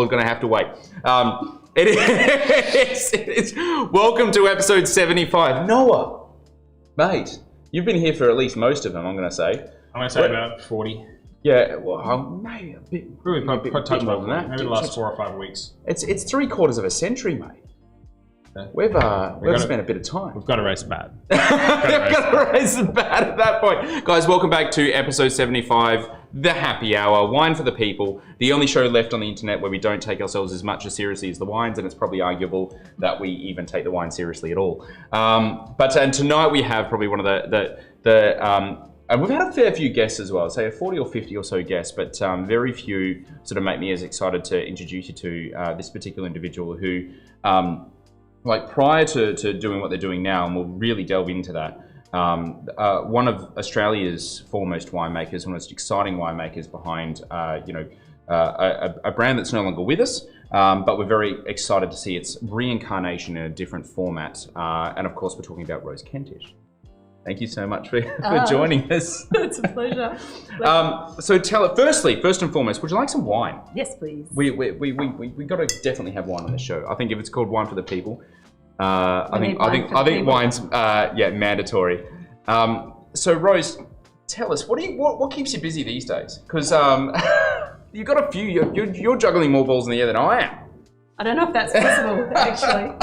all going to have to wait. It is. Welcome to episode 75. Noah, mate, you've been here for at least most of them, I'm going to say. I'm going to say about 40. Yeah, well, maybe a bit. Really, probably touch more than that. Maybe the last 4 or 5 weeks. It's 3/4 of a century, mate. Yeah. We've spent a bit of time. We've got to raise the bat. We've got to raise the bat at that point. Guys, welcome back to episode 75, The Happy Hour, Wine for the People, the only show left on the internet where we don't take ourselves as much as seriously as the wines, and it's probably arguable that we even take the wine seriously at all. But tonight we have probably one of and we've had a fair few guests as well, say 40 or 50 or so guests, but very few sort of make me as excited to introduce you to this particular individual who, like prior to doing what they're doing now, and we'll really delve into that, one of Australia's foremost winemakers, one of the most exciting winemakers behind, a brand that's no longer with us, but we're very excited to see its reincarnation in a different format. And of course, we're talking about Rose Kentish. Thank you so much for joining us. It's a pleasure. So first and foremost, would you like some wine? Yes, please. We got to definitely have wine on the show. I think if it's called Wine for the People, I think wine's mandatory. So Rose, tell us what keeps you busy these days? Because you've got a few. You're juggling more balls in the air than I am. I don't know if that's possible actually.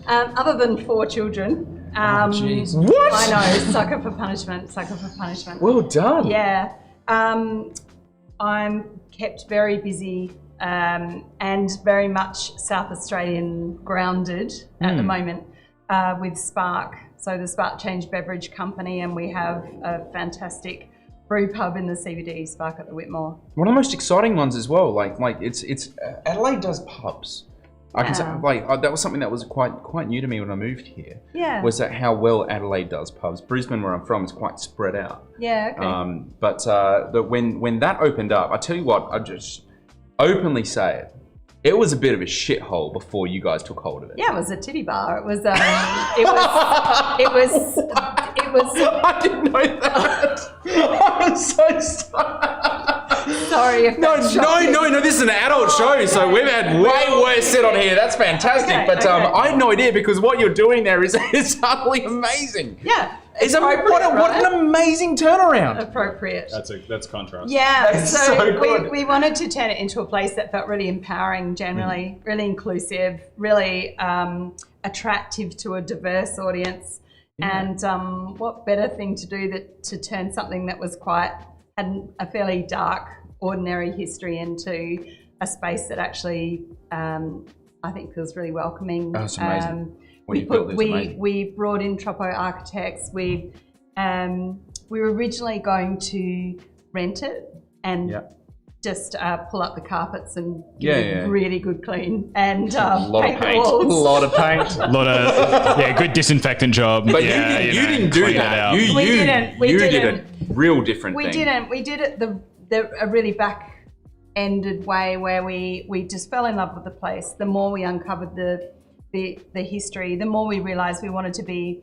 Other than 4 children. Jeez. What? I know, sucker for punishment. Well done. Yeah. I'm kept very busy and very much South Australian grounded at the moment with Sparkke. So the Sparkke Change Beverage company, and we have a fantastic brew pub in the CBD, Sparkke at the Whitmore. One of the most exciting ones as well. Like it's Adelaide does pubs. I can say, that was something that was quite new to me when I moved here. Yeah. Was that how well Adelaide does pubs? Brisbane, where I'm from, is quite spread out. Yeah. Okay. But when that opened up, I tell you what, I just openly say it. It was a bit of a shithole before you guys took hold of it. Yeah, it was a titty bar. It was. It was. I didn't know that. I'm so sorry. Sorry if No, this is an adult show, so we've had way worse sit on here. That's fantastic. Okay, but I had no idea, because what you're doing there is utterly amazing. Yeah. What an amazing turnaround. Appropriate. That's contrast. Yeah, That's so good. We wanted to turn it into a place that felt really empowering generally, really inclusive, really attractive to a diverse audience. Yeah. And what better thing to do to turn something that was had a fairly dark, ordinary history into a space that actually I think feels really welcoming. Oh, that's amazing. We brought in Troppo Architects. We were originally going to rent it and just pull up the carpets and give it a really good clean and a lot of paint. A lot of good disinfectant job. But you didn't do that. You did a real different thing. We did it a really back-ended way where we just fell in love with the place. The more we uncovered the history, the more we realised we wanted to be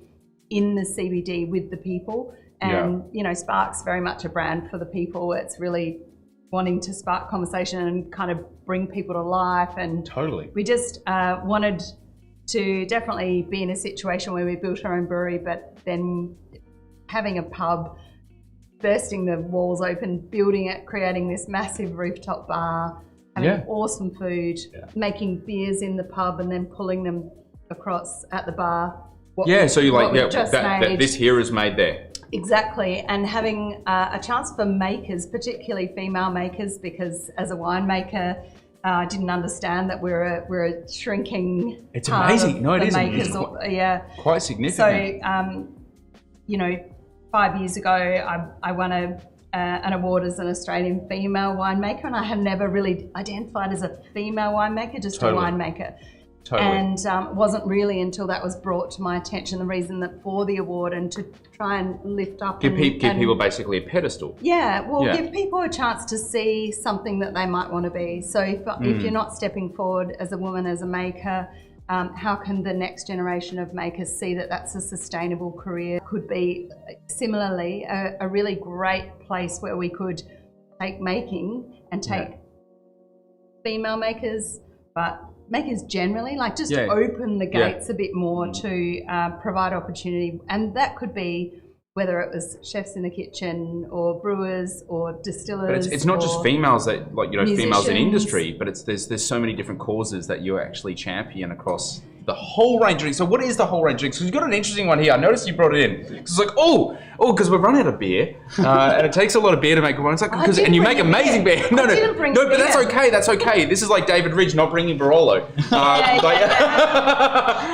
in the CBD with the people. And Sparkke's very much a brand for the people. It's really wanting to spark conversation and kind of bring people to life. And totally, we just wanted to definitely be in a situation where we built our own brewery, but then having a pub, bursting the walls open, building it, creating this massive rooftop bar, having awesome food, making beers in the pub and then pulling them across at the bar. So you're like, that this here is made there. Exactly, and having a chance for makers, particularly female makers, because as a winemaker, I didn't understand that we're a shrinking. It's amazing. No, it is. Makers, it's quite significant. So, 5 years ago, I won an award as an Australian female winemaker, and I had never really identified as a female winemaker, just a winemaker. Totally. And it wasn't really until that was brought to my attention, the reason that for the award, and to try and lift up give people basically a pedestal. Give people a chance to see something that they might want to be. So if you're not stepping forward as a woman, as a maker, how can the next generation of makers see that that's a sustainable career? Could be similarly a really great place where we could take making and take female makers, but makers generally, like just Yeah. open the gates a bit more to provide opportunity. And that could be whether it was chefs in the kitchen or brewers or distillers. But it's not just females that, like, you know, females in musicians. industry, but there's so many different causes that you actually champion across the whole range of drinks. So what is the whole range of drinks? Because you've got an interesting one here. I noticed you brought it in. It's like, because we've run out of beer, and it takes a lot of beer to make one. It's like, and you make amazing beer. No, but that's okay. That's okay. This is like David Ridge not bringing Barolo.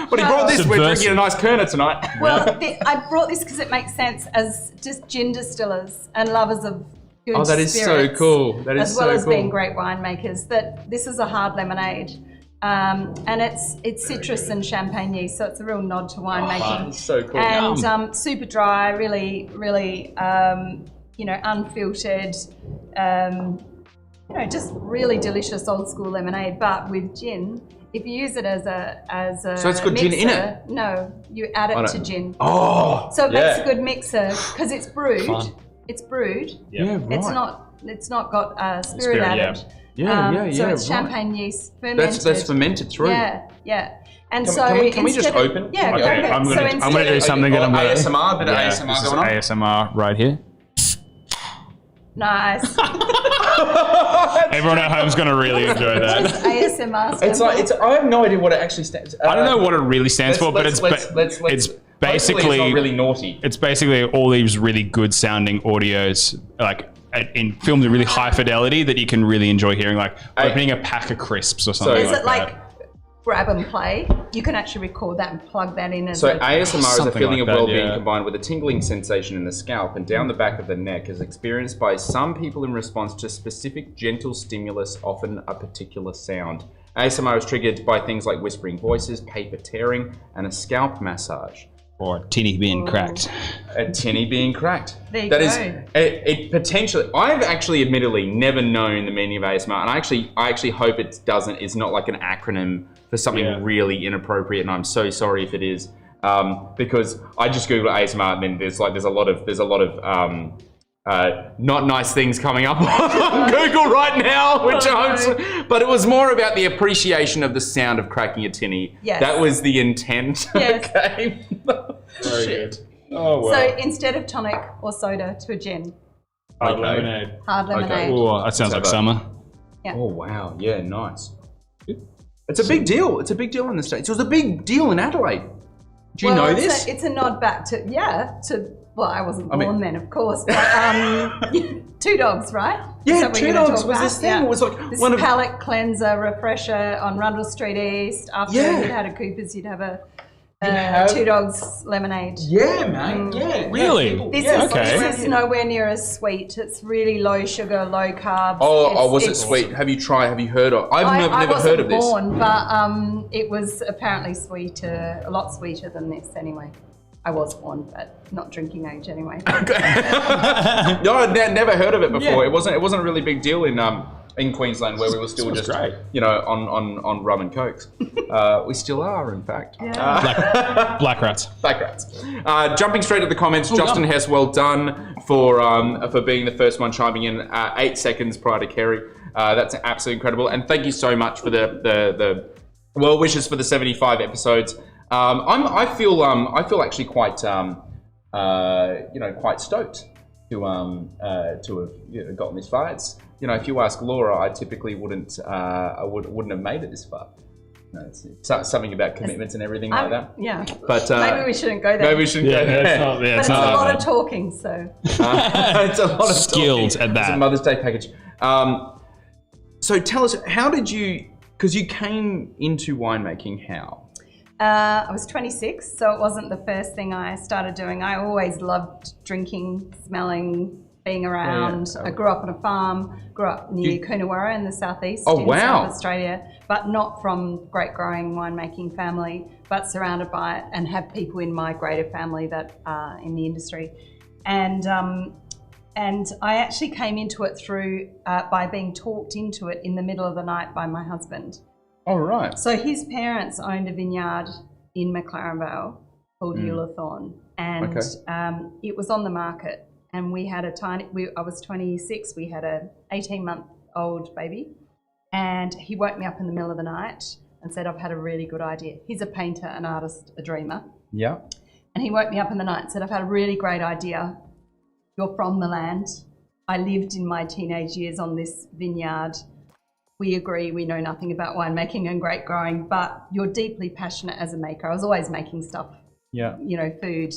But he brought this. We're drinking a nice Kerner tonight. Well, I brought this because it makes sense as just gin distillers and lovers of good Oh, that is so spirits, cool. That is as well so as cool. being great winemakers. That this is a hard lemonade. And it's citrus and champagne yeast, so it's a real nod to winemaking. That's so cool. And super dry, really, really, unfiltered, just really delicious old school lemonade. But with gin, if you use it as a So it's got gin in it? No, you add it to gin. Oh, So it makes a good mixer because it's brewed. Fun. It's brewed. Yeah, right. It's not got spirit Spirit, added. So it's champagne yeast fermented. That's fermented through. Yeah. And can we just open? Yeah, Okay, go I'm ahead. gonna do something that I'm gonna ASMR, bit of this ASMR is going on. ASMR right here. Nice. Everyone at home's gonna really enjoy that. ASMR. I have no idea what it actually stands. I don't know what it really stands for, but it's basically it's not really naughty. It's basically all these really good sounding audios, like in filmed at really high fidelity that you can really enjoy hearing, like opening a pack of crisps or something. Is like it like grab and play? You can actually record that and plug that in. So ASMR is a something feeling like of that, well-being yeah. combined with a tingling sensation in the scalp and down the back of the neck, is experienced by some people in response to specific gentle stimulus, often a particular sound. ASMR is triggered by things like whispering voices, paper tearing, and a scalp massage. or tinny being cracked. A tinny being cracked. There you That go. is, it potentially. I've actually, admittedly, never known the meaning of ASMR, and I actually hope it doesn't. It's not like an acronym for something really inappropriate, and I'm so sorry if it is, because I just googled ASMR, and then there's a lot of not nice things coming up on Google right now, which but it was more about the appreciation of the sound of cracking a tinny. Yes. That was the intent. Yes. Okay. Very good. Oh, wow. So instead of tonic or soda, to a gin. Hard lemonade. Hard lemonade. Oh, that sounds like summer. Yeah. Oh, wow. Yeah, nice. It's a big deal. It's a big deal in the States. It was a big deal in Adelaide. Do you know this? It's a nod back to, well, I wasn't born then, of course, but Two Dogs, right? Yeah, Two Dogs was this thing. Yeah. It was like this one of palate cleanser, refresher on Rundle Street East. After you'd had a Cooper's, you'd have a Two Dogs lemonade. Yeah, mate. Yeah. Really? This is nowhere near as sweet. It's really low sugar, low carbs. Was it sweet? Have you tried? Have you heard of? I've never heard of this. I wasn't born, but it was apparently sweeter, a lot sweeter than this anyway. I was born, but not drinking age anyway. No, I'd never heard of it before. Yeah. It wasn't a really big deal in Queensland, where we were still just on rum and cokes. We still are, in fact. Yeah. Black rats. Black rats. Jumping straight to the comments, Justin Hess, well done for being the first one chiming in 8 seconds prior to Kerry. That's absolutely incredible, and thank you so much for the well wishes for the 75 episodes. I feel actually quite quite stoked to have gotten this far. It's, if you ask Laura, I typically wouldn't have made it this far. It's something about commitments and everything like that. Yeah. But maybe we shouldn't go there. Maybe we shouldn't go there. But it's a lot of talking, so. It's a lot of skills talking. at that. It's a Mother's Day package. So tell us, how did you? Because you came into winemaking, how? I was 26, so it wasn't the first thing I started doing. I always loved drinking, smelling, being around. I grew up on a farm, grew up near Coonawarra in the southeast in South Australia, but not from great growing winemaking family, but surrounded by it, and have people in my greater family that are in the industry. And I actually came into it through by being talked into it in the middle of the night by my husband. All right. So his parents owned a vineyard in McLaren Vale called Eulathorne, and it was on the market. And we had I was 26. We had a 18-month-old baby, And he woke me up in the middle of the night and said, I've had a really good idea. He's a painter, an artist, a dreamer. Yeah. And he woke me up in the night and said, I've had a really great idea. You're from the land. I lived in my teenage years on this vineyard. We agree we know nothing about winemaking and grape growing, but you're deeply passionate as a maker. I was always making stuff, food,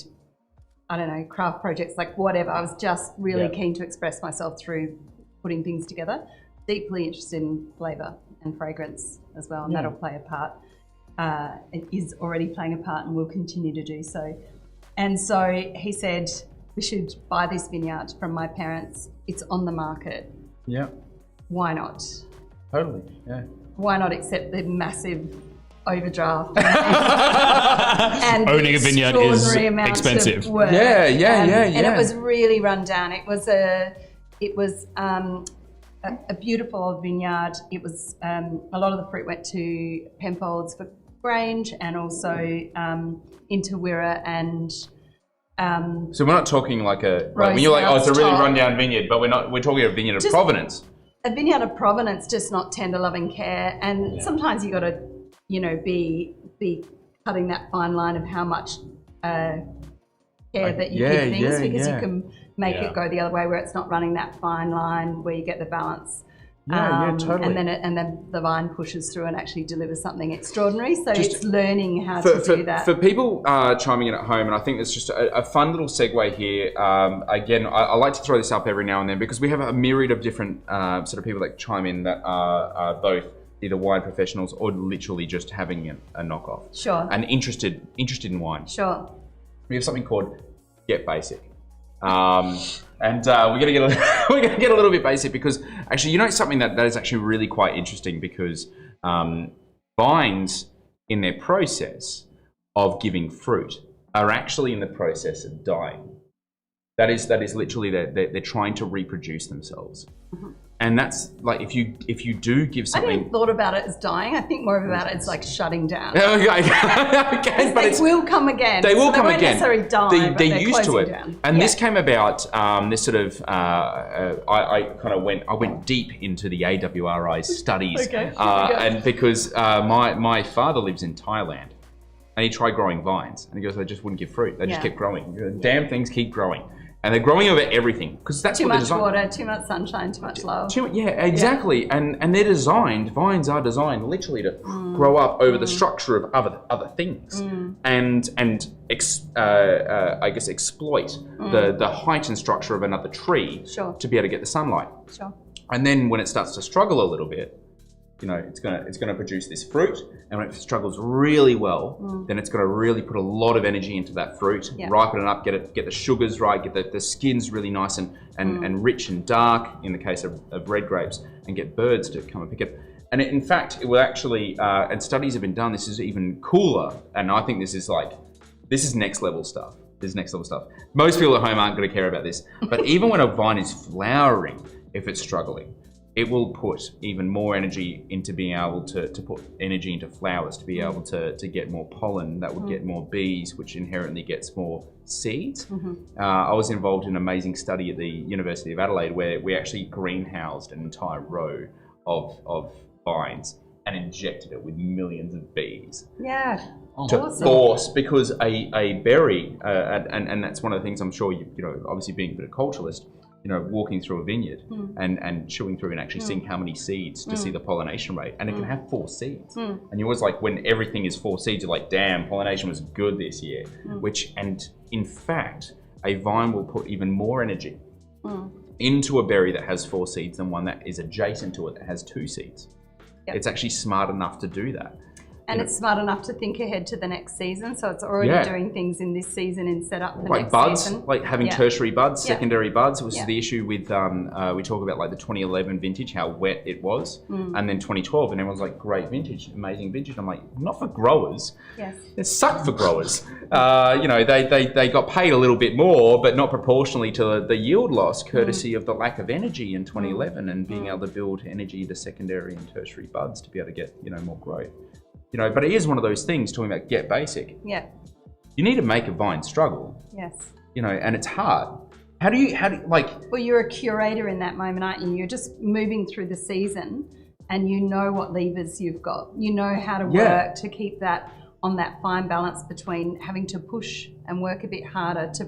I don't know, craft projects, like whatever. I was just really keen to express myself through putting things together. Deeply interested in flavour and fragrance as well, and that'll play a part. It is already playing a part and will continue to do so. And so he said, we should buy this vineyard from my parents. It's on the market. Yeah. Why not? Totally, yeah. Why not accept the massive overdraft? And owning a vineyard is extraordinary amount of expensive. work. Yeah. And it was really run down. It was a beautiful old vineyard. It was a lot of the fruit went to Penfolds for Grange and also into Wirra and. So we're not talking like when you're like, it's a really rundown vineyard, but we're talking a vineyard of provenance. A vineyard of provenance, just not tender loving care. And sometimes you got to, be cutting that fine line of how much care that you give things because you can make it go the other way where it's not running that fine line where you get the balance. Totally. And then the vine pushes through and actually delivers something extraordinary. So it's learning how to do that. For people chiming in at home, and I think it's just a fun little segue here. Again, I like to throw this up every now and then because we have a myriad of different sort of people that chime in that are both either wine professionals or literally just having a knockoff. Sure. And interested in wine. Sure. We have something called Get Basic. And we're gonna get a little bit basic because actually, something that is actually really quite interesting because vines in their process of giving fruit are actually in the process of dying. That is literally they're trying to reproduce themselves. Mm-hmm. And that's like if you do give something. I hadn't thought about it as dying. I think more about it as like shutting down. Okay, but they will come again. They will come won't again. Necessarily die, they're used to it. Down. And this came about. This sort of I went deep into the AWRI studies, and because my father lives in Thailand, and he tried growing vines, and he goes, they just wouldn't give fruit. They just kept growing. Damn things keep growing. And they're growing over everything because that's too what much water, too much sunshine, too much love. Exactly. Yeah. And they're designed. Vines are designed literally to grow up over the structure of other things, and I guess exploit the height and structure of another tree to be able to get the sunlight. Sure. And then when it starts to struggle a little bit, it's gonna produce this fruit, and when it struggles really well, then it's gonna really put a lot of energy into that fruit, ripen it up, get the sugars right, get the skins really nice and rich and dark in the case of red grapes, and get birds to come and pick it. And in fact, it will actually, and studies have been done. This is even cooler, and I think this is next level stuff. This is next level stuff. Most people at home aren't going to care about this, but even when a vine is flowering, if it's struggling, it will put even more energy into being able to put energy into flowers, to be able to get more pollen, that would get more bees, which inherently gets more seeds. I was involved in an amazing study at the University of Adelaide where we actually greenhoused an entire row of vines and injected it with millions of bees. Yeah. To force, because a berry, and that's one of the things I'm sure obviously being a viticulturalist, walking through a vineyard and chewing through and actually seeing how many seeds to see the pollination rate. And it can have 4 seeds. And you're always like, when everything is 4 seeds, you're like, damn, pollination was good this year. And in fact, a vine will put even more energy into a berry that has 4 seeds than one that is adjacent to it that has 2 seeds. Yep. It's actually smart enough to do that. And it's smart enough to think ahead to the next season, so it's already doing things in this season and set up for next buds, season. like having tertiary buds, secondary buds, which is the issue with, we talk about like the 2011 vintage, how wet it was, and then 2012, and everyone's like, great vintage, amazing vintage. I'm like, not for growers. Yes. It sucked for growers. They got paid a little bit more, but not proportionally to the yield loss, courtesy of the lack of energy in 2011 and being able to build energy to secondary and tertiary buds to be able to get, more growth. But it is one of those things, talking about get basic. Yeah. You need to make a vine struggle. Yes. And it's hard. How do you like? Well, you're a curator in that moment, aren't you? You're just moving through the season and you know what levers you've got. You know how to Yeah. work to keep that on that fine balance between having to push and work a bit harder to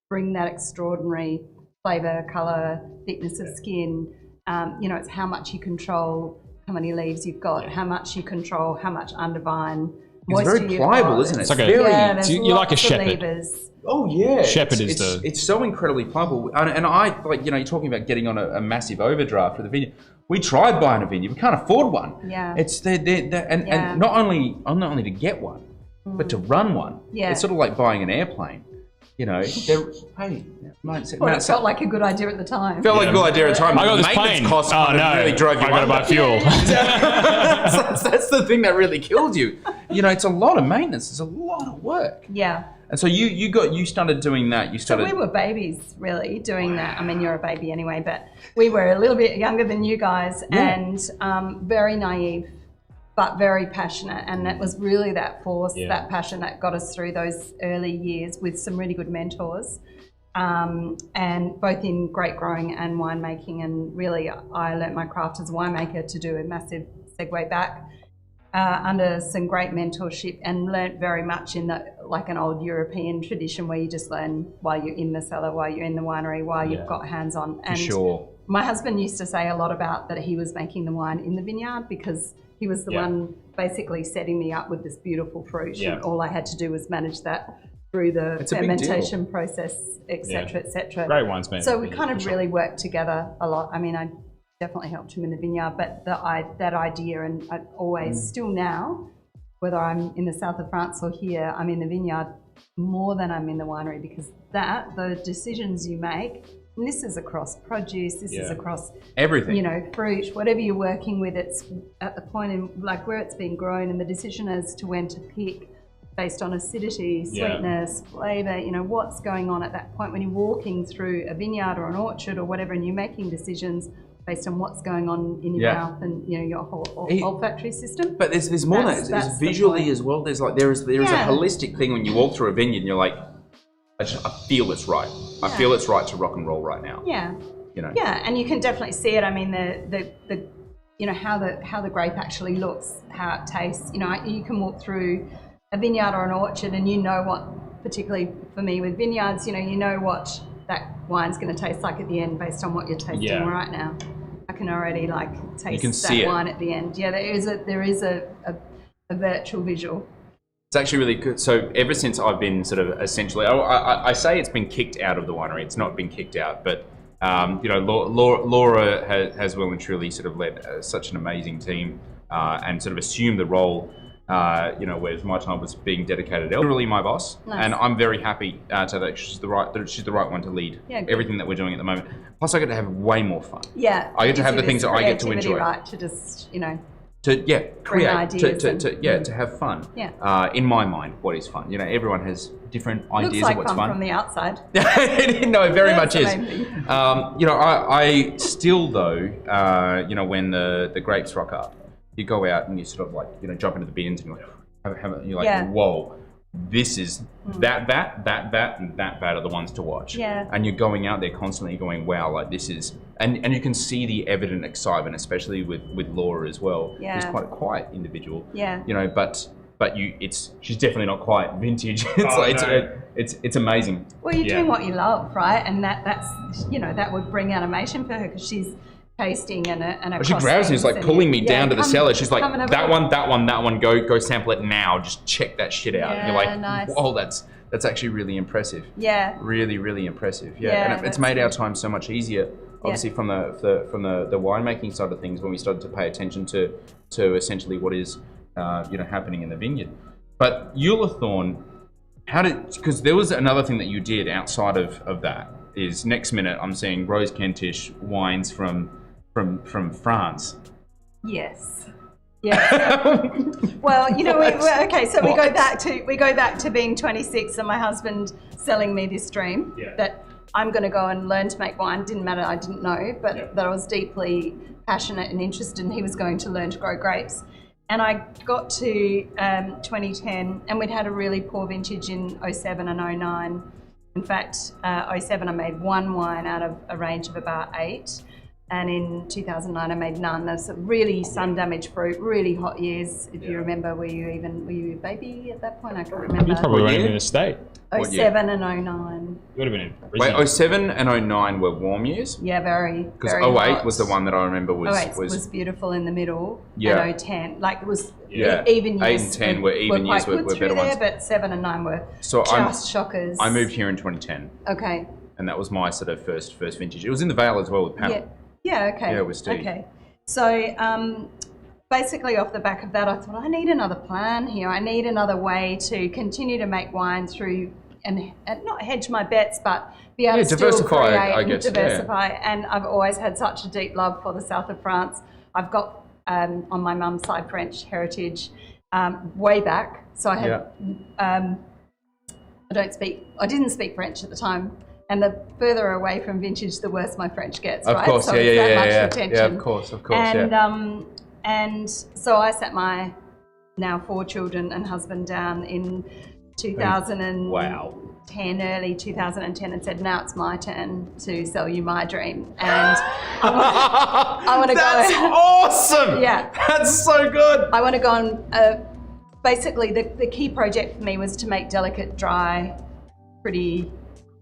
bring that extraordinary flavour, colour, thickness of skin. It's how much you control, how many leaves you've got, how much you control, how much undervine. It's very pliable, isn't it? It's like there's you're like a lots of shepherd. levers. Oh yeah, Shepherd it's so incredibly pliable, and I like you're talking about getting on a massive overdraft for the vineyard. We tried buying a vineyard, we can't afford one. Yeah. It's and not only to get one, but to run one. Yeah. It's sort of like buying an airplane. Hey, Well, it felt like a good idea at the time. Felt like a good idea at the time. I got this Maintenance plane. costs Oh no, really drove you I got to buy under. fuel. That's the thing that really killed you. It's a lot of maintenance. It's a lot of work. Yeah. And so you started doing that. You So started. we were babies, really, doing that. I mean, you're a baby anyway, but we were a little bit younger than you guys, and very naive, but very passionate. And it was really that force, that passion that got us through those early years with some really good mentors, and both in grape growing and winemaking. And really, I learnt my craft as a winemaker to do a massive segue back. Under some great mentorship, and learnt very much in like an old European tradition where you just learn while you're in the cellar, while you're in the winery, while you've got hands on. And sure. My husband used to say a lot about that he was making the wine in the vineyard because he was the one basically setting me up with this beautiful fruit, and all I had to do was manage that through the fermentation process, etc., etc. Great wines made. So we kind of really worked together a lot. I mean, I definitely helped him in the vineyard, but that idea, and I always still now, whether I'm in the south of France or here, I'm in the vineyard more than I'm in the winery, because the decisions you make, and this is across produce, this is across everything, fruit, whatever you're working with, it's at the point in like where it's been grown, and the decision as to when to pick based on acidity, sweetness, flavour, what's going on at that point when you're walking through a vineyard or an orchard or whatever, and you're making decisions based on what's going on in your mouth and your whole olfactory system. But there's more than that. There's visually as well. There's like there is a holistic thing when you walk through a vineyard and you're like, I feel it's right. I feel it's right to rock and roll right now. Yeah. Yeah, and you can definitely see it. I mean, the how the grape actually looks, how it tastes. You can walk through a vineyard or an orchard, and what, particularly for me with vineyards, you know what that wine's going to taste like at the end based on what you're tasting right now. I can already taste that wine at the end. Yeah, there is a virtual visual. It's actually really good. So ever since I've been sort of essentially, I say it's been kicked out of the winery. It's not been kicked out, but Laura has well and truly sort of led such an amazing team and sort of assumed the role. Whereas my time was being dedicated, literally my boss, and I'm very happy that she's the right one to lead everything that we're doing at the moment. Plus, I get to have way more fun. Yeah, I get to have the things that I get to enjoy. Right, to just to create, to have fun. Yeah. In my mind, what is fun? Everyone has different ideas like of what's fun from the outside. No, it very much is. Amazing. I still though, when the grapes rock up. You go out and you sort of jump into the bins and you're like, whoa, this is that and that are the ones to watch. Yeah. And you're going out there constantly going, wow, this is, and you can see the evident excitement, especially with Laura as well. Yeah. Who's quite a quiet individual. Yeah. But she's definitely not quite vintage. It's amazing. Well, you're doing what you love, right? And that's that would bring animation for her because she's tasting and she grabs me, is like pulling me down to the cellar. She's like, that one, go sample it now. Just check that shit out. And you're like, nice. Whoa, that's actually really impressive. Yeah. Really, really impressive. Yeah. And it's made our time so much easier. Obviously, from the winemaking side of things, when we started to pay attention to essentially what is happening in the vineyard. But Eulathorn, because there was another thing that you did outside of that is next minute I'm seeing Rose Kentish wines from France. Yes. Yeah. Well, we go back to being 26 and my husband selling me this dream that I'm going to go and learn to make wine. Didn't matter, I didn't know, but that I was deeply passionate and interested, and he was going to learn to grow grapes. And I got to 2010, and we'd had a really poor vintage in 07 and 09. In fact, 07 I made one wine out of a range of about 8. And in 2009, I made none. Those are really sun-damaged fruit, really hot years. If you remember, were you a baby at that point? I can't remember. You probably weren't even in the state. 07 and 09. You would have been in Wait, prison. 07 and 09 were warm years? Yeah, very. Because very 08 hot. was the one that I remember was 08 was beautiful in the middle. Yeah. And 010, like it was Yeah. even 8 years. and 10 were even years, quite good were through better there, ones. but 7 and 9 were So just shockers. I moved here in 2010, Okay. and that was my sort of first vintage. It was in the Vale as well with Pam. Yeah. Yeah. Okay. Yeah, it was Steve. Okay. So basically, off the back of that, I thought I need another plan here. I need another way to continue to make wine through and not hedge my bets, but be able to still diversify, create I guess, and diversify. And I've always had such a deep love for the south of France. I've got on my mum's side French heritage way back. So I had I didn't speak French at the time. And the further away from vintage, the worse my French gets, Of right? course, so yeah, it's yeah, that yeah, much yeah. retention. Yeah, of course, And, yeah. And so I sat my now 4 children and husband down in 2010, early 2010, and said, now it's my turn to sell you my dream. And I want to go. That's awesome! Yeah. That's so good! I want to go on, basically the key project for me was to make delicate, dry, pretty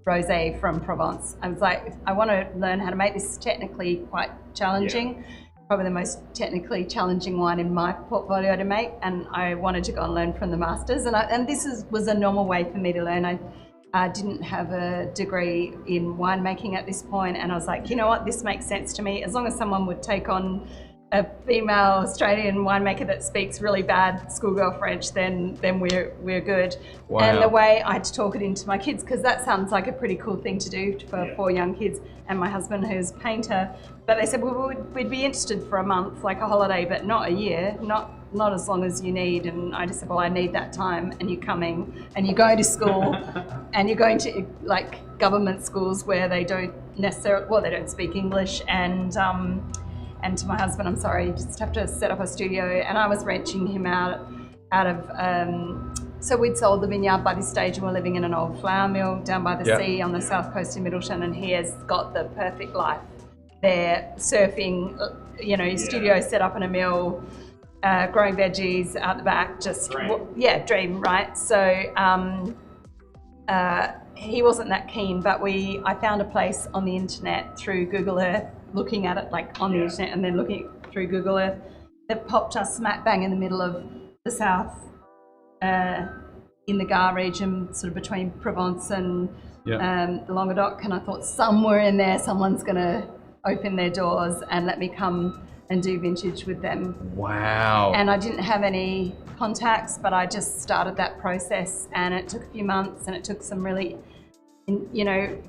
rosé from Provence. I was like, I want to learn how to make this technically quite challenging, probably the most technically challenging wine in my portfolio to make, and I wanted to go and learn from the masters. And this was a normal way for me to learn. I didn't have a degree in winemaking at this point, and I was like, you know what, this makes sense to me. As long as someone would take on a female Australian winemaker that speaks really bad schoolgirl French, then we're good. Wow. And the way I had to talk it into my kids, because that sounds like a pretty cool thing to do for 4 young kids, and my husband who's a painter, but they said, well, we'd be interested for a month, like a holiday, but not a year, not as long as you need. And I just said, well, I need that time, and you're coming and you go to school and you're going to like government schools where they don't necessarily, well, they don't speak English, and to my husband, I'm sorry, you just have to set up a studio. And I was wrenching him out of, so we'd sold the vineyard by this stage, and we're living in an old flour mill down by the sea on the south coast of Middleton, and he has got the perfect life there, surfing, his studio set up in a mill, growing veggies out the back, just, dream, right? So he wasn't that keen, but I found a place on the internet through Google Earth, looking at it like on the internet and then looking through Google Earth, that popped us smack bang in the middle of the south, in the Gard region, sort of between Provence and the Languedoc. And I thought somewhere in there, someone's going to open their doors and let me come and do vintage with them. Wow. And I didn't have any contacts, but I just started that process, and it took a few months, and it took some really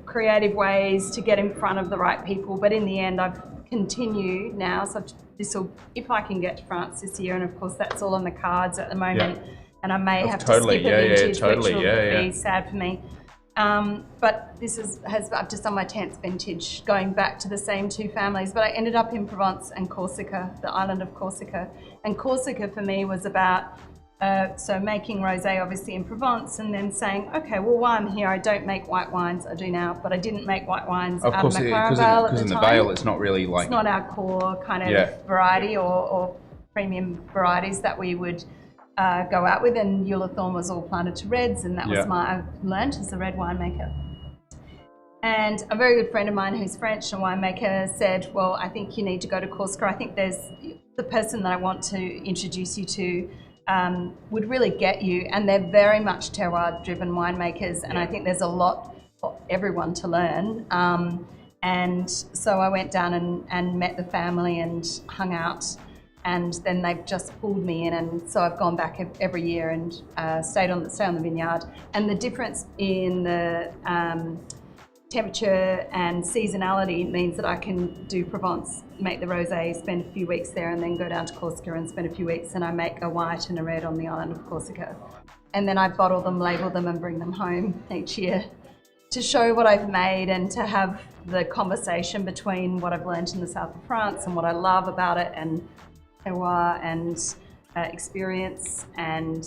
creative ways to get in front of the right people. But in the end, I've continued now. So if I can get to France this year, and of course that's all on the cards at the moment, and I may have to skip a vintage, which will be sad for me. But I've just done my 10th vintage, going back to the same 2 families. But I ended up in Provence and Corsica, the island of Corsica. And Corsica for me was about making rosé obviously in Provence, and then saying, okay, well, while I'm here, I don't make white wines. I do now, but I didn't make white wines out of Macquarie Vale at the time. Because in the Vale, it's not really like... It's not our core kind of variety or premium varieties that we would go out with, and Eulathorn was all planted to reds, and that was I learned as a red winemaker. And a very good friend of mine who's French, a winemaker, said, well, I think you need to go to Corsica. I think there's the person that I want to introduce you to would really get you, and they're very much terroir-driven winemakers, and I think there's a lot for everyone to learn. And so I went down and met the family and hung out, and then they've just pulled me in, and so I've gone back every year and stay on the vineyard. And the difference in the temperature and seasonality means that I can do Provence, make the rosé, spend a few weeks there, and then go down to Corsica and spend a few weeks, and I make a white and a red on the island of Corsica. And then I bottle them, label them, and bring them home each year to show what I've made, and to have the conversation between what I've learned in the south of France and what I love about it, and terroir and experience, and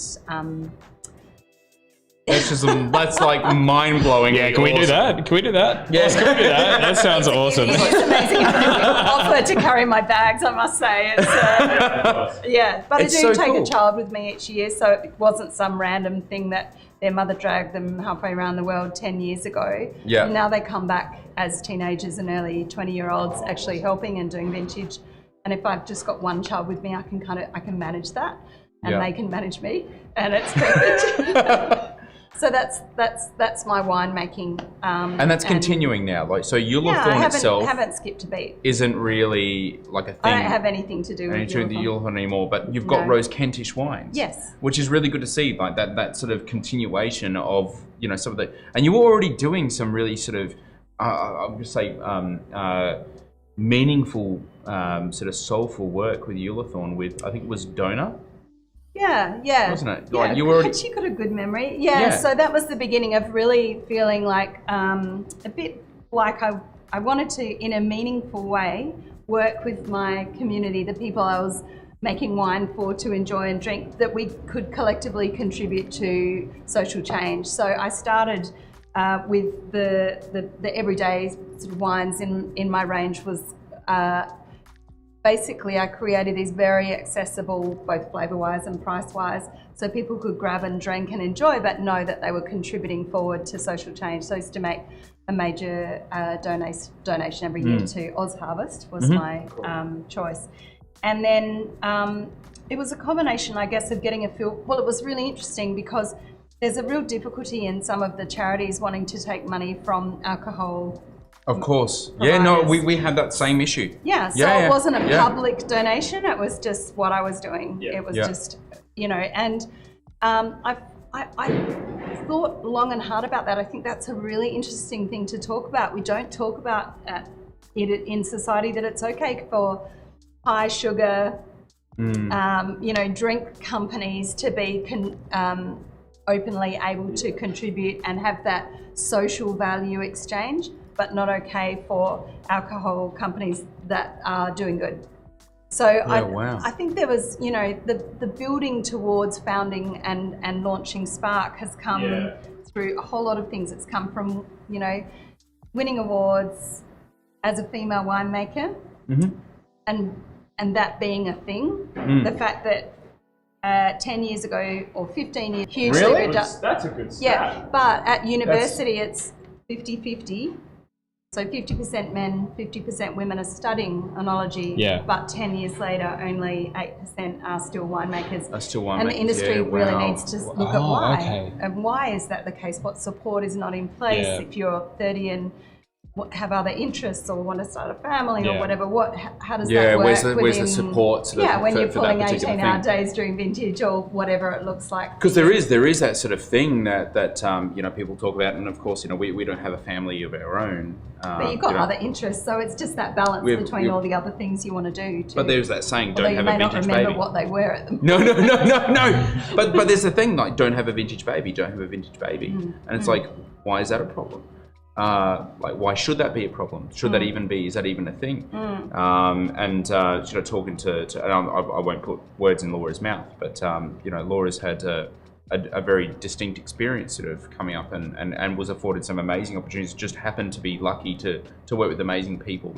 That's just that's like mind blowing. Yeah, can we do that? Can we do that? Yeah. Yes, can we do that? That sounds awesome. It is amazing. I offer to carry my bags, I must say. It's, yeah, but It's I do so take cool. a child with me each year, so it wasn't some random thing that their mother dragged them halfway around the world 10 years ago. Yeah. And now they come back as teenagers and early 20-year-olds actually helping and doing vintage. And if I've just got one child with me, I can manage that, and Yeah. they can manage me, and it's perfect. So that's my winemaking. And that's continuing now. Like, so I Ullathorne itself haven't skipped a beat. isn't really like a thing. I don't have anything to do with the Ullathorne. Ullathorne anymore, but you've got No. Rose Kentish wines. Yes. Which is really good to see, like that sort of continuation of, you know, some of the, and you were already doing some really sort of, I would just say, meaningful, sort of soulful work with Ullathorne with, I think it was Donor. Yeah. Wasn't it? Yeah, Like, you were already- perhaps you got a good memory. Yeah, Yeah. so that was the beginning of really feeling like a bit like I wanted to, in a meaningful way, work with my community, the people I was making wine for to enjoy and drink, that we could collectively contribute to social change. So I started with the everyday sort of wines in my range was basically I created these very accessible, both flavour-wise and price-wise, so people could grab and drink and enjoy, but know that they were contributing forward to social change. So I used to make a major donation every year to Oz Harvest was my choice. And then it was a combination, I guess, of getting a feel. Well, it was really interesting because there's a real difficulty in some of the charities wanting to take money from alcohol. Of course. Yeah, no, Providers. we had that same issue. Yeah, so Yeah, it wasn't a yeah. public donation, it was just what I was doing. Yeah. It was Yeah. just, you know, and I thought long and hard about that. I think that's a really interesting thing to talk about. We don't talk about it in society, that it's okay for high sugar, you know, drink companies to be openly able to contribute and have that social value exchange, but not okay for alcohol companies that are doing good. So wow. I think there was, you know, the building towards founding and launching Sparkke has come through a whole lot of things. It's come from, you know, winning awards as a female winemaker, and that being a thing. The fact that 10 years ago or 15 years, hugely Really? That's a good stat. yeah, but at university it's 50-50. So 50% men, 50% women are studying oenology, Yeah. but 10 years later only 8% are still winemakers. Are still And the winemakers, industry yeah, really wow. needs to look at why. Okay. And why is that the case? What support is not in place? Yeah. If you're 30 and have other interests or want to start a family or Yeah. whatever, how does Yeah, that work? where's the within, support sort of yeah, when for- you're for that pulling particular 18-hour thing? days during vintage or whatever it looks like. Because there is that sort of thing that you know, people talk about, and of course, you know, we don't have a family of our own. But you've got you know, other interests, so it's just that balance We've- between we've- all the other things you want to do. But there's that saying, Although don't you have may a not vintage remember baby. what they were at the No. But there's the thing, like, don't have a vintage baby, don't have a vintage baby. And it's like, why is that a problem? Like, why should that be a problem? Should that even be, is that even a thing? And you know, talking to and I won't put words in Laura's mouth, but you know, Laura's had a very distinct experience sort of coming up and was afforded some amazing opportunities, just happened to be lucky to work with amazing people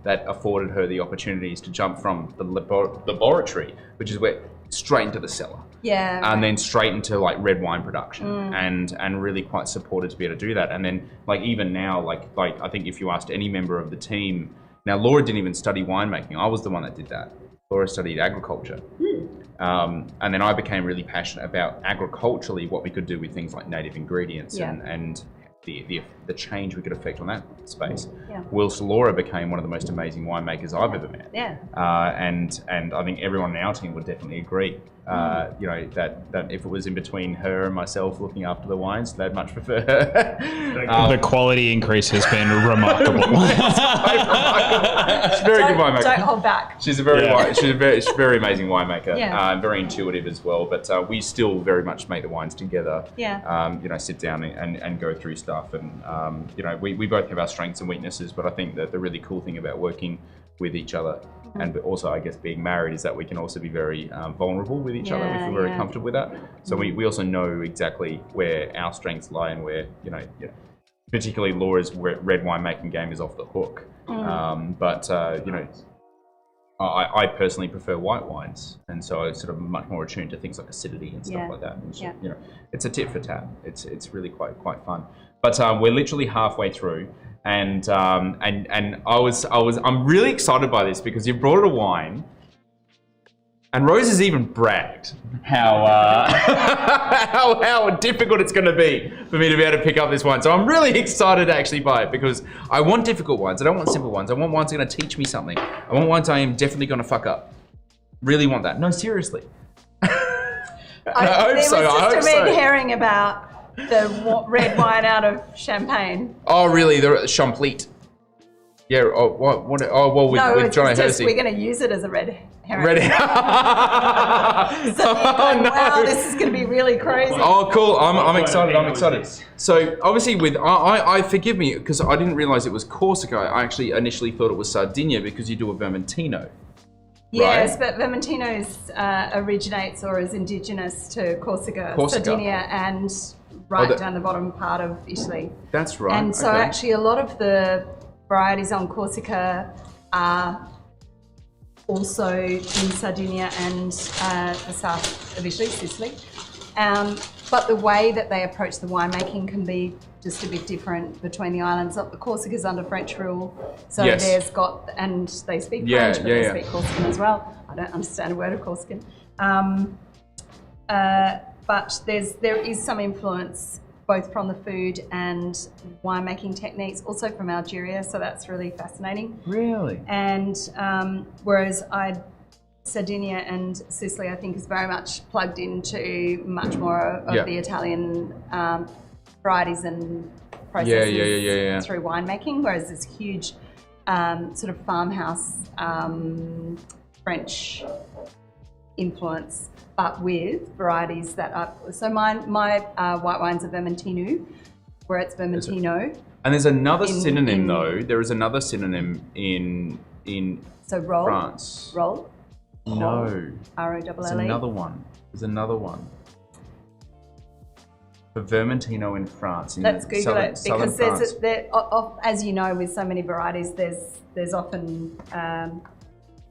that afforded her the opportunities to jump from the laboratory, which is where, straight into the cellar. Yeah. And then straight into like red wine production, and really quite supported to be able to do that. And then like even now, like I think if you asked any member of the team, now Laura didn't even study winemaking. I was the one that did that. Laura studied agriculture. And then I became really passionate about agriculturally what we could do with things like native ingredients and the change we could affect on that space. Yeah. Whilst Laura became one of the most amazing winemakers I've ever met. Yeah. And I think everyone on our team would definitely agree. You know, that if it was in between her and myself looking after the wines, they'd much prefer her. The quality increase has been remarkable. She's a very good winemaker. Don't hold back. She's a very Yeah. she's a very amazing winemaker. Yeah. Very intuitive as well. But we still very much make the wines together. Yeah. You know, sit down and go through stuff. And you know, we both have our strengths and weaknesses. But I think that the really cool thing about working with each other. And also, I guess, being married is that we can also be very vulnerable with each other. We feel very comfortable with that. So we also know exactly where our strengths lie and where, particularly Laura's red wine making game is off the hook. I personally prefer white wines, and so I'm sort of much more attuned to things like acidity and stuff like that. And it's a tit for tat. It's really quite fun. But we're literally halfway through, and I'm really excited by this because you brought a wine, and Rose has even bragged how difficult it's going to be for me to be able to pick up this wine. So I'm really excited to actually buy it because I want difficult wines. I don't want simple ones. I want wines that are going to teach me something. I want wines I am definitely going to fuck up. Really want that. No, seriously. I hope so. There was just a red herring about the red wine out of Champagne. Oh, really? The Champlete. Yeah. Oh, what? Oh, well, with John O'Hersey. We're going to use it as a red herring. Red herring. Wow, this is going to be really crazy. Oh, cool. I'm excited. I'm excited. So, obviously, I forgive me, because I didn't realize it was Corsica. I actually initially thought it was Sardinia because you do a Vermentino. Yes, right? but Vermentino originates or is indigenous to Corsica. Sardinia, and down the bottom part of Italy. That's right. And so actually a lot of the varieties on Corsica are also in Sardinia and the south of Italy, Sicily. But the way that they approach the winemaking can be just a bit different between the islands. Corsica's under French rule, so and they speak French, but they speak Corsican as well. I don't understand a word of Corsican. But there is some influence both from the food and winemaking techniques, also from Algeria, so that's really fascinating. Really? And whereas Sardinia and Sicily, I think, is very much plugged into much more of the Italian varieties and processes through winemaking, whereas this huge sort of farmhouse French influence, but with varieties that are. So my white wines are Vermentino, where it's Vermentino. And there's another synonym though. There is another synonym in Roll, France. Roll. No. R-O-L-L-E. There's another one. For Vermentino in France. Let's Google it, because as you know, with so many varieties, there's often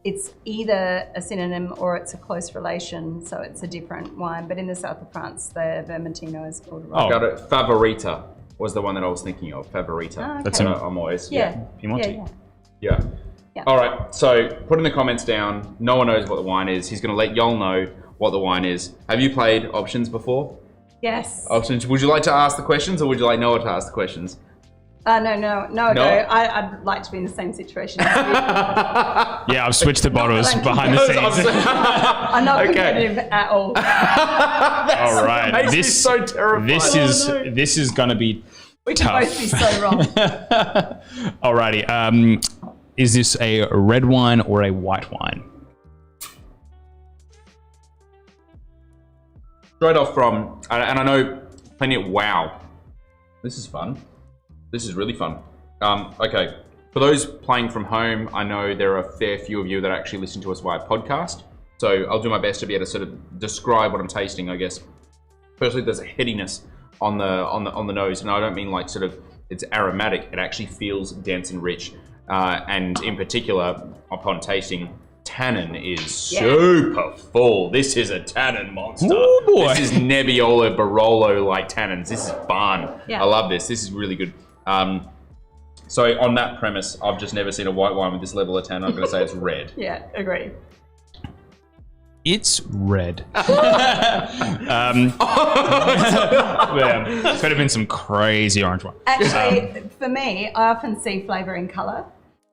it's either a synonym or it's a close relation, so it's a different wine. But in the south of France, the Vermentino is called Roll. Got it. Favorita was the one that I was thinking of. Favorita. Oh, okay. That's I'm always Piemonte. Yeah. All right. So put in the comments down. No one knows what the wine is. He's going to let y'all know what the wine is. Have you played options before? Yes. Options. Would you like to ask the questions, or would you like Noah to ask the questions? No. I'd like to be in the same situation as you. Yeah, I've switched the bottles behind the scenes. I'm not competitive at all. All right. Makes me so terrified. This is going to be tough. We can both be so wrong. Alrighty. Is this a red wine or a white wine? Straight off from, and I know plenty of, wow, this is fun. This is really fun. Okay, for those playing from home, I know there are a fair few of you that actually listen to us via podcast. So I'll do my best to be able to sort of describe what I'm tasting, I guess. Firstly, there's a headiness on the nose, and I don't mean like sort of it's aromatic. It actually feels dense and rich, and in particular, upon tasting, tannin is super full. This is a tannin monster. Ooh, boy. This is Nebbiolo Barolo like tannins. This is fun. Yeah. I love this. This is really good. So on that premise, I've just never seen a white wine with this level of tannin. I'm going to say it's red. Yeah, agree. It's red. Could have been some crazy orange wine. Actually, for me, I often see flavour in colour.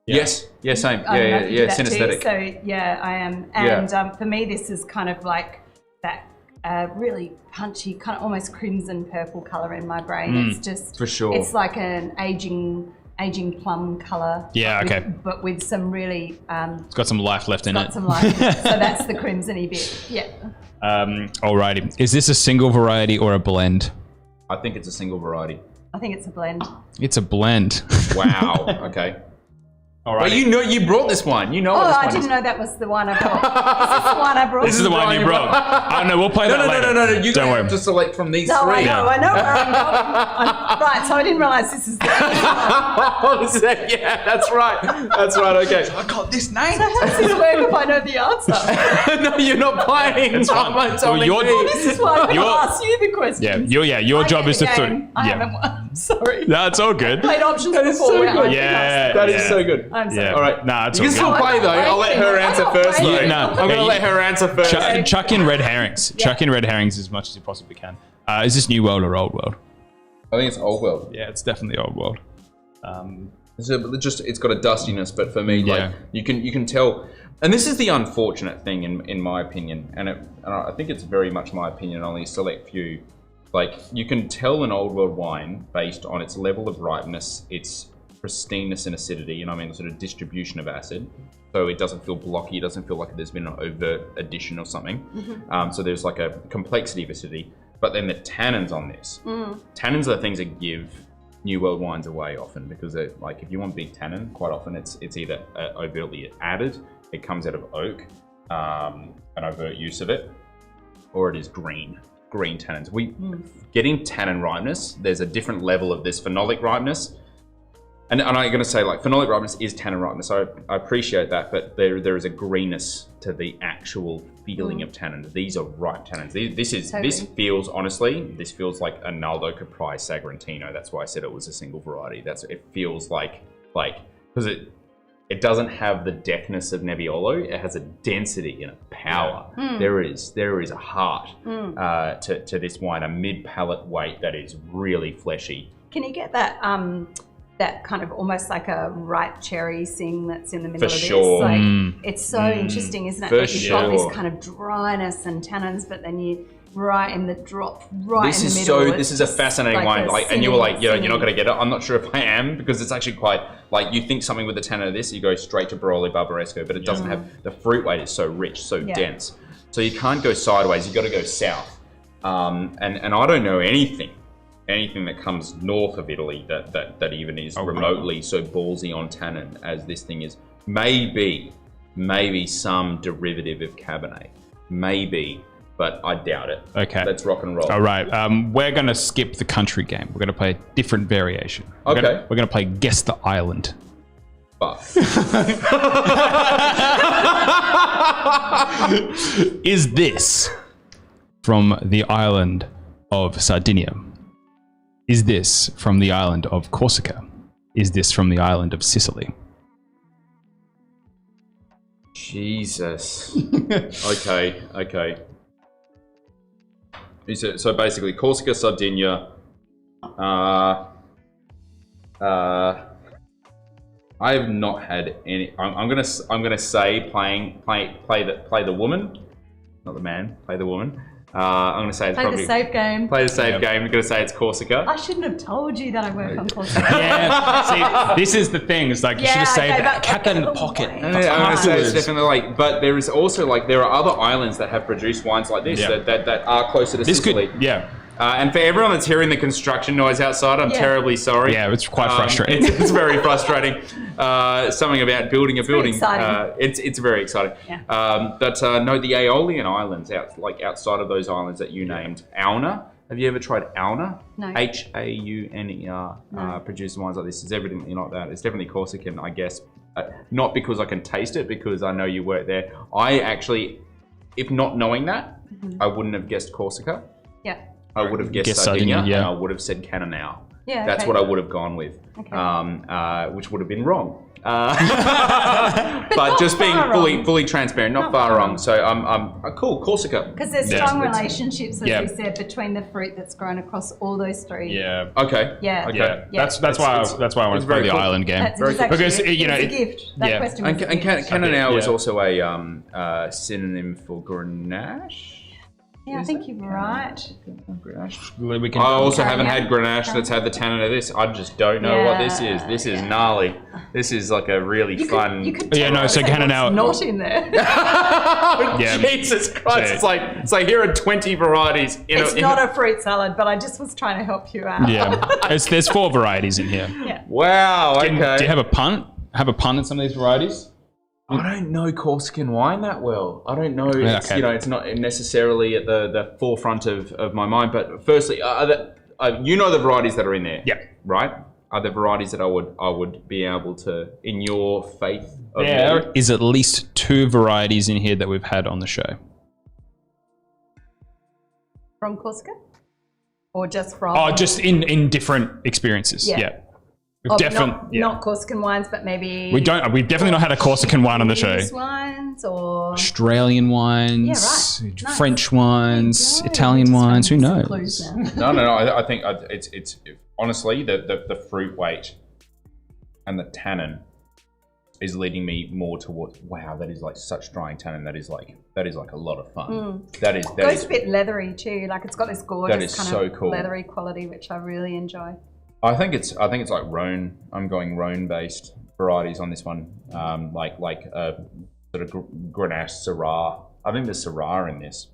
Yes. Yeah, same. Yeah, synesthetic. So, yeah, I am. And for me, this is kind of like that really punchy, kind of almost crimson purple colour in my brain. It's just... For sure. It's like an aging plum colour. Yeah, okay. But with some really... It's got some life left in it. So that's the crimson-y bit. Yeah. Alrighty. Is this a single variety or a blend? I think it's a single variety. I think it's a blend. It's a blend. Wow. Okay. All But right. you brought this wine. You know Oh, what this I wine didn't is. know that was the one I brought. Is this the one I brought? This is the one you brought. Oh no, we'll play that later. No. You Don't have worry. to select from these No, three. I know where I'm going. Right, so I didn't realise this is the Yeah, that's right. That's right. Okay. I got this name. How does this work if I know the answer? No, you're not playing. It's fine. Someone's Well, telling you're- me. This is why I'm going to You're- ask you the question. Your job is to I haven't won. Sorry. That's all good. Played options That is before. so where good. I've been Yeah. That is yeah. so good. I'm sorry. Yeah. All right. Nah, it's You all can still good. play though. I'll let her answer first though. waiting. No, I'm going to yeah, let her answer first. Chuck in red herrings. Chuck in red herrings as much as you possibly can. Is this New World or Old World? I think it's Old World. Yeah, it's definitely Old World. It's got a dustiness, but for me, Yeah. like you can tell. And this is the unfortunate thing, in my opinion, and I think it's very much my opinion. Only a select few. Like you can tell an Old World wine based on its level of ripeness, its pristineness and acidity, and I mean the sort of distribution of acid. So it doesn't feel blocky. It doesn't feel like there's been an overt addition or something. So there's like a complexity of acidity. But then the tannins on this, tannins are the things that give New World wines away often, because they're, like if you want big tannin, quite often it's either overtly added, it comes out of oak, an overt use of it, or it is green tannins. Getting tannin ripeness, there's a different level of this phenolic ripeness. And I'm going to say, like, phenolic ripeness is tannin ripeness. So I appreciate that, but there is a greenness to the actual feeling of tannins. These are ripe tannins. This feels, honestly, this feels like a Naldo Capri Sagrantino. That's why I said it was a single variety. It feels like because it doesn't have the deftness of Nebbiolo. It has a density and a power. There is a heart to this wine, a mid-palate weight that is really fleshy. Can you get that that kind of almost like a ripe cherry thing that's in the middle For of sure. this? Like, it's so interesting, isn't it? For That you've got sure. this kind of dryness and tannins, but then you right in the drop, right This in the is middle. this is a fascinating like wine. a And you were like, singing. you're not going to get it. I'm not sure if I am, because it's actually quite like, you think something with the tannin of this, you go straight to Barolo Barbaresco, but it doesn't have the fruit weight is so rich, so dense. So you can't go sideways. You've got to go south. And I don't know anything that comes north of Italy that even is remotely so ballsy on tannin as this thing is. Maybe some derivative of Cabernet. Maybe, but I doubt it. Okay. Let's rock and roll. All right. We're going to skip the country game. We're going to play a different variation. We're going to play Guess the Island. But Is this from the island of Sardinia? Is this from the island of Corsica? Is this from the island of Sicily? Jesus. Okay. So basically, Corsica, Sardinia. I have not had any. I'm gonna say play the woman, not the man. Play the woman. I'm gonna say it's Play probably the safe game. play the safe game. I'm gonna say it's Corsica. I shouldn't have told you that I work on Corsica. Yeah. See, this is the thing. It's like you should have saved that. Kept that in the pocket. I'm gonna say it's definitely like, but there is also like there are other islands that have produced wines like this that are closer to This Sicily. could, yeah. And for everyone that's hearing the construction noise outside, I'm terribly sorry. Yeah, it's quite frustrating. It's very frustrating. Something about building a building. exciting. It's very exciting. Yeah. But no, the Aeolian Islands, outside of those islands that you named, Auna. Have you ever tried Auna? No. Hauner. Produces wines like this. It's evidently not that. It's definitely Corsican, I guess. Not because I can taste it, because I know you work there. I actually, if not knowing that, I wouldn't have guessed Corsica. Yeah. I would have guessed Guessed Sardinia, Sardinia, and I would have said Cananao. Yeah, That's okay. what I would have gone with, Okay. which would have been wrong. But just being far fully transparent, not far wrong. So I'm cool, Corsica. Because there's Yeah. strong relationships, as Yeah. we said, between the fruit that's grown across all those three. Yeah. Okay. Yeah. Okay. Yeah. Yeah. That's why I want it's to play very the cool. island game. That's Very exactly Because, it. you know, It's a gift. That yeah. question was And a gift. Cananao is Yeah. also a synonym for Grenache. Yeah, I think you're right. Grenache. We can, I also haven't Carignan. had Grenache that's had the tannin of this. I just don't know what this is. This is gnarly. This is like a really fun. You could Yeah, no, tell so us Cananao- what's not in there. Yeah. Jesus Christ! So- It's like here are 20 varieties. It's not a fruit salad, but I just was trying to help you out. yeah. There's 4 varieties in here. Yeah. Wow. Okay. Do you have a punt? have a pun at some of these varieties? I don't know Corsican wine that well. I don't know. Yeah, It's, okay. you know, it's not necessarily at the forefront of my mind. But firstly, you know the varieties that are in there. Yeah. Right. Are there varieties that I would be able to, in your faith? Of There is at least 2 varieties in here that we've had on the show. From Corsica? Or just from... Oh, just in different experiences. Yeah. Yeah. We've not Corsican wines, but maybe... We've definitely not had a Corsican wine on the show. English wines or... Australian wines, Yeah, right. Nice. French wines, There you go. Italian Just wines, who some knows? clues now. No. I think it's honestly the fruit weight and the tannin is leading me more towards, wow, that is like such drying tannin. That is like a lot of fun. That is Goes a bit leathery too. Like it's got this gorgeous kind so of cool. leathery quality, which I really enjoy. I think it's like Rhone. I'm going Rhone based varieties on this one. Like sort of Grenache Syrah. I think there's Syrah in this.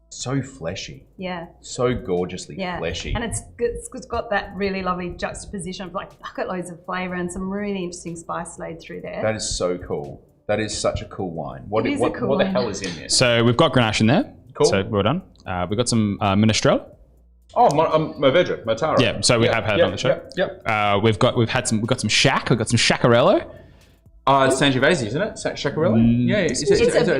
So fleshy. Yeah. So gorgeously Yeah. fleshy. And it's got that really lovely juxtaposition of like bucket loads of flavour and some really interesting spice laid through there. That is so cool. That is such a cool wine. What It is a cool the wine. hell is in this? So we've got Grenache in there. Cool. So well done. We've got some Minestrel. Oh, Beverage, Matara. Yeah, so we have had it on the show. Yep. We've got some Shack. We've got some Chacarello. It's Sangiovese, isn't it? Chacarello? Yeah. It's a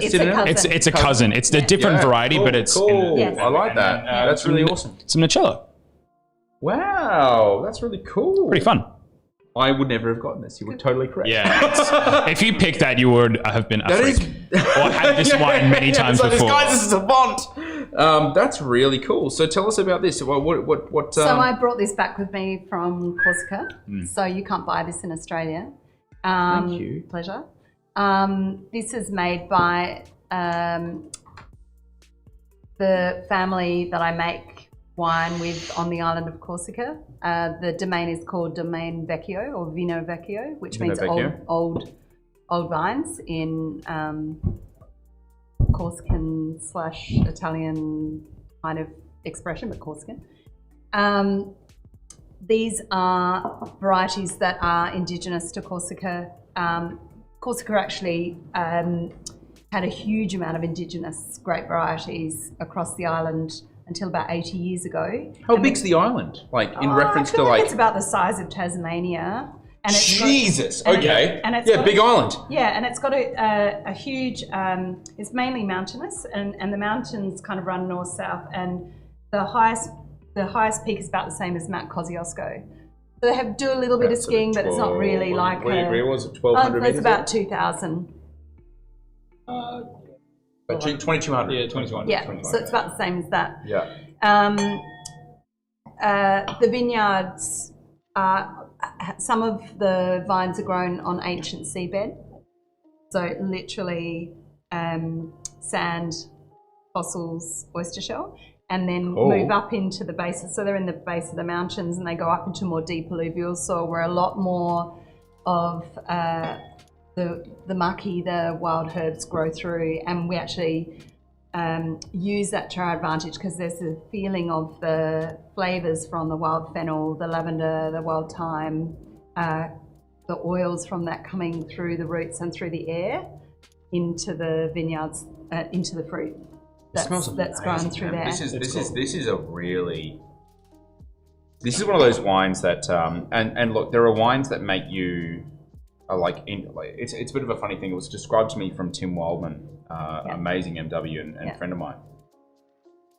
synonym? cousin. It's a cousin. It's a different variety, cool, but it's cool. Yes. I like that. That's really awesome. some Nicello. Wow, that's really cool. Pretty fun. I would never have gotten this. You were totally correct. Yeah. If you picked that, you would have been a That freak. is. Or had this wine many times so before. This is a savant. That's really cool. So tell us about this. What? So I brought this back with me from Corsica. So you can't buy this in Australia. Thank you. Pleasure. This is made by the family that I make wine with on the island of Corsica. The domain is called Domain Vecchio or Vino Vecchio, which Vino means Vecchio. old vines in Corsican / Italian kind of expression, but Corsican. These are varieties that are indigenous to Corsica. Corsica actually had a huge amount of indigenous grape varieties across the island until about 80 years ago. How big's the island? Like in reference I feel to like like. it's about the size of Tasmania. And it's Jesus. got, Okay. and it's Yeah, got big island. Yeah, and it's got a huge. It's mainly mountainous, and the mountains kind of run north south, and the highest peak is about the same as Mount Kosciuszko. So they do a little bit of skiing, but it's not really like. What do you agree? Was it 1,200 meters? It's about 2,000. But 2,200. Yeah, 2,200. Yeah, so it's about the same as that. Yeah. The vineyards are, some of the vines are grown on ancient seabed. So literally sand, fossils, oyster shell, and then move up into the base. So they're in the base of the mountains and they go up into more deep alluvial soil where a lot more of the maki, the wild herbs grow through, and we actually use that to our advantage because there's a feeling of the flavours from the wild fennel, the lavender, the wild thyme, the oils from that coming through the roots and through the air into the vineyards, into the fruit that's grown through there. This is a really. This is one of those wines that, and look, there are wines that make you. It's a bit of a funny thing. It was described to me from Tim Wildman, amazing MW and friend of mine.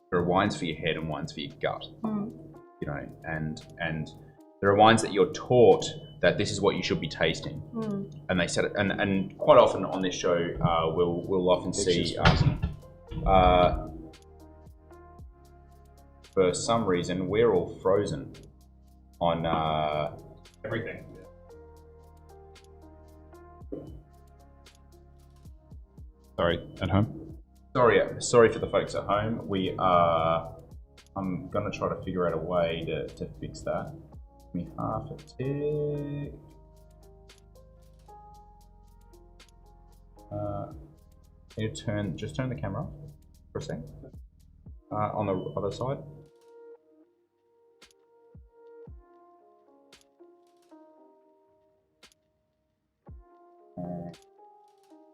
There are wines for your head and wines for your gut, you know, and there are wines that you're taught that this is what you should be tasting, and they said it, and quite often on this show we'll often see for some reason we're all frozen on everything. Sorry, at home. Sorry for the folks at home. I'm gonna try to figure out a way to fix that. Give me half a tick. You just turn the camera off for a second. On the other side.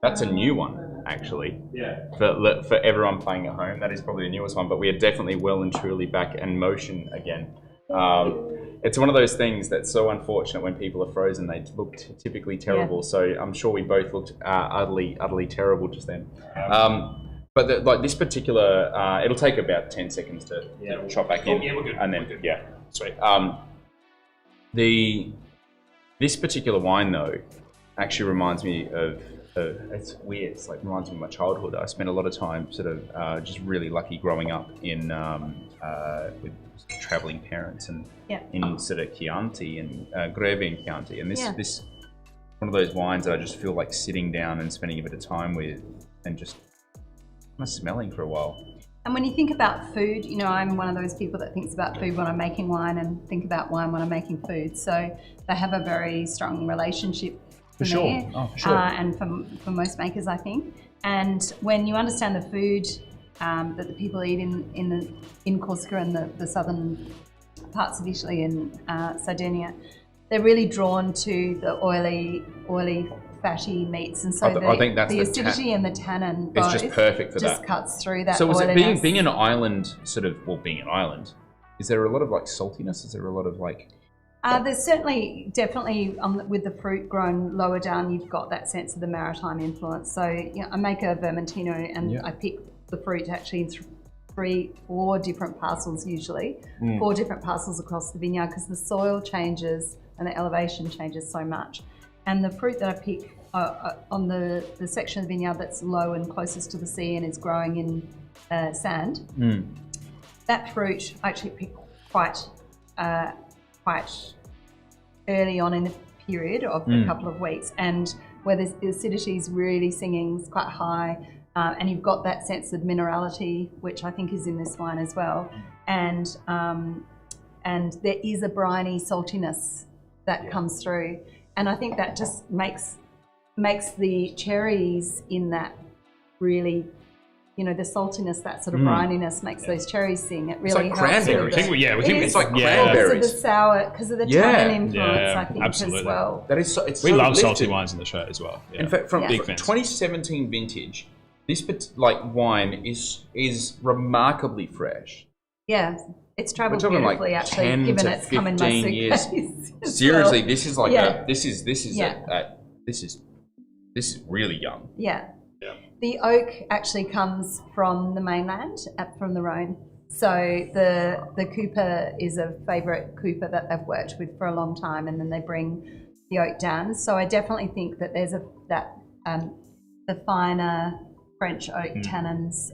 That's a new one, actually. Yeah. For everyone playing at home, that is probably the newest one. But we are definitely well and truly back in motion again. It's one of those things that's so unfortunate when people are frozen. They look typically terrible. Yeah. So I'm sure we both looked utterly terrible just then. But like this particular, it'll take about 10 seconds to chop back in. Yeah, we're good. And then, sweet. This particular wine, though, actually reminds me of, it's weird, it's like reminds me of my childhood. I spent a lot of time sort of just really lucky growing up in with travelling parents and in sort of Chianti and Greve in Chianti. And this one of those wines that I just feel like sitting down and spending a bit of time with and just kind of smelling for a while. And when you think about food, you know, I'm one of those people that thinks about food when I'm making wine and think about wine when I'm making food. So they have a very strong relationship for me. Oh, for sure. And for most makers, I think. And when you understand the food that the people eat in Corsica and the southern parts of Italy and Sardinia, they're really drawn to the oily, fatty meats, and so I think that's the acidity and the tannin it's just perfect for just that. cuts through that. So is it oiliness. being an island being an island? Is there a lot of like saltiness? Is there a lot of like? There's definitely with the fruit grown lower down, you've got that sense of the maritime influence. So I make a Vermentino and I pick the fruit actually in 4 different parcels usually, 4 different parcels across the vineyard because the soil changes and the elevation changes so much. And the fruit that I pick on the section of the vineyard that's low and closest to the sea and is growing in sand, that fruit I actually pick quite early on in the period of a couple of weeks, and where the acidity is really singing, it's quite high, and you've got that sense of minerality, which I think is in this wine as well, and there is a briny saltiness that comes through. And I think that just makes the cherries in that really, the saltiness, that sort of brininess makes those cherries sing. It really like helps. cranberries. It's like cranberries. Because of the sour, because of the tannin influence, I think, absolutely. as well. That is it's We so love lifted. salty wines in the show as well. Yeah. In fact, from Big fans. 2017 vintage, this wine is remarkably fresh. Yeah, it's travelled We're talking beautifully, like actually, 10 given to it's come in my 15 years. suitcase. as Seriously, well. this is like Yeah. this is really young. Yeah. The oak actually comes from the mainland, from the Rhone. So the Cooper is a favourite Cooper that they've worked with for a long time, and then they bring the oak down. So I definitely think that there's the finer French oak tannins.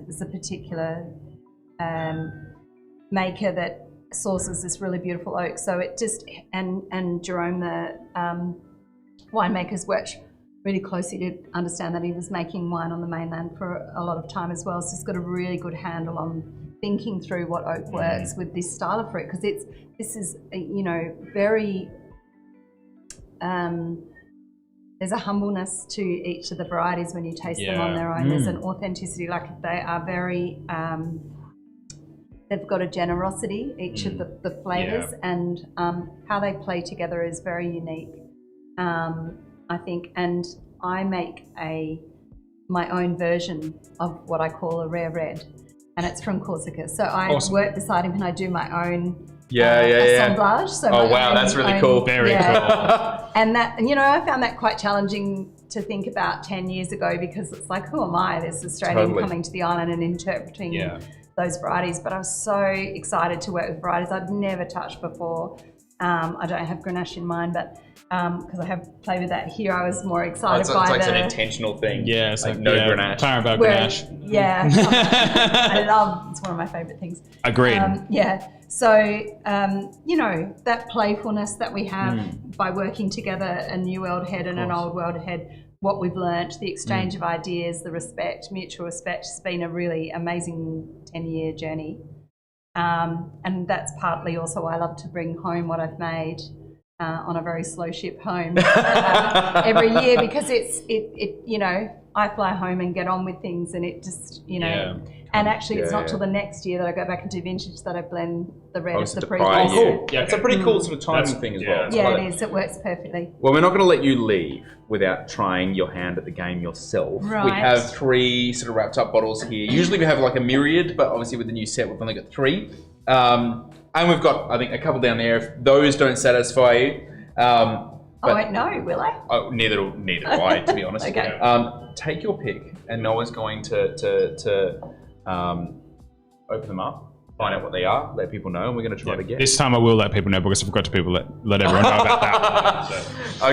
There's a particular maker that sources this really beautiful oak. So it just and Jerome, the winemaker's worked really closely to understand that he was making wine on the mainland for a lot of time as well. So he's got a really good handle on thinking through what oak works with this style of fruit, because this is very there's a humbleness to each of the varieties when you taste them on their own. There's an authenticity, like they are very they've got a generosity, each of the flavours, and how they play together is very unique. I think, and I make my own version of what I call a rare red, and it's from Corsica. So I work beside him and I do my own assemblage. So that's really cool. Very cool. And that, I found that quite challenging to think about 10 years ago, because it's like, who am I, this Australian coming to the island and interpreting those varieties? But I was so excited to work with varieties I'd never touched before. I don't have Grenache in mind, but because I have played with that here, I was more excited by it's an intentional thing. Yeah, so no Grenache. Clarabelle Grenache. Yeah, it's one of my favourite things. Agreed. So, that playfulness that we have by working together, a new world head and an old world head, what we've learnt, the exchange of ideas, the respect, mutual respect, has been a really amazing 10-year journey. And that's partly also why I love to bring home what I've made on a very slow ship home every year because I fly home and get on with things, and it just And actually, it's not till the next year that I go back and do vintage that I blend the red of the previous year. Cool. Yeah, it's a pretty cool sort of timing thing as well. Yeah, it is. It works perfectly. Well, we're not going to let you leave without trying your hand at the game yourself. Right. We have 3 sort of wrapped up bottles here. Usually we have like a myriad, but obviously with the new set, we've only got 3. And we've got, I think, a couple down there. If those don't satisfy you, I won't know, will I? Oh, neither do I, to be honest. Okay. Take your pick, and Noah's going to open them up, find out what they are, let people know, and we're going to try to guess. This time I will let people know because I forgot to let everyone know about that one. So,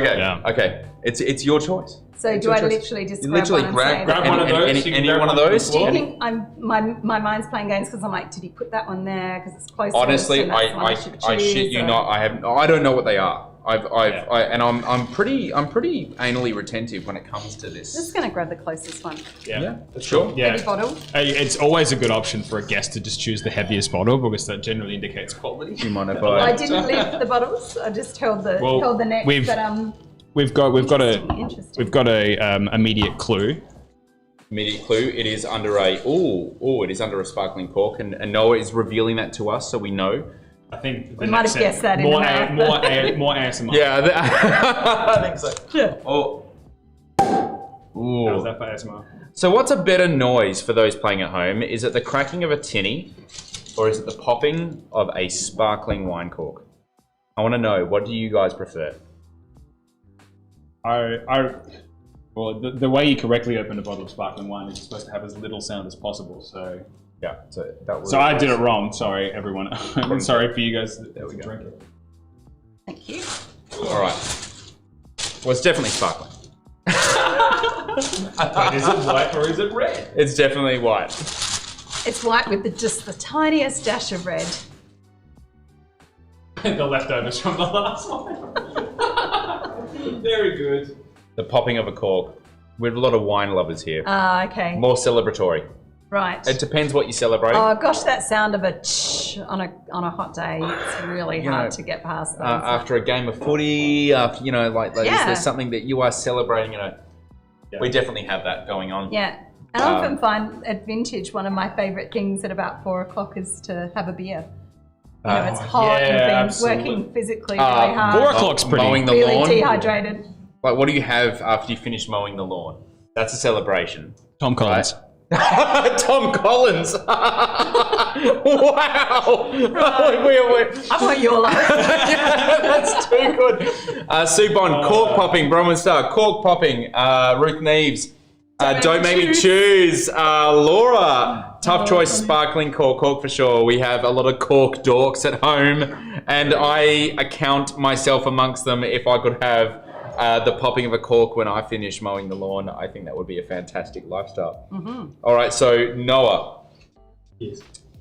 okay. It's your choice. So do I literally just grab one of those? Any one of those? Do you think my mind's playing games because I'm like, did he put that one there because it's closer? Honestly, I shit you not. I don't know what they are. I'm pretty anally retentive when it comes to this. Just going to grab the closest one. Yeah, sure. Yeah. Heavy bottle. It's always a good option for a guest to just choose the heaviest bottle because that generally indicates quality. Do you mind if I didn't lift the bottles. I just held the neck. We've got a immediate clue. Immediate clue. It is under a sparkling cork, and Noah is revealing that to us, so we know. I think we might have guessed that more in more ASMR. Yeah, I think so. Yeah. Oh. Ooh. How was that for ASMR? So what's a better noise for those playing at home? Is it the cracking of a tinny, or is it the popping of a sparkling wine cork? I want to know, what do you guys prefer? Well, the way you correctly open a bottle of sparkling wine is you're supposed to have as little sound as possible. So yeah, so I did it wrong. Sorry, everyone. I'm sorry for you guys. There we go. Drink it. Thank you. All right. Well, it's definitely sparkling. But is it white or is it red? It's definitely white. It's white with just the tiniest dash of red. The leftovers from the last one. Very good. The popping of a cork. We have a lot of wine lovers here. Okay. More celebratory. Right. It depends what you celebrate. Oh gosh, that sound of a ch on a hot day, it's really hard to get past those. After a game of footy, there's something that you are celebrating. We definitely have that going on. Yeah. And I often find at vintage, one of my favourite things at about 4 o'clock is to have a beer. It's hot and been working physically really hard. 4 o'clock's pretty. Mowing the really lawn. Dehydrated. Like, what do you have after you finish mowing the lawn? That's a celebration. Tom Collins. Right? Tom Collins. Wow. I want your life. Yeah, that's too good. Subon, cork popping. Bronwyn Star, cork popping. Ruth Neves. Don't make me choose. Laura, tough choice, sparkling cork for sure. We have a lot of cork dorks at home, and I account myself amongst them. If I could have the popping of a cork when I finish mowing the lawn, I think that would be a fantastic lifestyle. Mm-hmm. All right, so Noah.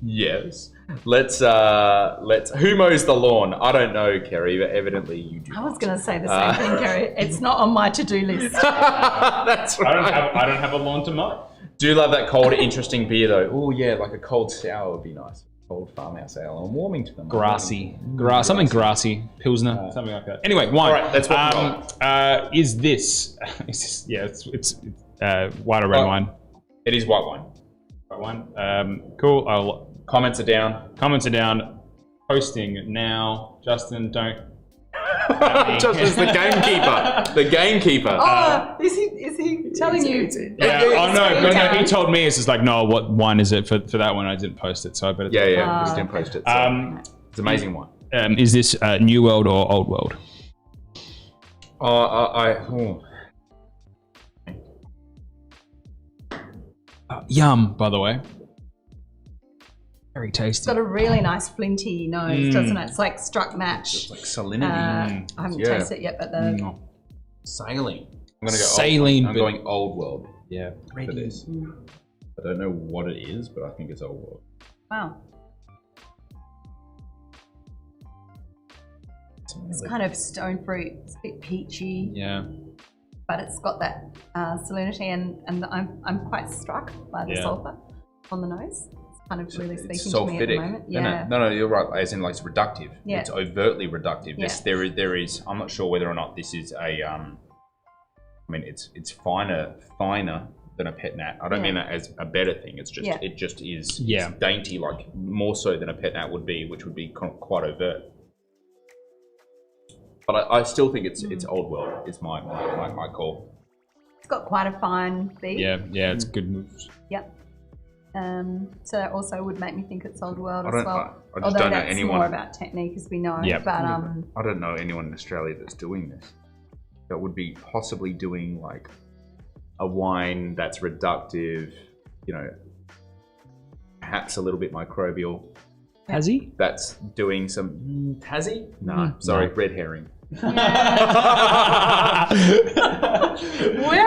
Yes. Let's. Who mows the lawn? I don't know, Kerry, but evidently you do. I was going to say the same thing, Kerry. It's not on my to-do list. That's right. I don't have a lawn to mow. Do love that cold, interesting beer though. Oh yeah, like a cold sour would be nice. Cold farmhouse ale. I'm warming to them. Grassy. Something grassy. Pilsner. Something like that. Anyway, wine. All right, that's what is this? It's white or red wine? It is white wine. White wine. Cool. Comments are down. Posting now. Justin, don't. Justin's the gamekeeper. The gamekeeper. Oh, is he telling you? Yeah. Oh no. He told me. It's just like, no. What wine is it for that one? I didn't post it, so I better. Yeah. We didn't post it. So it's amazing wine. Is this New World or Old World? Yum. By the way. Very tasty. It's got a really nice flinty nose, doesn't it? It's like struck match. It's like salinity. I haven't tasted it yet, but saline. I'm gonna go saline. I'm going Old World. Yeah. For this. I don't know what it is, but I think it's Old World. Wow. It's kind of stone fruit. It's a bit peachy. Yeah. But it's got that salinity, and I'm quite struck by the sulfur on the nose. kind of really speaking to me at the sulfidic, moment. isn't it? No, you're right. As in, like, it's reductive. Yeah. It's overtly reductive. Yeah. There is. I'm not sure whether or not this is a. I mean, it's finer than a pet nat. I don't mean that as a better thing. It's just it just is. Yeah. It's dainty, like more so than a pet nat would be, which would be quite overt. But I still think it's old world. Is my call. It's got quite a fine beak. Yeah, it's good moves. Yep. So that also would make me think it's old world I as don't- well. I just Although don't know that's anyone- more about technique, as we know. Yep. But I don't know anyone in Australia that's doing this. That would be possibly doing like a wine that's reductive, you know, perhaps a little bit microbial. Has he? That's doing some has he? No, sorry, red herring. where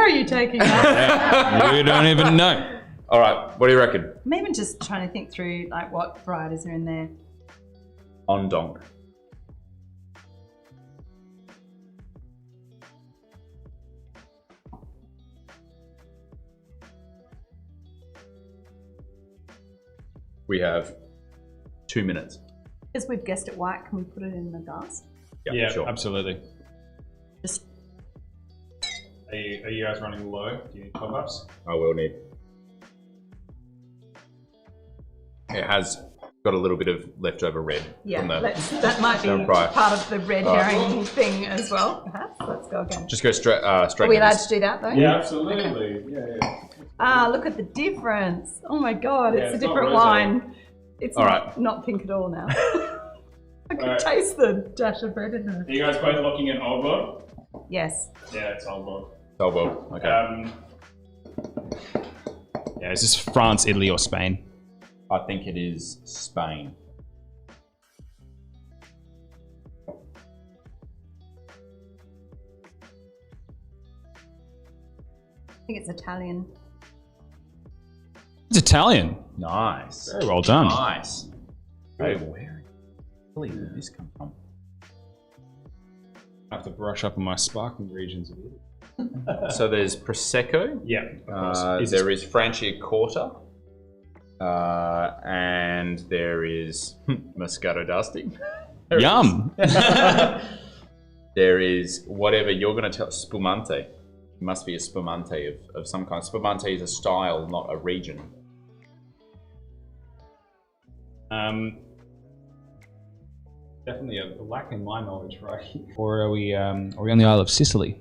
are you taking that? You don't even know. All right, what do you reckon? I'm even just trying to think through like what varieties are in there. On donk. We have 2 minutes. Because we've guessed it white, can we put it in the glass? Yeah, sure. absolutely. Just Are you guys running low? Do you need top ups? I will need. It has got a little bit of leftover red from the. that might be Don't cry. part of the red herring thing as well. Perhaps. Let's go again. Just go straight. Are we to allowed this. to do that though? Yeah, absolutely. Yeah. Ah, look at the difference. Oh my god, Yeah, it's a it's not different rosé. wine. It's All not pink at all now. I can All right. taste the dash of red in there. Are you guys both looking at old world? Yes. Yeah, it's old world. Oh well. Okay. Yeah, is this France, Italy, or Spain? I think it is Spain. I think it's Italian. It's Italian. Nice. Very well done. Nice. Hey, where did this come from? I have to brush up on my sparkling regions of Italy. So there's Prosecco. Yeah, of course. There is Franciacorta. And there is Moscato d'Asti. Yum. There is whatever you're going to tell. Spumante. It must be a spumante of some kind. Spumante is a style, not a region. Definitely a lack in my knowledge, right? Or are we on the Isle of Sicily?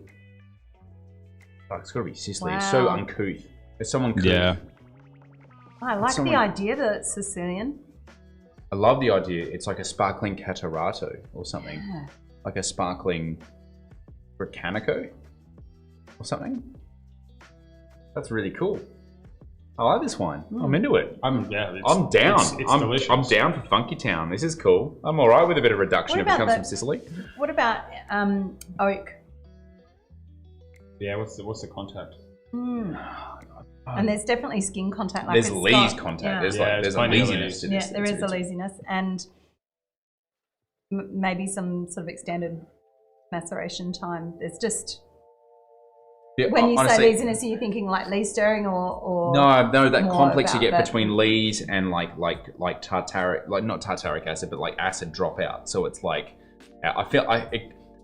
Oh, it's got to be Sicily. It's so Wow. uncouth. It's so uncouth. Yeah. I like Someone- the idea that it's Sicilian. I love the idea. It's like a sparkling Catarato or something. Yeah. Like a sparkling Britannico or something. That's really cool. I like this wine. I'm into it. I'm down. It's delicious. I'm down for Funky Town. This is cool. I'm all right with a bit of reduction What if it about comes the- from Sicily. What about oak? Yeah, what's the contact? And there's definitely skin contact. Like There's it's lees got- contact. yeah. There's Yeah, like there's there's a plenty of leesiness lees. to Yeah, this. there is a It's- laziness and maybe some sort of extended maceration time. There's just Yeah, when you honestly, say laziness, are you thinking like lee stirring or No, that more complex you about get that? between lees and like tartaric, like not tartaric acid, but like acid dropout. So it's like,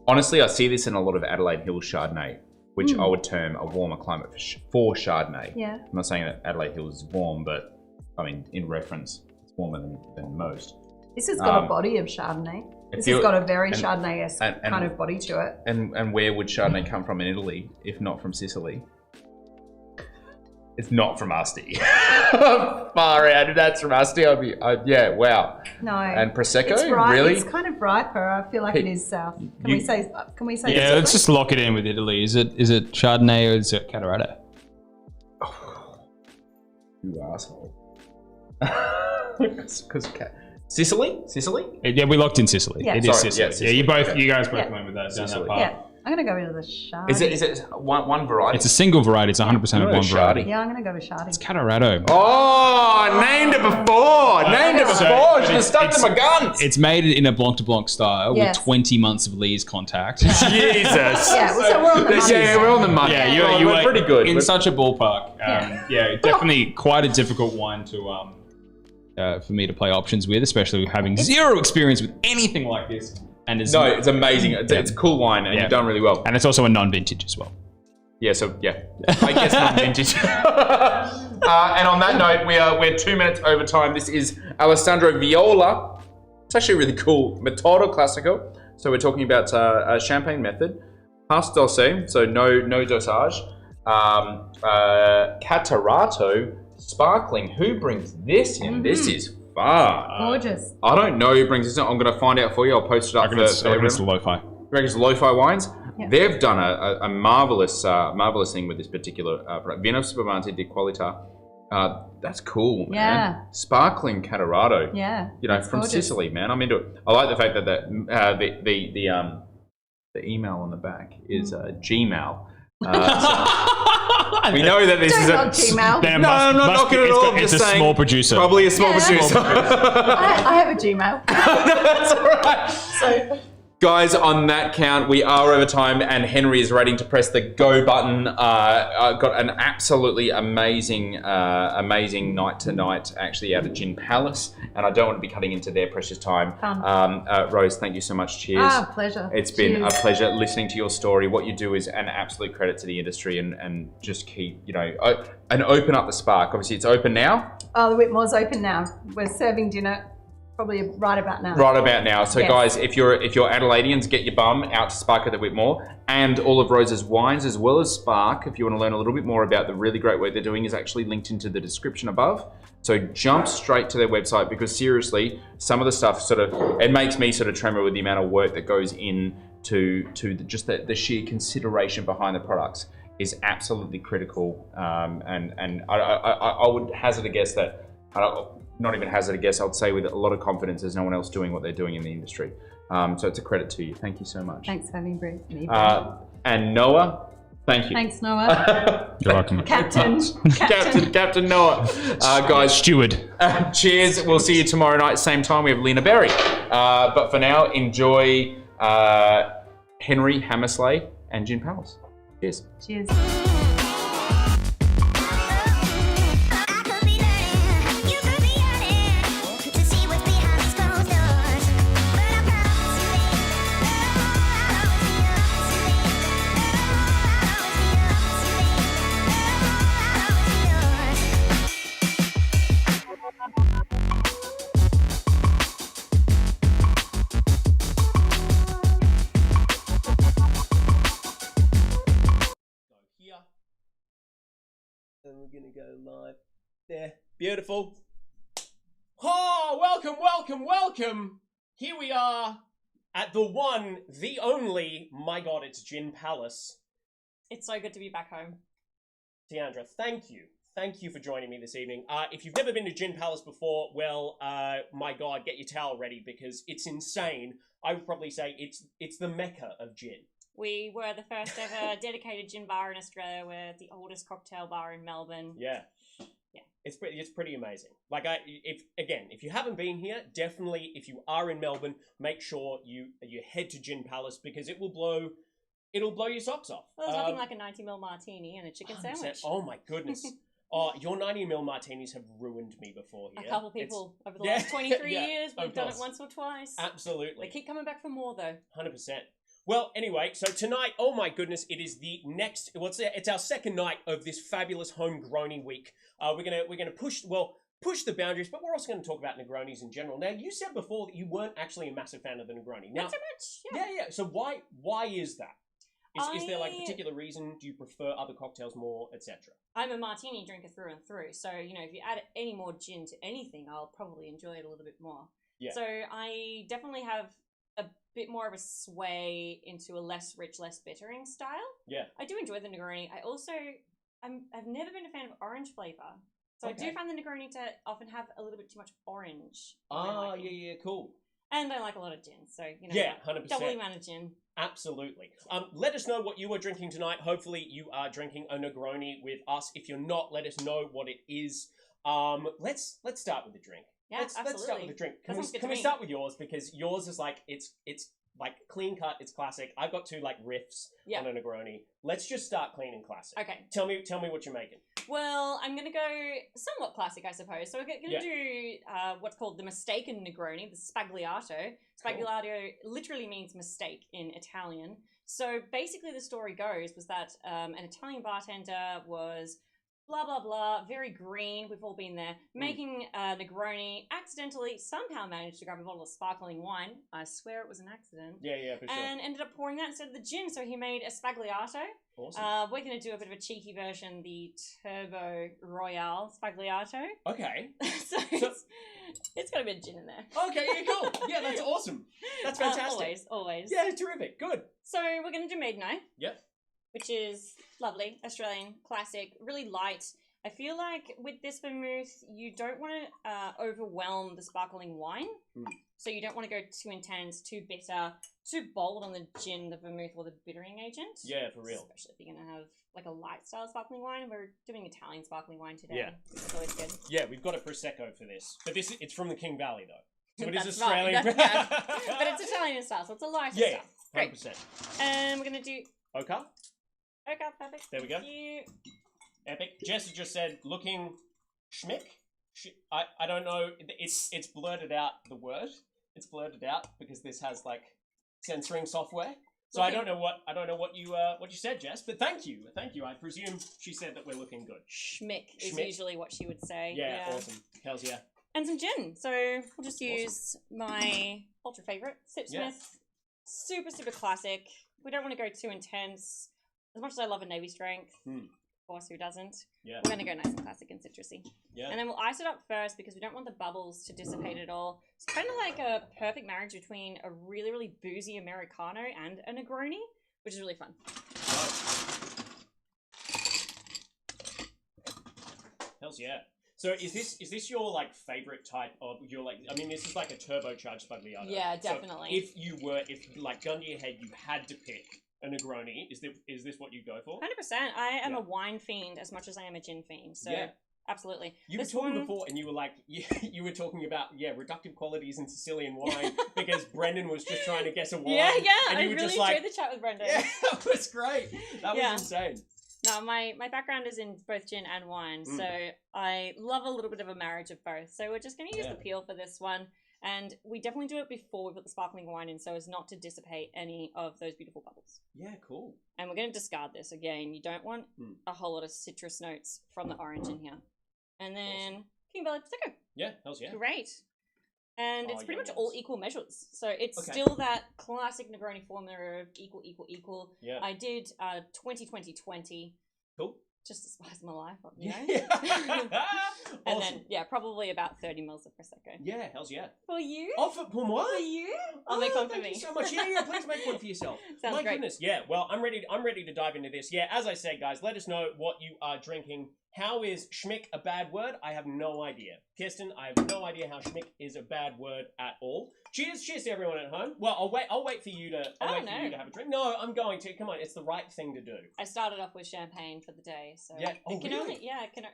honestly, I see this in a lot of Adelaide Hills Chardonnay, which I would term a warmer climate for Chardonnay. Yeah. I'm not saying that Adelaide Hills is warm, but I mean, in reference, it's warmer than most. This has got a body of Chardonnay. This you- has got a very and- Chardonnay-esque and- kind of body to it. And where would Chardonnay come from in Italy, if not from Sicily? It's not from Asti. Far out. That's from Asti. Yeah, wow. No. And Prosecco? It's ripe. Really? It's kind of riper. I feel like it is south. Can we say? Yeah, let's just lock it in with Italy. Is it Chardonnay or is it Catarato? You asshole. Because Sicily? Yeah, we locked in Sicily. Yeah. It is Sorry, Sicily. yeah, Sicily. Yeah, you guys both Yeah. went with that down Sicily. that path. Yeah, I'm gonna go with the Chardonnay. Is it one variety? It's a single variety. It's 100% of No, one variety. Chardonnay. Yeah, I'm gonna go with Chardonnay. It's Catarato. Oh, named it before. Should have stuck to my guns. It's made in a Blanc de Blanc style Yes. with 20 months of Lee's contact. Jesus. Yeah, so we're on the money. Yeah, we're on the money. Yeah, Oh, you we're were pretty good. in We're- such a ballpark. Yeah, definitely quite a difficult wine to for me to play options with, especially with having zero experience with anything like this. And it's amazing. It's a cool wine, and you've done really well. And it's also a non-vintage as well. Yeah, I guess non-vintage. And on that note, we're 2 minutes over time. This is Alessandro Viola. It's actually really cool. Metodo Classico. So we're talking about a champagne method. Pas dosé, so no dosage. Catarato Sparkling. Who brings this in? This is fun. Gorgeous. I don't know who brings this in. I'm going to find out for you. I'll post it up. I reckon it's lo-fi. It's lo-fi wines. Yep. They've done a marvelous thing with this particular product. Vino Spumante di Qualità. That's cool, man. Yeah. Sparkling Catarato. Yeah. From gorgeous. Sicily, man. I'm into it. I like the fact that the email on the back is Gmail. We know that this is a Gmail. No, I'm not knocking it all. It's a small producer. Probably a small producer. I have a Gmail. That's all right. So, guys, on that count, we are over time, and Henry is ready to press the go button. Got an absolutely amazing night tonight, actually, out at Gin Palace, and I don't want to be cutting into their precious time. Rose, thank you so much. Cheers. Pleasure. It's been a pleasure listening to your story. What you do is an absolute credit to the industry, and just keep, and open up the Spark. Obviously, it's open now. Oh, the Whitmore's open now. We're serving dinner. Probably right about now. Right about now. So guys, if you're Adelaideans, get your bum out to Sparkke at Whitmore, and all of Rose's wines, as well as Spark. If you want to learn a little bit more about the really great work they're doing, is actually linked into the description above. So jump straight to their website, because seriously, some of the stuff it makes me sort of tremor with the amount of work that goes into just the sheer consideration behind the products is absolutely critical. And I would hazard a guess that. Not even hazard a guess, I'd say with a lot of confidence there's no one else doing what they're doing in the industry. So it's a credit to you. Thank you so much. Thanks for having me. And Noah, thank you. Thanks, Noah. You're welcome. Captain Noah. Guys, steward. Cheers. We'll see you tomorrow night, same time. We have Lena Berry. But for now, enjoy Henry Hammersley and Gin Palace. Cheers. Cheers. And we're gonna go live there. Beautiful. Oh, welcome. Here we are at the one, the only, my God, it's Gin Palace. It's so good to be back home. Deandra, thank you. Thank you for joining me this evening. If you've never been to Gin Palace before, well, my God, get your towel ready, because it's insane. I would probably say it's the mecca of gin. We were the first ever dedicated gin bar in Australia. We're the oldest cocktail bar in Melbourne. Yeah. It's pretty amazing. Like, if you haven't been here, definitely, if you are in Melbourne, make sure you head to Gin Palace, because it'll blow your socks off. Well, there's nothing like a 90ml martini and a chicken 100%. sandwich. Oh my goodness. Oh, your 90ml martinis have ruined me before here. A couple people over the last 23 years. We've done it once or twice. Absolutely. They keep coming back for more, though. 100%. Well, anyway, so tonight, oh my goodness, it is the next. It's our second night of this fabulous homegrowning week. We're gonna push the boundaries, but we're also going to talk about Negronis in general. Now, you said before that you weren't actually a massive fan of the Negroni. Now, not so much. Yeah. So why is that? Is there like a particular reason? Do you prefer other cocktails more, etc.? I'm a martini drinker through and through, so if you add any more gin to anything, I'll probably enjoy it a little bit more. Yeah. So I definitely have a bit more of a sway into a less rich, less bittering style. Yeah. I do enjoy the Negroni. I've never been a fan of orange flavour. So Okay. I do find the Negroni to often have a little bit too much orange. Yeah, cool. And I like a lot of gin, so Yeah, 100%. double the amount of gin. Absolutely. Let us know what you are drinking tonight. Hopefully you are drinking a Negroni with us. If you're not, let us know what it is. Let's start with the drink. Yeah, let's start with absolutely. the drink. That sounds good Can to we me. start with yours, because yours is like it's like clean cut. It's classic. I've got two like riffs Yeah. on a Negroni. Let's just start clean and classic. Okay. Tell me what you're making. Well, I'm going to go somewhat classic, I suppose. So we're going to Yeah. do what's called the mistaken Negroni, the Spagliato. Spagliato literally means mistake in Italian. So basically the story goes was that an Italian bartender was blah, blah, blah, very green, we've all been there, making a Negroni, accidentally somehow managed to grab a bottle of sparkling wine. I swear it was an accident. Yeah, for sure. And ended up pouring that instead of the gin, so he made a Spagliato. Awesome. We're going to do a bit of a cheeky version, the Turbo Royale Spagliato. Okay. so it's got a bit of gin in there. Okay, yeah, cool. Yeah, that's awesome. That's fantastic. Always. Yeah, terrific. Good. So we're going to do Maiden Eye. Yep. Which is lovely, Australian, classic, really light. I feel like with this vermouth, you don't want to overwhelm the sparkling wine. So you don't want to go too intense, too bitter, too bold on the gin, the vermouth, or the bittering agent. Yeah, for real. Especially if you're going to have like a light style sparkling wine. We're doing Italian sparkling wine today. Yeah. It's always good. Yeah, we've got a Prosecco for this. But it's from the King Valley, though. So it is That's Australian. right. Yeah. But it's Italian style, so it's a lighter Yeah, style. Great. 100%. And we're going to do... Okay, Okay, perfect. there we go. Thank you. Epic. Jess has just said, looking schmick. I don't know. It's blurted out the word. It's blurted out because this has like censoring software. So I don't know what you said, Jess. But thank you. I presume she said that we're looking good. Schmick is Schmick. usually what she would say. Yeah, awesome. Hells yeah. And some gin. So we'll just use my ultra favorite, Sipsmith. Yeah. Super, super classic. We don't want to go too intense. As much as I love a Navy strength, of course, who doesn't? Yeah. We're going to go nice and classic and citrusy. Yeah. And then we'll ice it up first because we don't want the bubbles to dissipate at all. It's kind of like a perfect marriage between a really, really boozy Americano and a Negroni, which is really fun. Hells yeah. So is this your like favorite type of your like? I mean, this is like a turbocharged Spagliato. Yeah, definitely. So if like gun to your head, you had to pick a Negroni, is this what you go for? 100%. I am Yeah. a wine fiend as much as I am a gin fiend. So Yeah. absolutely. You were talking before, and you were like, you were talking about reductive qualities in Sicilian wine because Brendan was just trying to guess a wine. Yeah, and I you were really just like, enjoyed the chat with Brendan. yeah, that was great. That was insane. No, my background is in both gin and wine, so I love a little bit of a marriage of both. So we're just going to use the peel for this one, and we definitely do it before we put the sparkling wine in so as not to dissipate any of those beautiful bubbles. Yeah, cool. And we're going to discard this again. You don't want a whole lot of citrus notes from the orange in here. And then King Valley Prosecco. Yeah, hells yeah. Great. And it's pretty much yes. all equal measures. So it's Okay. still that classic Negroni formula of equal. Yeah. I did 20-20-20. Cool. Just to spice my life up, you know? Yeah. And Awesome. then, probably about 30 mils of Prosecco. Yeah, hells yeah. For you? Oh, for moi? For you? I'll make one for thank me. you so much. Yeah, please make one for yourself. Sounds My great. goodness. Yeah, well, I'm ready to dive into this. Yeah, as I said, guys, let us know what you are drinking. How is schmick a bad word? I have no idea. Kirsten, I have no idea how schmick is a bad word at all. Cheers to everyone at home. Well, I'll wait for you to you to have a drink. No, I'm going to. Come on, it's the right thing to do. I started off with champagne for the day, so Yeah. Oh, it can really?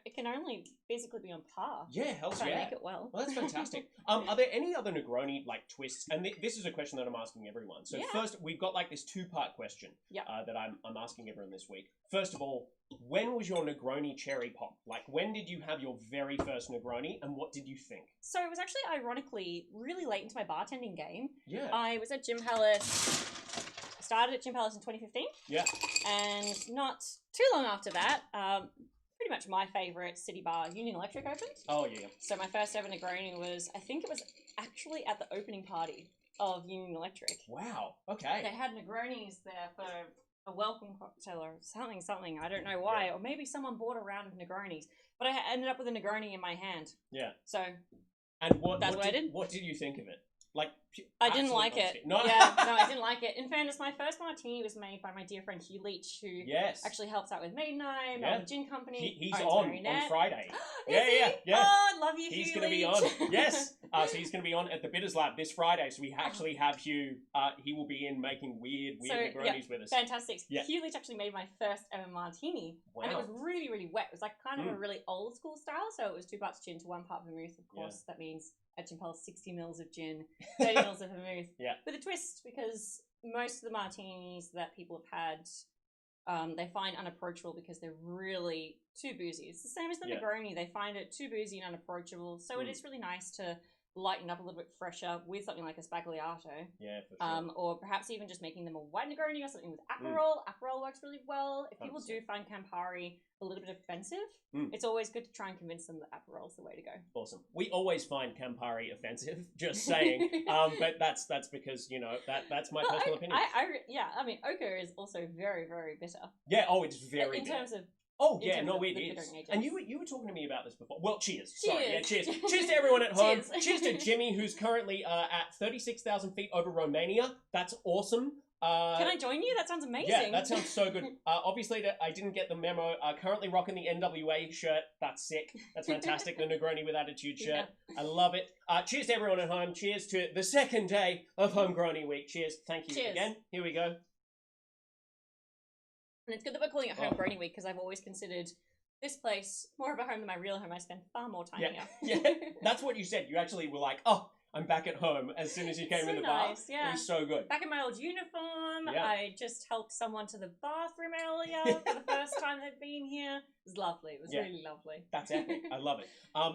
it can only basically be on par. Yeah, hells If I yeah. make it well. Well, that's fantastic. Are there any other Negroni like twists? And this is a question that I'm asking everyone. So first, we've got like this two-part question that I'm asking everyone this week. First of all, when was your Negroni cherry pop? Like, when did you have your very first Negroni, and what did you think? So it was actually, ironically, really late into my bartending game. Yeah. I was at Jim Palace. I started at Jim Palace in 2015. Yeah. And not too long after that, pretty much my favourite city bar, Union Electric, opened. Oh, yeah. So my first ever Negroni was, I think it was actually at the opening party of Union Electric. Wow. Okay. They had Negronis there for a welcome cocktail or something. I don't know why. Or maybe someone bought a round of Negronis. But I ended up with a Negroni in my hand. Yeah. So And what I did. What did you think of it? Like, I didn't absolute like honesty. it. No. Yeah, no, I didn't like it. In fairness, my first martini was made by my dear friend Hugh Leach, who Yes. actually helps out with Maiden Eye, Yeah. the Gin Company. He's owns on Marinette. Friday. Is Yeah, he? yeah, yeah. Oh, I love you, He's Hugh going to be Leach. on. Yes. So he's going to be on at the Bitters Lab this Friday. So we actually have Hugh. He will be in making weird Negronis with us. Fantastic. Yeah. Hugh Leach actually made my first ever martini. Wow. And it was really, really wet. It was like kind of a really old school style. So it was 2 parts gin to 1 part vermouth, of course. That means at Gin Palace, 60 mils of gin, 30 originals of vermouth. Yeah. With a twist, because most of the martinis that people have had, they find unapproachable because they're really too boozy. It's the same as the Negroni. They find it too boozy and unapproachable. So it is really nice to lighten up a little bit fresher with something like a Sbagliato. Yeah, for sure. Or perhaps even just making them a white Negroni or something with Aperol. Aperol works really well. If people 100%. do find Campari a little bit offensive, it's always good to try and convince them that Aperol's the way to go. Awesome. We always find Campari offensive, just saying. But that's because, you know, that's my personal opinion. I mean, Ochre is also very, very bitter. Yeah, it's very in bitter. terms of Oh, yeah, terms no, of it the is. bittering agents. And you were talking to me about this before. Well, cheers. Sorry, yeah, Cheers. cheers. Cheers to everyone at home. Cheers. Cheers to Jimmy, who's currently at 36,000 feet over Romania. That's awesome. Can I join you? That sounds amazing. Yeah, that sounds so good. Obviously, I didn't get the memo. Currently rocking the NWA shirt. That's sick. That's fantastic. The Negroni with Attitude shirt. I love it. Cheers to everyone at home. Cheers to the second day of Homegrowny Week. Cheers. Thank you again. Here we go. And it's good that we're calling it Homegrowny Week because I've always considered this place more of a home than my real home. I spend far more time here. Yeah, that's what you said. You actually were like, oh, I'm back at home as soon as you came in the bar. Yeah. It was so good. Back in my old uniform. Yeah. I just helped someone to the bathroom earlier for the first time they've been here. It was lovely. It was really lovely. That's epic. I love it.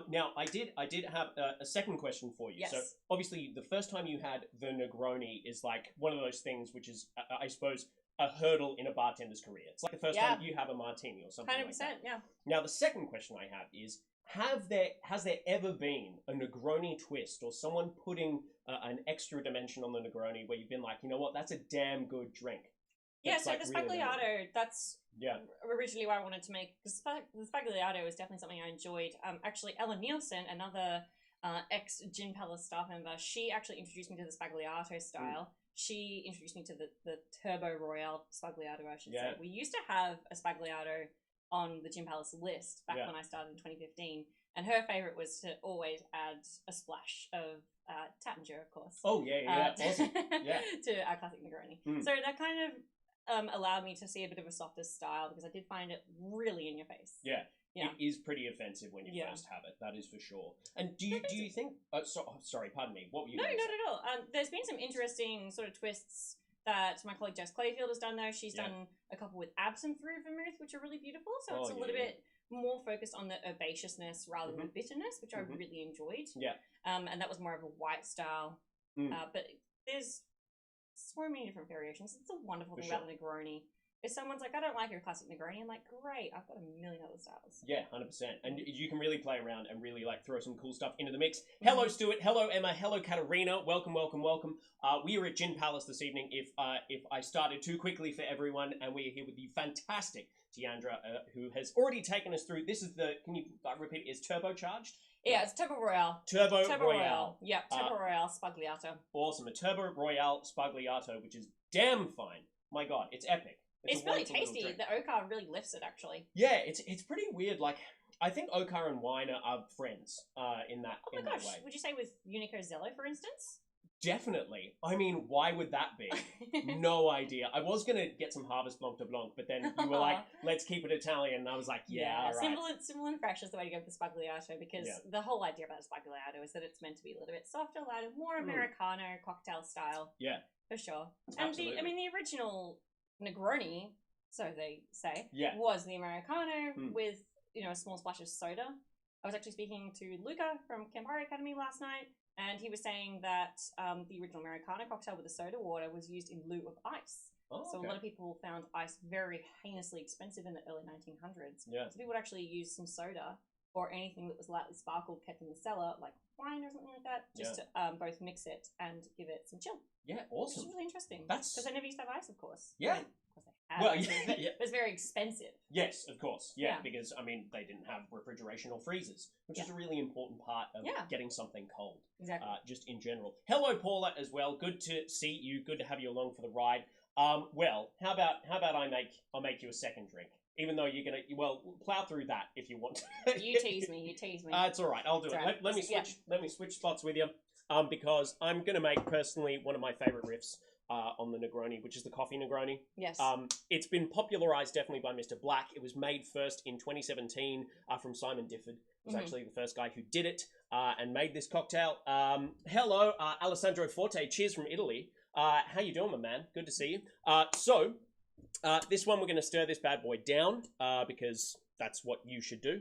Now, I did have a second question for you. Yes. So, obviously, the first time you had the Negroni is like one of those things which is, I suppose, a hurdle in a bartender's career. It's like the first time you have a martini or something 100%, like that. yeah. Now, the second question I have is, has there ever been a Negroni twist or someone putting an extra dimension on the Negroni where you've been like, you know what, that's a damn good drink? Yeah, so the Sbagliato, that's Yeah. originally what I wanted to make. Because the Sbagliato was definitely something I enjoyed. Actually, Ella Nielsen, another ex-Gin Palace staff member, she actually introduced me to the Sbagliato style. She introduced me to the Turbo Royale Sbagliato, I should say. We used to have a Sbagliato on the Gin Palace list back when I started in 2015. And her favourite was to always add a splash of Taittinger, of course. Oh, yeah. Awesome. Yeah. To our classic Negroni. So that kind of allowed me to see a bit of a softer style because I did find it really in your face. Yeah. It is pretty offensive when you first have it. That is for sure. And do you think? Sorry, pardon me. What were you? No, not at all. There's been some interesting sort of twists that my colleague Jess Clayfield has done. Though she's done a couple with absinthe through vermouth, which are really beautiful. So it's a little bit more focused on the herbaceousness rather than bitterness, which I really enjoyed. Yeah. And that was more of a white style. But there's so many different variations. It's a wonderful thing about the Negroni. If someone's like, I don't like your classic Negroni, I'm like, great, I've got a million other styles. Yeah, 100%. And you can really play around and really like throw some cool stuff into the mix. Hello, Stuart. Hello, Emma. Hello, Katerina. Welcome. We are at Gin Palace this evening. If I started too quickly for everyone, and we are here with the fantastic Tiandra, who has already taken us through. This is can you repeat it? Is turbocharged? Yeah, it's Turbo Royale. Turbo Royale. Yeah, Turbo Royale Sbagliato. Awesome. A Turbo Royale Sbagliato, which is damn fine. My God, it's epic. It's really tasty. The Ochre really lifts it, actually. Yeah, it's pretty weird. Like, I think Ochre and wine are friends in that that way. Would you say with Unico Zello, for instance? Definitely. I mean, why would that be? No idea. I was going to get some Harvest Blanc de Blanc, but then you were like, let's keep it Italian. And I was like, all right. Simple and fresh is the way to go with the Sbagliato, because the whole idea about a Sbagliato is that it's meant to be a little bit softer, lighter, more Americano cocktail style. Yeah. For sure. Absolutely. And the original Negroni, so they say, was the Americano with, a small splash of soda. I was actually speaking to Luca from Campari Academy last night, and he was saying that the original Americano cocktail with the soda water was used in lieu of ice. A lot of people found ice very heinously expensive in the early 1900s. Yeah. So people would actually use some soda or anything that was lightly sparkled kept in the cellar, like wine or something like that, just to both mix it and give it some chill. Yeah, awesome. Which is really interesting. Because they never used to have ice, of course. Yeah. I mean, of course they had. It was very expensive. Yes, of course. Yeah, because, they didn't have refrigeration or freezers, which is a really important part of getting something cold. Exactly. Just in general. Hello, Paula, as well. Good to see you. Good to have you along for the ride. Well, how about I'll make you a second drink? Even though you're gonna, plow through that if you want to. You tease me. It's all right. I'll do it. Right. Let me switch spots with you, because I'm gonna make personally one of my favorite riffs on the Negroni, which is the coffee Negroni. Yes. It's been popularized definitely by Mr. Black. It was made first in 2017 from Simon Difford. Was actually the first guy who did it. and made this cocktail. Hello, Alessandro Forte. Cheers from Italy. How you doing, my man? Good to see you. So, this one we're going to stir this bad boy down because that's what you should do.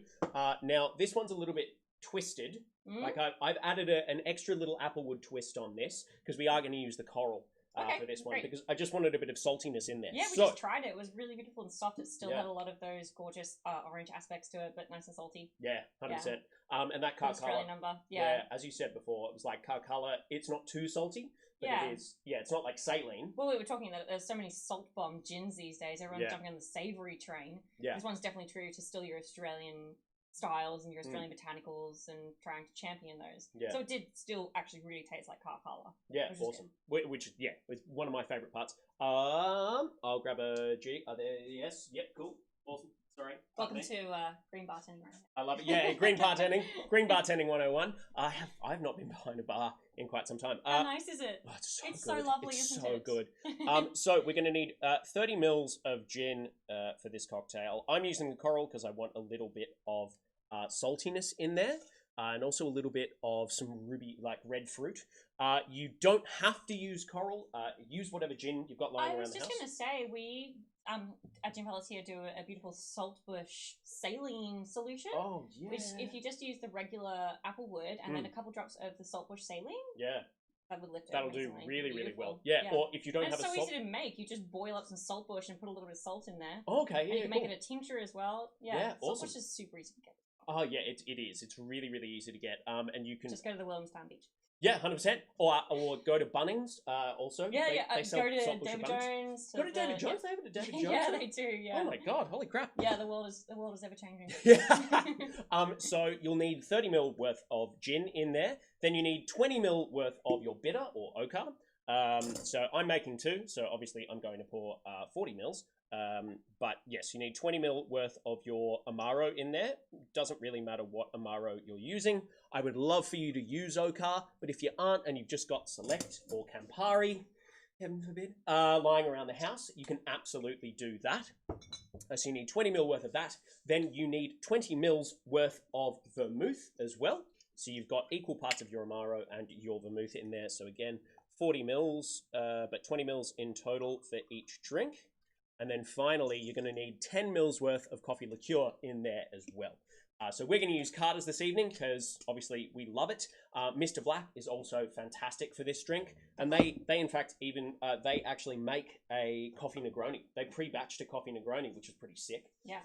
Now, this one's a little bit twisted. Like I've added an extra little applewood twist on this because we are going to use the coral for this one because I just wanted a bit of saltiness in there. Yeah, we just tried it. It was really beautiful and soft. It still had a lot of those gorgeous orange aspects to it, but nice and salty. Yeah, 100%. And that car Australian number. Yeah, as you said before, it was like car color. It's not too salty. But it is, it's not like saline. Well, we were talking that there's so many salt bomb gins these days. Everyone's jumping on the savoury train. Yeah. This one's definitely true to still your Australian styles and your Australian botanicals and trying to champion those. Yeah. So it did still actually really taste like car colour. Yeah, awesome. Which was one of my favourite parts. I'll grab a G. Are there? Yes. Yep. Cool. Awesome. Sorry. Welcome to Green Bartending. I love it. Yeah, Green Bartending. Green Bartending 101. I've not been behind a bar in quite some time. How nice is it? Oh, it's so lovely, isn't it? It's so good. So we're going to need 30 mils of gin for this cocktail. I'm using the coral because I want a little bit of saltiness in there. And also a little bit of some ruby, like red fruit. You don't have to use coral. Use whatever gin you've got lying around the house. I was just going to say, we at Gin Palace here do a beautiful saltbush saline solution. Oh, yeah. Which, if you just use the regular applewood and then a couple drops of the saltbush saline, that would lift it. That'll do really, really well. Yeah, or if you don't have a salt... It's so easy to make. You just boil up some saltbush and put a little bit of salt in there. Oh, okay, yeah, and you can make it a tincture as well. Yeah, awesome. Saltbush is super easy to get. Oh, yeah, it is. It's really, really easy to get. And you can... Just go to the Williamstown Beach. Yeah, 100%. Or go to Bunnings also. Yeah, they sell go to David Jones. Go to David Jones? They have it at David Jones? Yeah, they do, yeah. Oh my god, holy crap. Yeah, the world is ever changing. Yeah. So you'll need 30 ml worth of gin in there. Then you need 20 ml worth of your bitter or ochre. So I'm making 2, so obviously I'm going to pour 40 mils. But yes, you need 20 ml worth of your Amaro in there. Doesn't really matter what Amaro you're using. I would love for you to use ochre, but if you aren't and you've just got Select or Campari, heaven forbid, lying around the house, you can absolutely do that. So you need 20 ml worth of that. Then you need 20 mils worth of vermouth as well. So you've got equal parts of your Amaro and your vermouth in there. So again, 40 mils, but 20 mils in total for each drink. And then finally, you're going to need 10 mils worth of coffee liqueur in there as well. So we're going to use Carter's this evening because obviously we love it. Mr. Black is also fantastic for this drink. And they in fact, even, they actually make a coffee Negroni. They pre-batched a coffee Negroni, which is pretty sick. Yeah.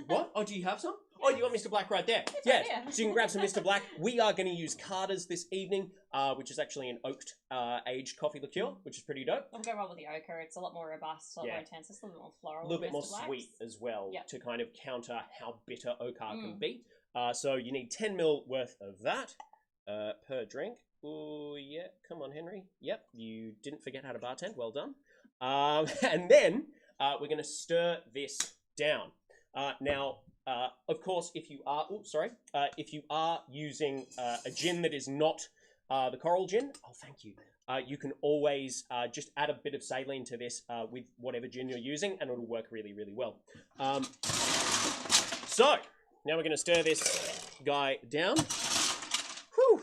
What? Oh, do you have some? Oh, you got Mr. Black right there. Yeah. So you can grab some Mr. Black. We are going to use Carter's this evening, which is actually an oaked aged coffee liqueur, which is pretty dope. I'll go well with the ochre. It's a lot more robust, a lot more intense. It's a little bit more floral. A little bit more sweet as well to kind of counter how bitter ochre can be. So you need 10 ml worth of that per drink. Oh, yeah. Come on, Henry. Yep. You didn't forget how to bartend. Well done. And then we're going to stir this down. Now, of course, if you are using a gin that is not the coral gin, thank you. You can always just add a bit of saline to this with whatever gin you're using, and it'll work really, really well. So now we're going to stir this guy down. Whew.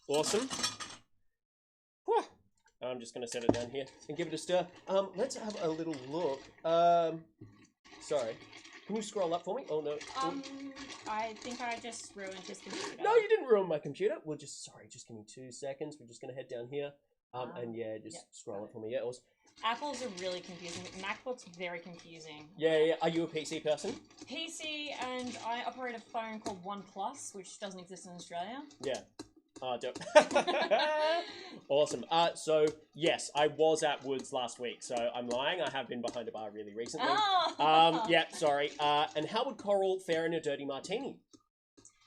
Awesome. Whew. I'm just going to set it down here and give it a stir. Let's have a little look. Sorry. Can you scroll up for me? Oh, no. I think I just ruined his computer. No, you didn't ruin my computer. Just give me 2 seconds. We're just going to head down here. And scroll up for me. Yeah, awesome. Apples are really confusing. MacBook's very confusing. Yeah. Are you a PC person? PC, and I operate a phone called OnePlus, which doesn't exist in Australia. Yeah. Dope. Awesome. So, yes, I was at Woods last week, so I'm lying. I have been behind a bar really recently. Oh. Yeah, sorry. And how would coral fare in a dirty martini?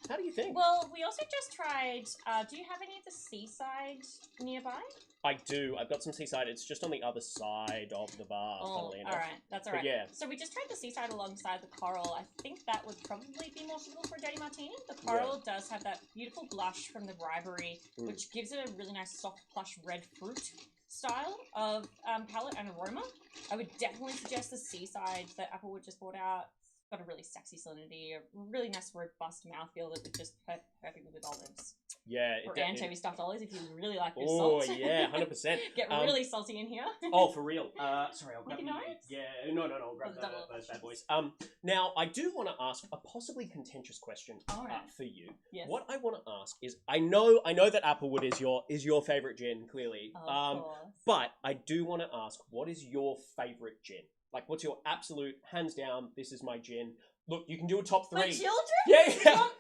How do you think? Well, we also just tried, do you have any of the seaside nearby? I do. I've got some seaside. It's just on the other side of the bar, funnily enough. Alright. That's alright. Yeah. So we just tried the seaside alongside the coral. I think that would probably be more suitable for a dirty martini. The coral does have that beautiful blush from the ribery, which gives it a really nice soft, plush red fruit style of palette and aroma. I would definitely suggest the seaside that Applewood just brought out. got a really sexy salinity, a really nice robust mouthfeel that would just pair perfectly with olives. Yeah. Or anchovy stuffed olives if you really like your Oh, salt. yeah, 100%. Get really salty in here. Oh, for real. Sorry, I'll grab Lick the... your nose? Yeah, no, I'll grab the double those bad questions. boys. Now, I do want to ask a possibly contentious question All right. for you. Yes. What I want to ask is, I know that Applewood is your favourite gin, clearly. Of course. But I do want to ask, what is your favourite gin? Like, what's your absolute, hands down, this is my gin? Look, you can do a top 3. My children? Yeah.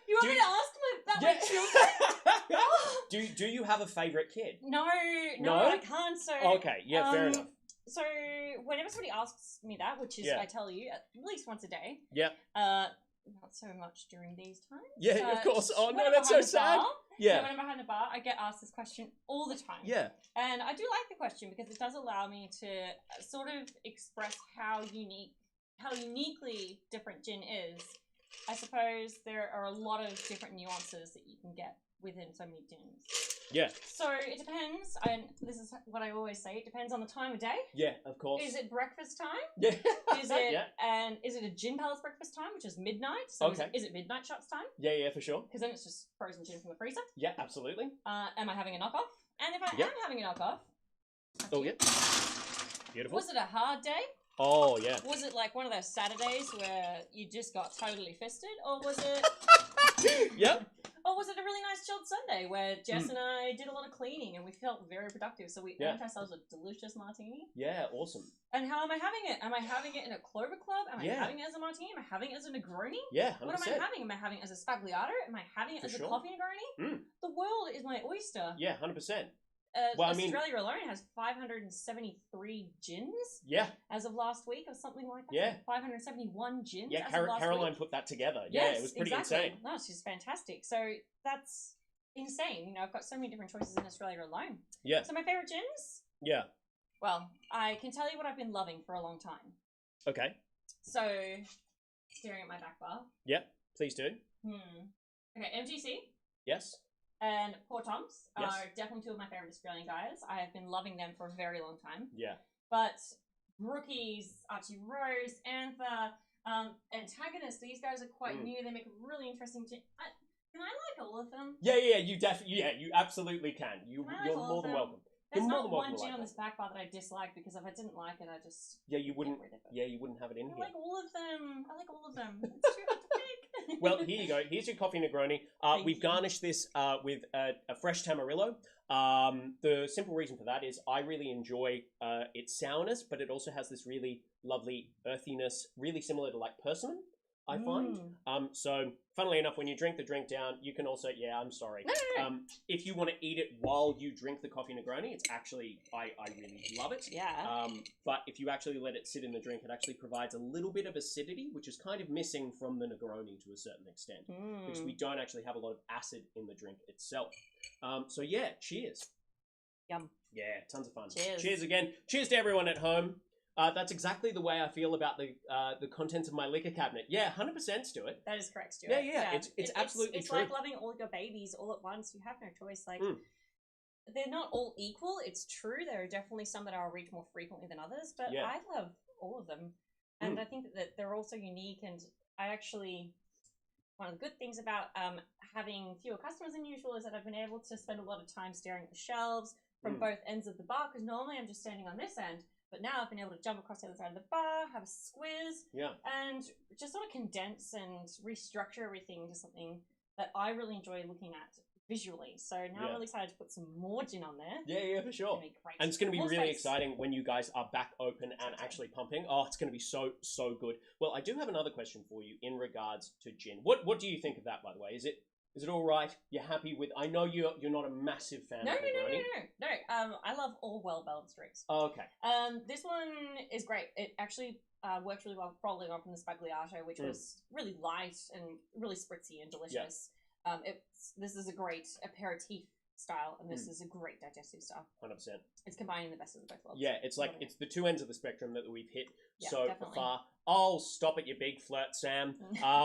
You want me to ask about my children? Do you have a favourite kid? No, No? I can't. So Okay, yeah, fair enough. So whenever somebody asks me that, which is Yeah. I tell you at least once a day. Yeah. Not so much during these times. Yeah, of but course. Oh no, when I'm that's so behind the sad. bar, Yeah. when I'm behind the bar, I get asked this question all the time. Yeah. And I do like the question because it does allow me to sort of express how uniquely different gin is. I suppose there are a lot of different nuances that you can get within so many gins. Yeah. So it depends, and this is what I always say, it depends on the time of day. Yeah, of course. Is it breakfast time? Yeah. Is it Yeah. and is it a gin palace breakfast time, which is midnight? So Okay. is it midnight shots time? Yeah, for sure. Because then it's just frozen gin from the freezer. Yeah, absolutely. Am I having a knockoff? And if I Yep. am having a knockoff, Oh, yeah. Beautiful. was it a hard day? Oh, yeah. Was it like one of those Saturdays where you just got totally fisted, or was it? Yep. Or was it a really nice chilled Sunday where Jess and I did a lot of cleaning and we felt very productive? So we earned ourselves a delicious martini. Yeah, awesome. And how am I having it? Am I having it in a Clover Club? Am I Yeah. having it as a martini? Am I having it as a Negroni? Yeah, 100%. What am I having? Am I having it as a Spagliato? Am I having it For as sure. a coffee Negroni? Mm. The world is my oyster. Yeah, 100%. Well, I mean- Australia alone has 573 gins Yeah. as of last week, or something like that. Yeah. 571 gins. Yeah, as of last Caroline week. put that together. Yes, Yeah, it was pretty exactly. insane. No, she's fantastic. So that's insane. You know, I've got so many different choices in Australia alone. Yeah. So my favorite gins? Yeah. Well, I can tell you what I've been loving for a long time. Okay. So, staring at my back bar. Yep. Please do. Okay, MGC Yes. and Poor Tom's Yes. are definitely two of my favorite Australian guys. I have been loving them for a very long time. Yeah. But Rookies, Archie Rose, Anther, Antagonist, these guys are quite new. They make really interesting gin. Can I like all of them? Yeah, you definitely, you absolutely can. Can I like You're all more of than them? welcome. There's You're more not than one welcome to gin like on them. this back bar that I dislike because if I didn't like it, I just Yeah, you wouldn't. get rid of it. Yeah, you wouldn't have it in I here. like all of them. I like all of them. It's too hard to pick. Well, here you go. Here's your coffee Negroni. Thank We've you. garnished this with a fresh Tamarillo. The simple reason for that is I really enjoy its sourness, but it also has this really lovely earthiness, really similar to like persimmon, I find. So, funnily enough, when you drink the drink down, you can also, I'm sorry. No. If you want to eat it while you drink the coffee Negroni, it's actually, I really love it. Yeah. But if you actually let it sit in the drink, it actually provides a little bit of acidity, which is kind of missing from the Negroni to a certain extent. Because we don't actually have a lot of acid in the drink itself. So yeah, cheers. Yum. Yeah, tons of fun. Cheers. Cheers again. Cheers to everyone at home. That's exactly the way I feel about the contents of my liquor cabinet. Yeah, 100% Stuart. That is correct, Stuart. Yeah. It's absolutely it's true. like loving all your babies all at once. You have no choice. Like, they're not all equal. It's true. There are definitely some that I'll reach more frequently than others, but Yeah. I love all of them. And I think that they're also unique. And I actually, one of the good things about having fewer customers than usual is that I've been able to spend a lot of time staring at the shelves from both ends of the bar, because normally I'm just standing on this end. But now I've been able to jump across the other side of the bar, have a squiz, and just sort of condense and restructure everything into something that I really enjoy looking at visually. So now I'm really excited to put some more gin on there. Yeah, for sure. It's gonna be great. And it's going to be More really space. exciting when you guys are back open and actually pumping. Oh, it's going to be so good. Well, I do have another question for you in regards to gin. What do you think of that, by the way? Is it all right? You're happy with? I know you're not a massive fan No. of Negroni. I love all well-balanced drinks. Oh, okay. This one is great. It actually works really well, following on from the Spagliato, which was really light and really spritzy and delicious. This is a great aperitif style, and this is a great digestive style. 100%. It's combining the best of both worlds. Yeah, it's like it's the two ends of the spectrum that we've hit so definitely. far. Oh, stop it, you big flirt, Sam.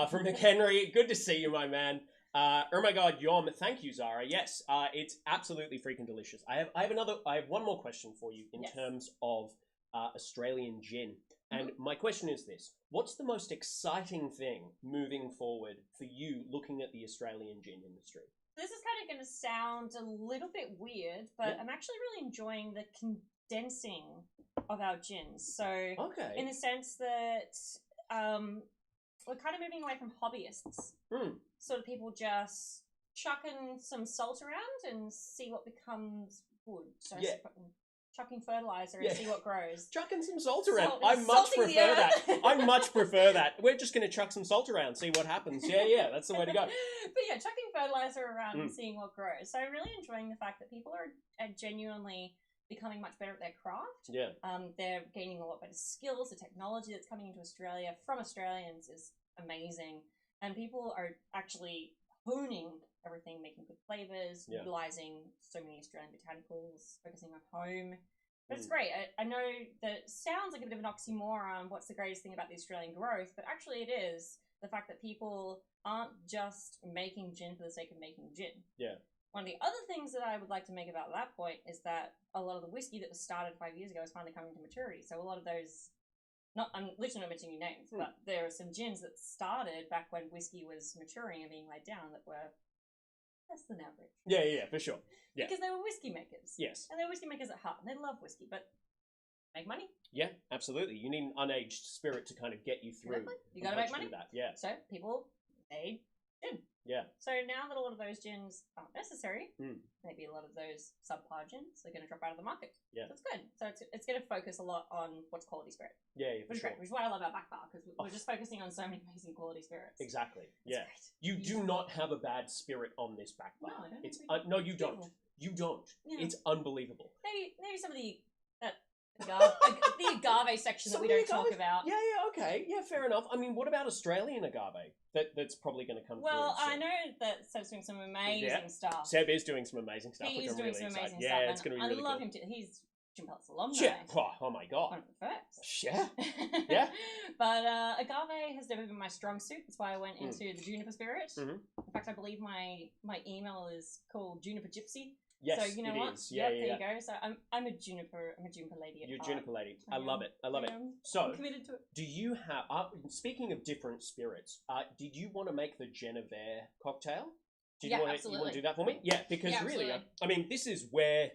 From McHenry, good to see you, my man. Oh my God, Yom, thank you, Zara. Yes, it's absolutely freaking delicious. I have one more question for you in terms of Australian gin. And my question is this: what's the most exciting thing moving forward for you, looking at the Australian gin industry? This is kind of going to sound a little bit weird, but Yeah. I'm actually really enjoying the condensing of our gins. So, Okay. in the sense that we're kind of moving away from hobbyists. Sort of people just chucking some salt around and see what becomes good. So, Yeah. chucking fertilizer and Yeah. see what grows. Chucking some salt around. Salt- I much salting the prefer that. earth. I much prefer that. We're just going to chuck some salt around, see what happens. Yeah, that's the way to go. But yeah, chucking fertilizer around and seeing what grows. So I'm really enjoying the fact that people are genuinely becoming much better at their craft. Yeah. They're gaining a lot better skills. The technology that's coming into Australia from Australians is amazing. And people are actually honing everything, making good flavors, Yeah. utilizing so many Australian botanicals, focusing on home. But it's great. I know that it sounds like a bit of an oxymoron, what's the greatest thing about the Australian growth, but actually it is the fact that people aren't just making gin for the sake of making gin. Yeah. One of the other things that I would like to make about that point is that a lot of the whiskey that was started 5 years ago is finally coming to maturity. So a lot of those, I'm literally not mentioning names, but there are some gins that started back when whiskey was maturing and being laid down that were less than average. Yeah, for sure. Yeah. Because they were whiskey makers. Yes. And they're whiskey makers at heart, and they love whiskey, but make money. Yeah, absolutely. You need an unaged spirit to kind of get you through. Exactly. You gotta make money. That. Yeah. So people made gin. Yeah. So now that a lot of those gins aren't necessary, maybe a lot of those subpar gins are going to drop out of the market. Yeah. So it's good. So it's going to focus a lot on what's quality spirit. Yeah, for Which is sure. great. Which is what I love about back bar, because we're just focusing on so many amazing quality spirits. Exactly. It's Yeah. great. You do not have a bad spirit on this back bar. No, I don't It's think we do. no, you It's don't. beautiful. You don't. Yeah. It's unbelievable. Maybe some of the the agave section that we don't talk about. Yeah, okay. Yeah, fair enough. I mean, what about Australian agave? That's probably going to come Well, through. I know that Seb's doing some amazing stuff. Seb is doing some amazing stuff, He which is I'm doing really some excited. amazing Yeah, stuff. it's going to be and really I love cool. him too. He's Jim Pelt's alumni. Yeah. Oh my god. One of the first. Yeah. Yeah. But agave has never been my strong suit. That's why I went into the juniper spirit. Mhm. In fact, I believe my email is called Juniper Gypsy. Yes, so you know it what? is. Yeah, Yep, yeah, there you go. So I'm a juniper lady at You're heart. juniper lady. I I love am. it. I love it. I'm So, committed to it. do you have? Speaking of different spirits, did you want to make the Genevieve cocktail? Did Yeah, you want absolutely. to do that for me? Yeah, because Yeah, really, absolutely. I mean, this is where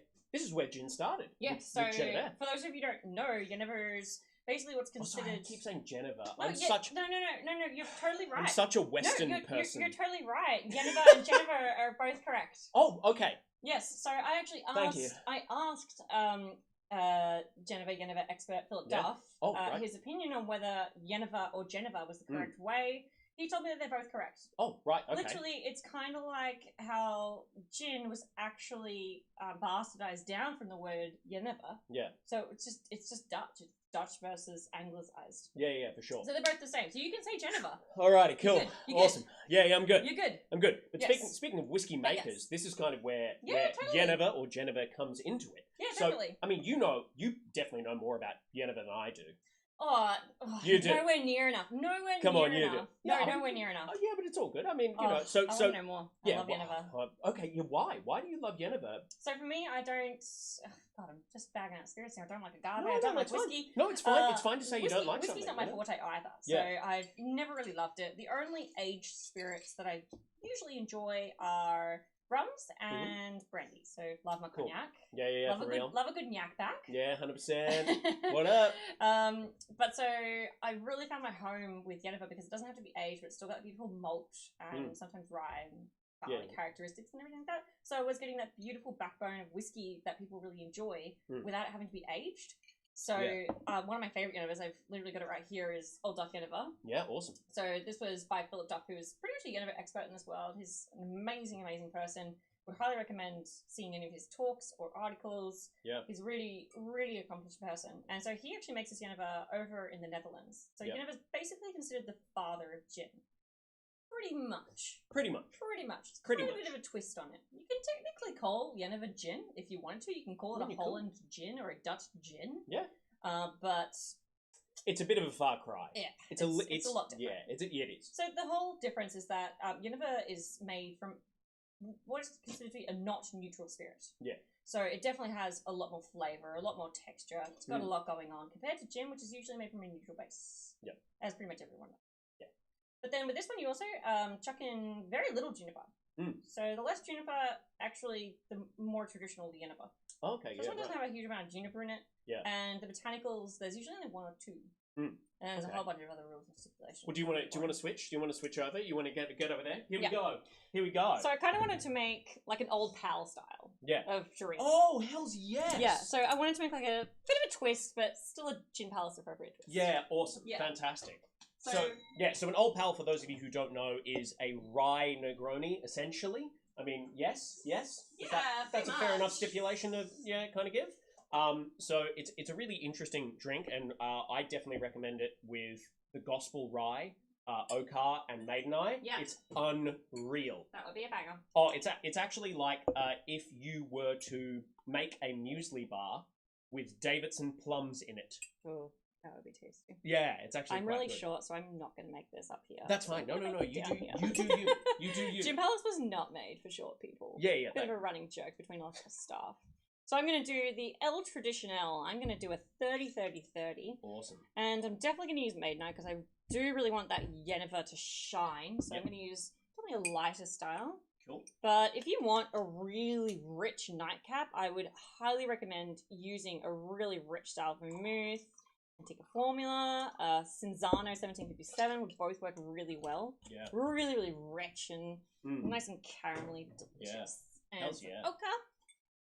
gin started. Yeah, with so Genevieve. for those of you who don't know, Geneviève's basically what's Oh, sorry, I considered... keep saying Genevieve. No, no, you're totally right. I'm such a Western you're person. You're totally right. Genevieve and Jennifer are both correct. Oh, okay. Yes, so I actually Thank you. asked Genevieve expert Philip Yeah. Duff Oh, right. his opinion on whether Genevieve or Genevieve was the correct way. He told me that they're both correct. Oh, right. Okay. Literally, it's kind of like how gin was actually bastardized down from the word Genevieve. Yeah. So it's just Dutch. It's Dutch versus anglicized. Yeah, for sure. So they're both the same. So you can say Genevieve. Alrighty, cool. You're good. You're good. Awesome. Yeah, I'm good. You're good. I'm good. But Yes. speaking of whiskey But makers, yes. this is kind of where Yeah, totally. Genevieve comes into it. Yeah, So, definitely. I mean, you definitely know more about Genevieve than I do. Oh, You do. nowhere near enough. Nowhere Come near on, you do. enough. Yeah, No, I'm- nowhere near enough. Oh, yeah, but it's all good. I mean, you Oh, know, I want to know more. I love Genevieve. Okay, yeah, why? Why do you love Genevieve? So for me, I don't. God, I'm just bagging out spirits here. I don't like agave. No, I don't like that's fine. whiskey. No, it's fine. It's fine to say you whiskey, don't like whiskey's something. not my you know? forte either. So Yeah. I've never really loved it. The only aged spirits that I usually enjoy are rums and brandy. So love my Cool. cognac. Yeah, love for a real. good, love a good nyak back. Yeah, 100%. What up? But so I really found my home with Genevieve because it doesn't have to be aged, but it's still got beautiful malt and sometimes rye and barley Yeah. characteristics and everything like that. So I was getting that beautiful backbone of whiskey that people really enjoy without it having to be aged. So one of my favorite Genevieves, I've literally got it right here, is Old Duck Genevieve. Yeah, awesome. So this was by Philip Duff, who is pretty much a Genevieve expert in this world. He's an amazing person. Would highly recommend seeing any of his talks or articles. Yeah. He's a really, really accomplished person. And so he actually makes his Genevieve over in the Netherlands. So Yeah. Genevieve is basically considered the father of gin. Pretty much. Pretty much. It's Pretty kind of a much. bit of a twist on it. You can technically call Genevieve gin if you want to. You can call it Yeah, a you could. Holland gin or a Dutch gin. Yeah. But It's a bit of a far cry. yeah, It's a lot different. different. Yeah, it is. So the whole difference is that Genevieve is made from what is considered to be a not neutral spirit. Yeah. So it definitely has a lot more flavor, a lot more texture. It's got a lot going on compared to gin, which is usually made from a neutral base. Yep. As pretty much everyone knows. Yeah. But then with this one, you also chuck in very little juniper. So the less juniper, actually, the more traditional the juniper. Okay, This one doesn't have a huge amount of juniper in it. Yeah. And the botanicals, there's usually only one or two. And there's a whole bunch of other rules and stipulations. Well, do you want to switch? Do you want to switch over? You want to get over there? Here we go. Here we go. So I kind of wanted to make like an old pal style of drink. Oh, hell's yes. Yeah, so I wanted to make like a bit of a twist, but still a Gin Palace appropriate twist. Yeah, awesome. Yeah. Fantastic. So So an old pal, for those of you who don't know, is a rye Negroni, essentially. I mean, yes? Yeah, That's a fair much. enough stipulation to, kind of give. So it's a really interesting drink, and I definitely recommend it with the Gospel Rye, Okar, and Maiden Eye. Yeah. It's unreal. That would be a banger. Oh, it's actually like if you were to make a muesli bar with Davidson plums in it. Oh, that would be tasty. Yeah, it's actually I'm quite really good. short, so I'm not going to make this up here. That's fine. No. You do you. You do you. Gin Palace was not made for short people. Yeah. Bit of a running joke between all the staff. So I'm going to do the El Tradicional. I'm going to do a 30-30-30. Awesome. And I'm definitely going to use Maiden Eye because I do really want that Yennefer to shine. So I'm going to use probably a lighter style. Cool. But if you want a really rich nightcap, I would highly recommend using a really rich style vermouth, Antica Formula, Cinzano 1757 would both work really well. Yeah. Really, really rich and nice and caramelly delicious. Yeah. And Hells yeah. Okay.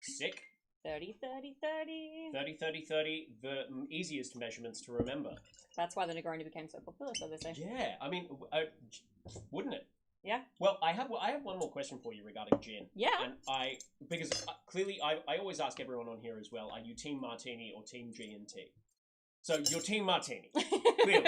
Sick. 30-30-30. 30-30-30, the easiest measurements to remember. That's why the Negroni became so popular, so they say. Yeah, I mean, wouldn't it? Yeah. Well, I have one more question for you regarding gin. Yeah. And because clearly I always ask everyone on here as well, are you team martini or team G&T? So you're team martini, clearly.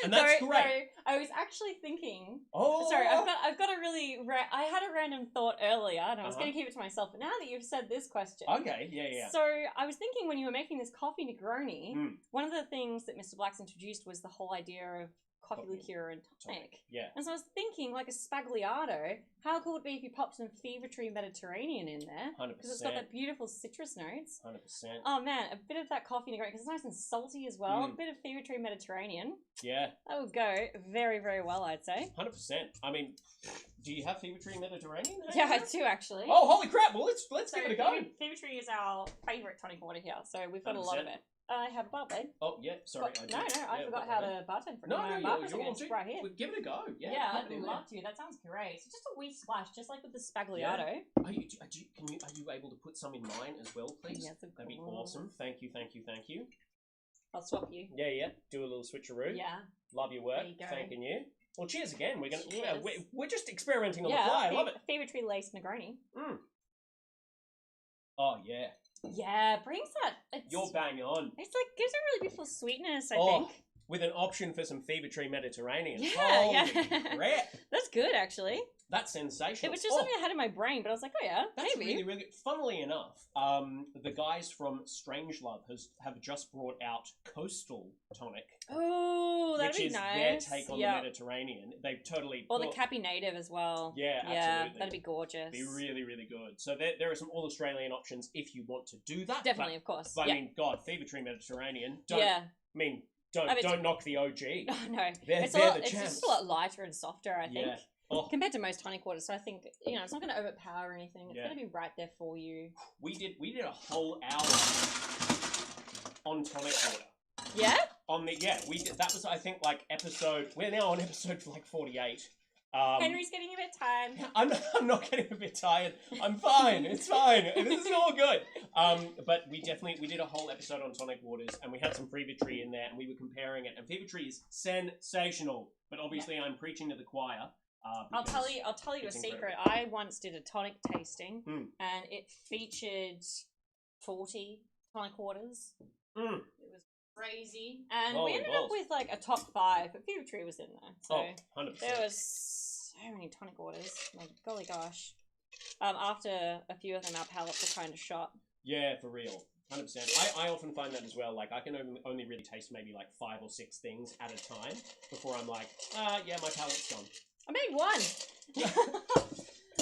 And that's great. No, I was actually thinking. Oh, Sorry, I've got a really. I had a random thought earlier, and I was going to keep it to myself. But now that you've said this question, okay, yeah. So I was thinking when you were making this coffee Negroni, one of the things that Mr. Black's introduced was the whole idea of coffee liqueur and tonic. Yeah. And so I was thinking, like a spagliato, how cool would it be if you popped some Fever Tree Mediterranean in there? 100%. Because it's got that beautiful citrus notes. 100%. Oh man, a bit of that coffee Negroni, because it's nice and salty as well. A bit of Fever Tree Mediterranean. Yeah. That would go very, very well, I'd say. 100%. I mean, do you have Fever Tree Mediterranean? Yeah, I do actually. Oh, holy crap! Well, let's give it a go. Fever Tree is our favourite tonic water here, so we've got a lot of it. I have a bar, babe. Oh, yeah, sorry. I forgot how to bartend for No, you're right here. Well, give it a go. Yeah, I'd love to. That sounds great. So just a wee splash, just like with the spagliato. Yeah. Are you able to put some in mine as well, please? Yes, of That'd be course. awesome. Thank you. I'll swap you. Yeah. Do a little switcheroo. Yeah. Love your work. There you go. Thanking you. Well, cheers again. We're Cheers. we're just experimenting on the fly. I love it. Fever Tree Lace Negroni. Oh yeah. Yeah, brings that. You're bang on. It's like gives a really beautiful sweetness. I think. With an option for some Fever Tree Mediterranean. Yeah, Holy crap. That's good, actually. That's sensational. It was just something I had in my brain, but I was like, oh yeah, that's maybe. really, really good. Funnily enough, the guys from Strangelove have just brought out Coastal Tonic. Oh, that'd which be is nice. their take on the Mediterranean. They've totally... Or the Cappy Native as well. Yeah, Yeah, absolutely. that'd be gorgeous. Be really, really good. So there are some all-Australian options if you want to do that. Definitely, of course. But yeah. I mean, God, Fever Tree Mediterranean. Don't knock the OG. No. It's just a lot lighter and softer, I think. Yeah. Oh. Compared to most tonic waters. So I think, it's not going to overpower anything. It's going to be right there for you. We did a whole hour on tonic water. Yeah? We did. That was, I think, like we're now on episode 48. Henry's getting a bit tired. I'm not getting a bit tired. I'm fine. It's fine. This is all good. But we did a whole episode on tonic waters, and we had some Fever Tree in there, and we were comparing it. And Fever Tree is sensational. But obviously, I'm preaching to the choir. I'll tell you a secret. Incredible. I once did a tonic tasting, and it featured 40 tonic waters. It was crazy, and we ended up with like a top 5, but Fever Tree was in there. So 100%. there was so many tonic waters. My golly gosh. After a few of them, our palates were kind of shot. Yeah, for real. 100%. I often find that as well. Like, I can only really taste maybe like 5 or 6 things at a time before I'm like, yeah, my palate's gone. I made one.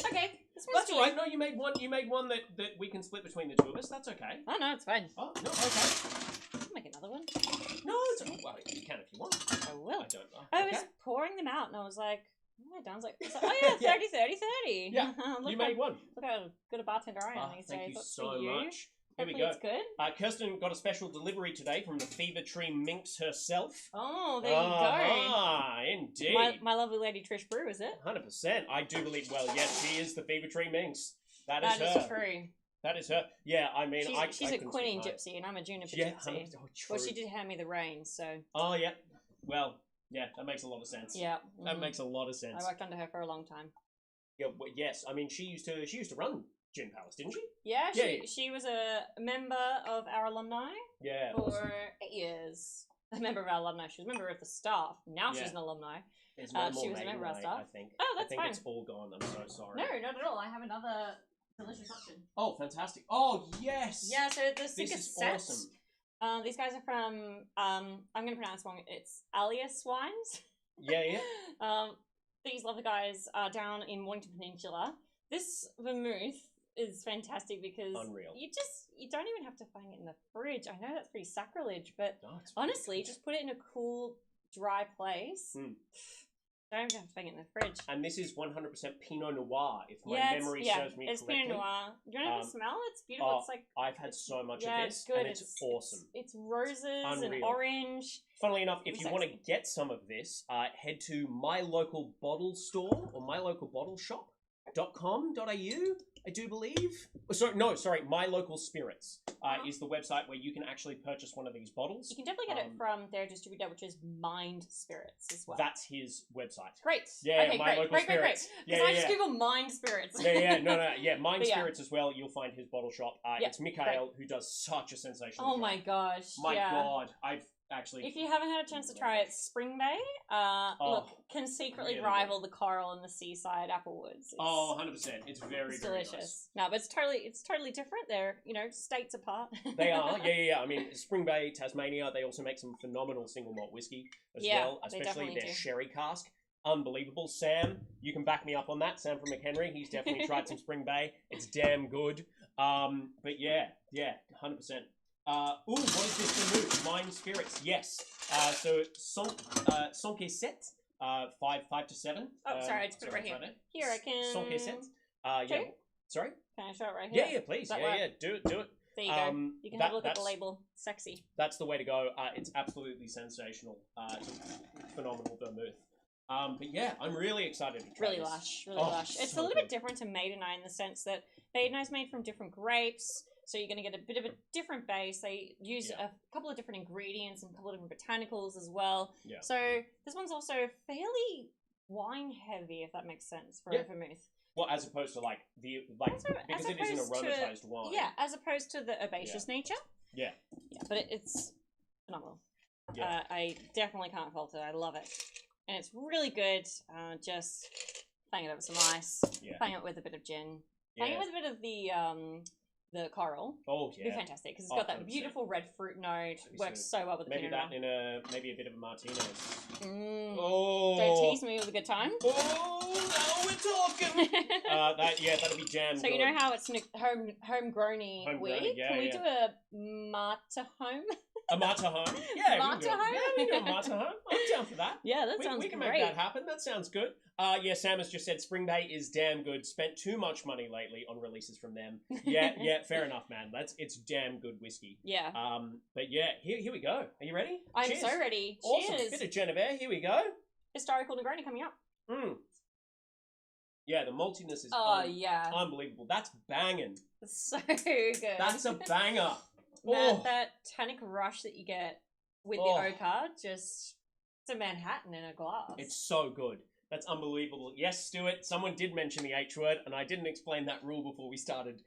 Okay, this That's all right. No, you made one. You made one that we can split between the two of us. That's okay. Oh no, it's fine. Oh no, okay. I'll make another one. No, it's well, you can if you want. I will. I don't know. I Okay. was pouring them out, and I was like, "Oh, Dan's like, oh yeah, 30, 30, 30." Yeah, Look you how- made one. Look how good a bartender I am Oh, these thank days. you That's so for you. much. Here we Hopefully go. it's good. Kirsten got a special delivery today from the Fever Tree Minx herself. Oh, there you go. Ah, indeed. My lovely lady Trish Brew, is it? 100%. I do believe. Well, yes, she is the Fever Tree Minx. That That is is her. true. That is her. Yeah, I mean, She's I a couldn't quinine speak gypsy, and I'm a juniper Yeah, gypsy. oh, true. Well, she did hand me the rein, so Oh, yeah. Well, yeah, that makes a lot of sense. yeah. That mhm. makes a lot of sense. I worked under her for a long time. Yeah, well, yes. I mean, she used to run Gin Palace, didn't she? Yeah, Yeah. she was a member of our alumni Yeah. for awesome. 8 years. A member of our alumni. She was a member of the staff. Now Yeah. she's an alumni. There's no more she was a maiden member of way, staff. I think. Oh, I that's think fine. it's all gone. I'm so sorry. No, not at all. I have another delicious option. Oh, fantastic. Oh, yes. Yeah, so the This Sinker is set. awesome. These guys are from I'm going to pronounce wrong. It's Alias Wines. Yeah, yeah. These lovely guys are down in Wellington Peninsula. This vermouth is fantastic because Unreal. you don't even have to find it in the fridge. I know that's pretty sacrilege, but No, it's pretty honestly, good. just put it in a cool, dry place. Mm. Don't even have to find it in the fridge. And this is 100% Pinot Noir, if my memory serves me it's correctly. Pinot Noir. Do you want to smell? It's beautiful. oh, It's like I've had so much yeah, of it's this, good. and it's awesome. It's roses and Unreal. orange. Funnily enough, if It's you want to sexy. get some of this, head to my local bottle store or my local bottle shop.com.au, I do believe. Oh, sorry, My Local Spirits is the website where you can actually purchase one of these bottles. You can definitely get it from their distributor, which is Mind Spirits as well. That's his website. Great. Yeah, okay, My great, Local great, Spirits. great. Yeah, Because I yeah, just yeah. Googled Mind Spirits. Yeah, Mind But yeah. Spirits as well. You'll find his bottle shop. Yeah, It's Mikhail who does such a sensational Oh job. my gosh. My yeah. God, I've actually. If you haven't had a chance to try it, Spring Bay, look, can secretly really rival the coral and the seaside Applewoods. It's, Oh, 100%. It's very, it's very delicious. nice. No, but it's totally different. They're states apart. They are, yeah. I mean, Spring Bay, Tasmania, they also make some phenomenal single malt whiskey as Yeah, well, they especially definitely their do. sherry cask. Unbelievable. Sam, you can back me up on that. Sam from McHenry, he's definitely tried some Spring Bay. It's damn good. But yeah, 100%. What is this vermouth? Mind Spirits, yes. So Sparkke set, 5 to 7. Oh, sorry, I just put it right here. Here, I can. Sparkke set. Yeah. Okay. Sorry. Can I show it right here? Yeah, please. Does that Yeah, work? yeah. Do it. There you go. You can have a look at the that's- label. Sexy. That's the way to go. It's absolutely sensational. It's a phenomenal vermouth. But yeah, I'm really excited to try Really this. lush. Really Oh, lush. It's so a little good. bit different to Maidenai in the sense that Maidenai is made from different grapes. So you're going to get a bit of a different base. They use Yeah. a couple of different ingredients and a couple of different botanicals as well. Yeah. So this one's also fairly wine heavy, if that makes sense, for Yeah. a vermouth. Well, as opposed to because As it is an opposed to- aromatized wine. Yeah, as opposed to the herbaceous nature. Yeah. Yeah, but it's phenomenal. Yeah. I definitely can't fault it. I love it. And it's really good. Just playing it over some ice. Yeah. Playing it with a bit of gin. Playing it Yeah. with a bit of the coral. Oh It'd be yeah. fantastic because it's Oh, got that 100%. beautiful red fruit note. That'd be Works sweet. so well with the Maybe Pinot that Noir. in maybe a bit of a Martinez. Mm. Oh. Don't tease me with a good time. Oh, now we're talking. That'd be jam. So you know how it's homegrown-y Homegrown-y, weed? yeah, Can we yeah. do a Marta home? A Marta home? Yeah, we Marta can do it. home? Yeah, we can do a Marta home. I'm down for that. Yeah, that sounds we can great. make that happen. That sounds good. Yeah, Sam has just said Spring Bay is damn good. Spent too much money lately on releases from them. Yeah, fair enough, man. It's damn good whiskey. Yeah. But yeah, here we go. Are you ready? I'm Cheers. so ready. Awesome. Cheers. Bit of Genevieve. Here we go. Historical Negroni coming up. Yeah, the maltiness is Oh, yeah. unbelievable. That's banging. It's so good. That's a banger. That tannic rush that you get with Oh. the Oka, just it's a Manhattan in a glass. It's so good. That's unbelievable. Yes, Stuart, someone did mention the H word, and I didn't explain that rule before we started.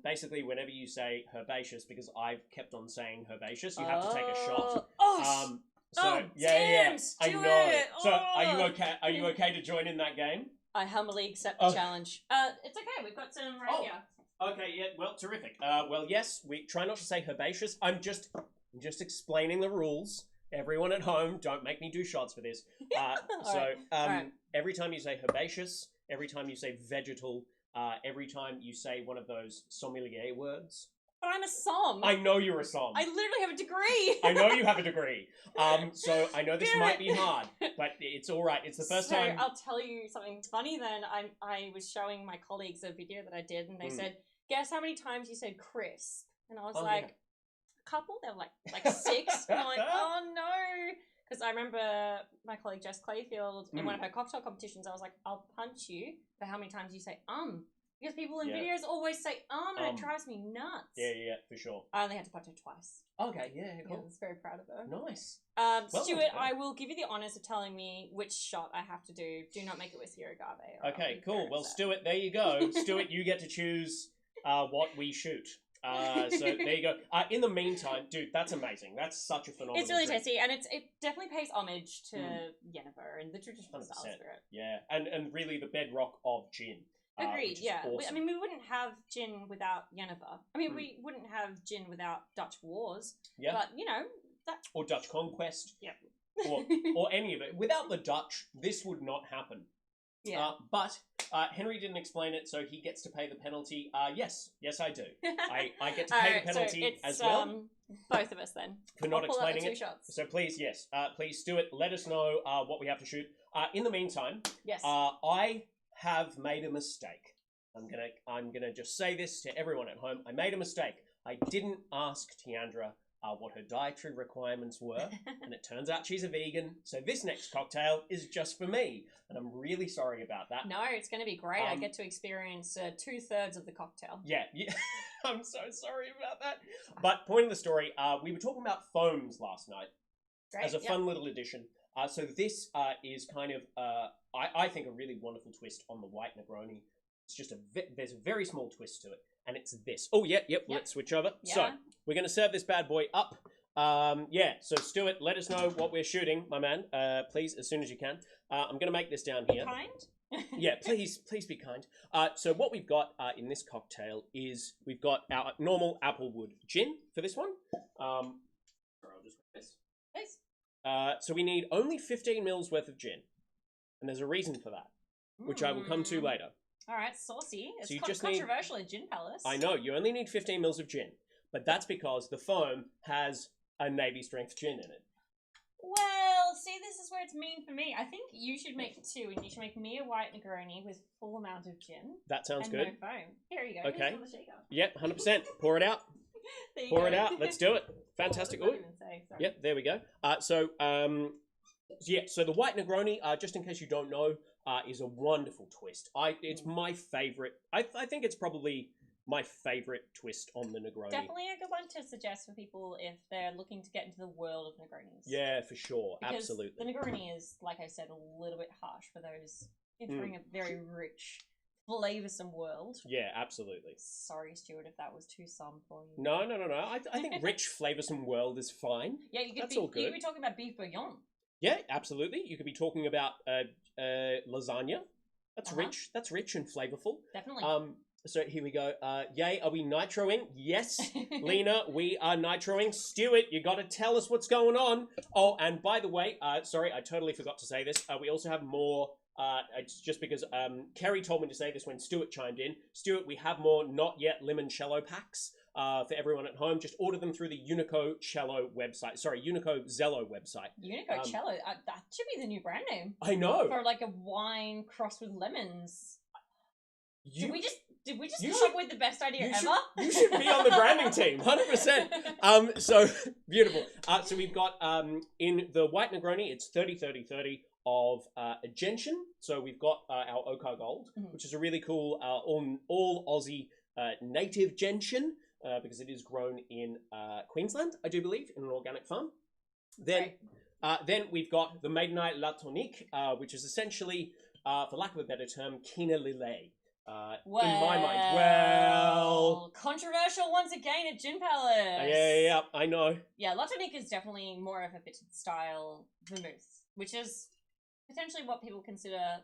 Basically, whenever you say herbaceous, because I've kept on saying herbaceous, you have to take a shot. Oh, damn, I Stuart. know. So, are you Oh. okay? Are you okay to join in that game? I humbly accept the Oh. challenge. It's okay. We've got some right Oh. here. Okay, yeah, well, terrific. Well, yes, we try not to say herbaceous. I'm just explaining the rules. Everyone at home, don't make me do shots for this. Alright. Every time you say herbaceous, every time you say vegetal, every time you say one of those sommelier words. But I'm a som. I know you're a som. I literally have a degree. I know you have a degree. So I know this might be hard, but it's all right. It's the first time. I'll tell you something funny then. I was showing my colleagues a video that I did, and they said, guess how many times you said crisp? And I was like, a couple? They were like 6. And I'm like, oh no. Because I remember my colleague Jess Clayfield, in one of her cocktail competitions, I was like, I'll punch you for how many times you say Because people in videos always say and it drives me nuts. Yeah, for sure. I only had to punch her twice. Okay, yeah, cool. I was very proud of her. Nice. Stuart, I will give you the honours of telling me which shot I have to do. Do not make it with zero agave. Okay, cool. Well, Stuart, there you go. Stuart, you get to choose what we shoot. So there you go. In the meantime, dude, that's amazing. That's such a phenomenal. It's really drink. tasty, and it definitely pays homage to Yennefer and the traditional style spirit. Yeah, and really the bedrock of gin. Agreed. Yeah. Awesome. We wouldn't have gin without Yennefer. We wouldn't have gin without Dutch wars. Yeah. But that. Or Dutch conquest. Yeah. or any of it. Without the Dutch, this would not happen. Yeah. But Henry didn't explain it, so he gets to pay the penalty. Yes, I do. I get to pay the penalty as well. Both of us then. For not explaining it. it. Shots. So please, please, Stuart, let us know what we have to shoot. In the meantime, yes, I have made a mistake. I'm gonna just say this to everyone at home. I made a mistake. I didn't ask Tiandra what her dietary requirements were, and it turns out she's a vegan. So this next cocktail is just for me, and I'm really sorry about that. No, it's going to be great. I get to experience 2/3 of the cocktail. Yeah. I'm so sorry about that. But point of the story, we were talking about foams last night as a fun little addition. So this is kind of, I think, a really wonderful twist on the white Negroni. It's just there's a very small twist to it, and it's this. Oh, yep. Let's switch over. Yeah. So we're going to serve this bad boy up. So Stuart, let us know what we're shooting, my man, please, as soon as you can. I'm going to make this down here. Be kind? Yeah, please be kind. So what we've got in this cocktail is we've got our normal applewood gin for this one. I'll just put this. Please. So we need only 15 mils worth of gin, and there's a reason for that, which I will come to later. All right, saucy. It's so you just controversial at Gin Palace. I know, you only need 15 mils of gin, but that's because the foam has a Navy strength gin in it. Well, see, this is where it's mean for me. I think you should make 2, and you should make me a white Negroni with full amount of gin. That sounds and good. No foam. Here you go. Okay. Here's the shaker. Yep, 100%. Pour it out. Pour it out. Let's do it. Fantastic. Oh, what did I even say? Sorry. Yep, there we go. So the white Negroni, just in case you don't know, is a wonderful twist. It's my favorite. I think it's probably my favorite twist on the Negroni. Definitely a good one to suggest for people if they're looking to get into the world of Negronis. Yeah, for sure. Because absolutely. The Negroni is, like I said, a little bit harsh for those entering a very rich, flavoursome world. Yeah, absolutely. Sorry, Stuart, if that was too some for you. No. I think rich, flavoursome world is fine. Yeah, you could all good. You could be talking about beef bouillon. Yeah, absolutely. You could be talking about lasagna. That's rich. That's rich and flavourful. Definitely. So here we go. Yay, are we nitroing? Yes, Lena, we are nitroing. Stuart, you got to tell us what's going on. Oh, and by the way, sorry, I totally forgot to say this. We also have more. It's just because Kerry told me to say this when Stuart chimed in. Stuart, we have more not yet limoncello packs for everyone at home. Just order them through the Unico Cello website. Sorry, Unico Zello website. Unico Cello. That should be the new brand name. I know. For like a wine crossed with lemons. Did we just come up with the best idea ever? You should be on the branding team, 100%. So beautiful. So we've got in the white Negroni, it's 30-30-30 of gentian. So we've got our Ocar Gold, which is a really cool all Aussie native gentian because it is grown in Queensland, I do believe, in an organic farm. Then we've got the Maidenite La Tonique, which is essentially, for lack of a better term, Quina Lillet. In my mind, controversial once again at Gin Palace. Yeah, I know. Yeah, La Tonique is definitely more of a bittered style vermouth, which is potentially what people consider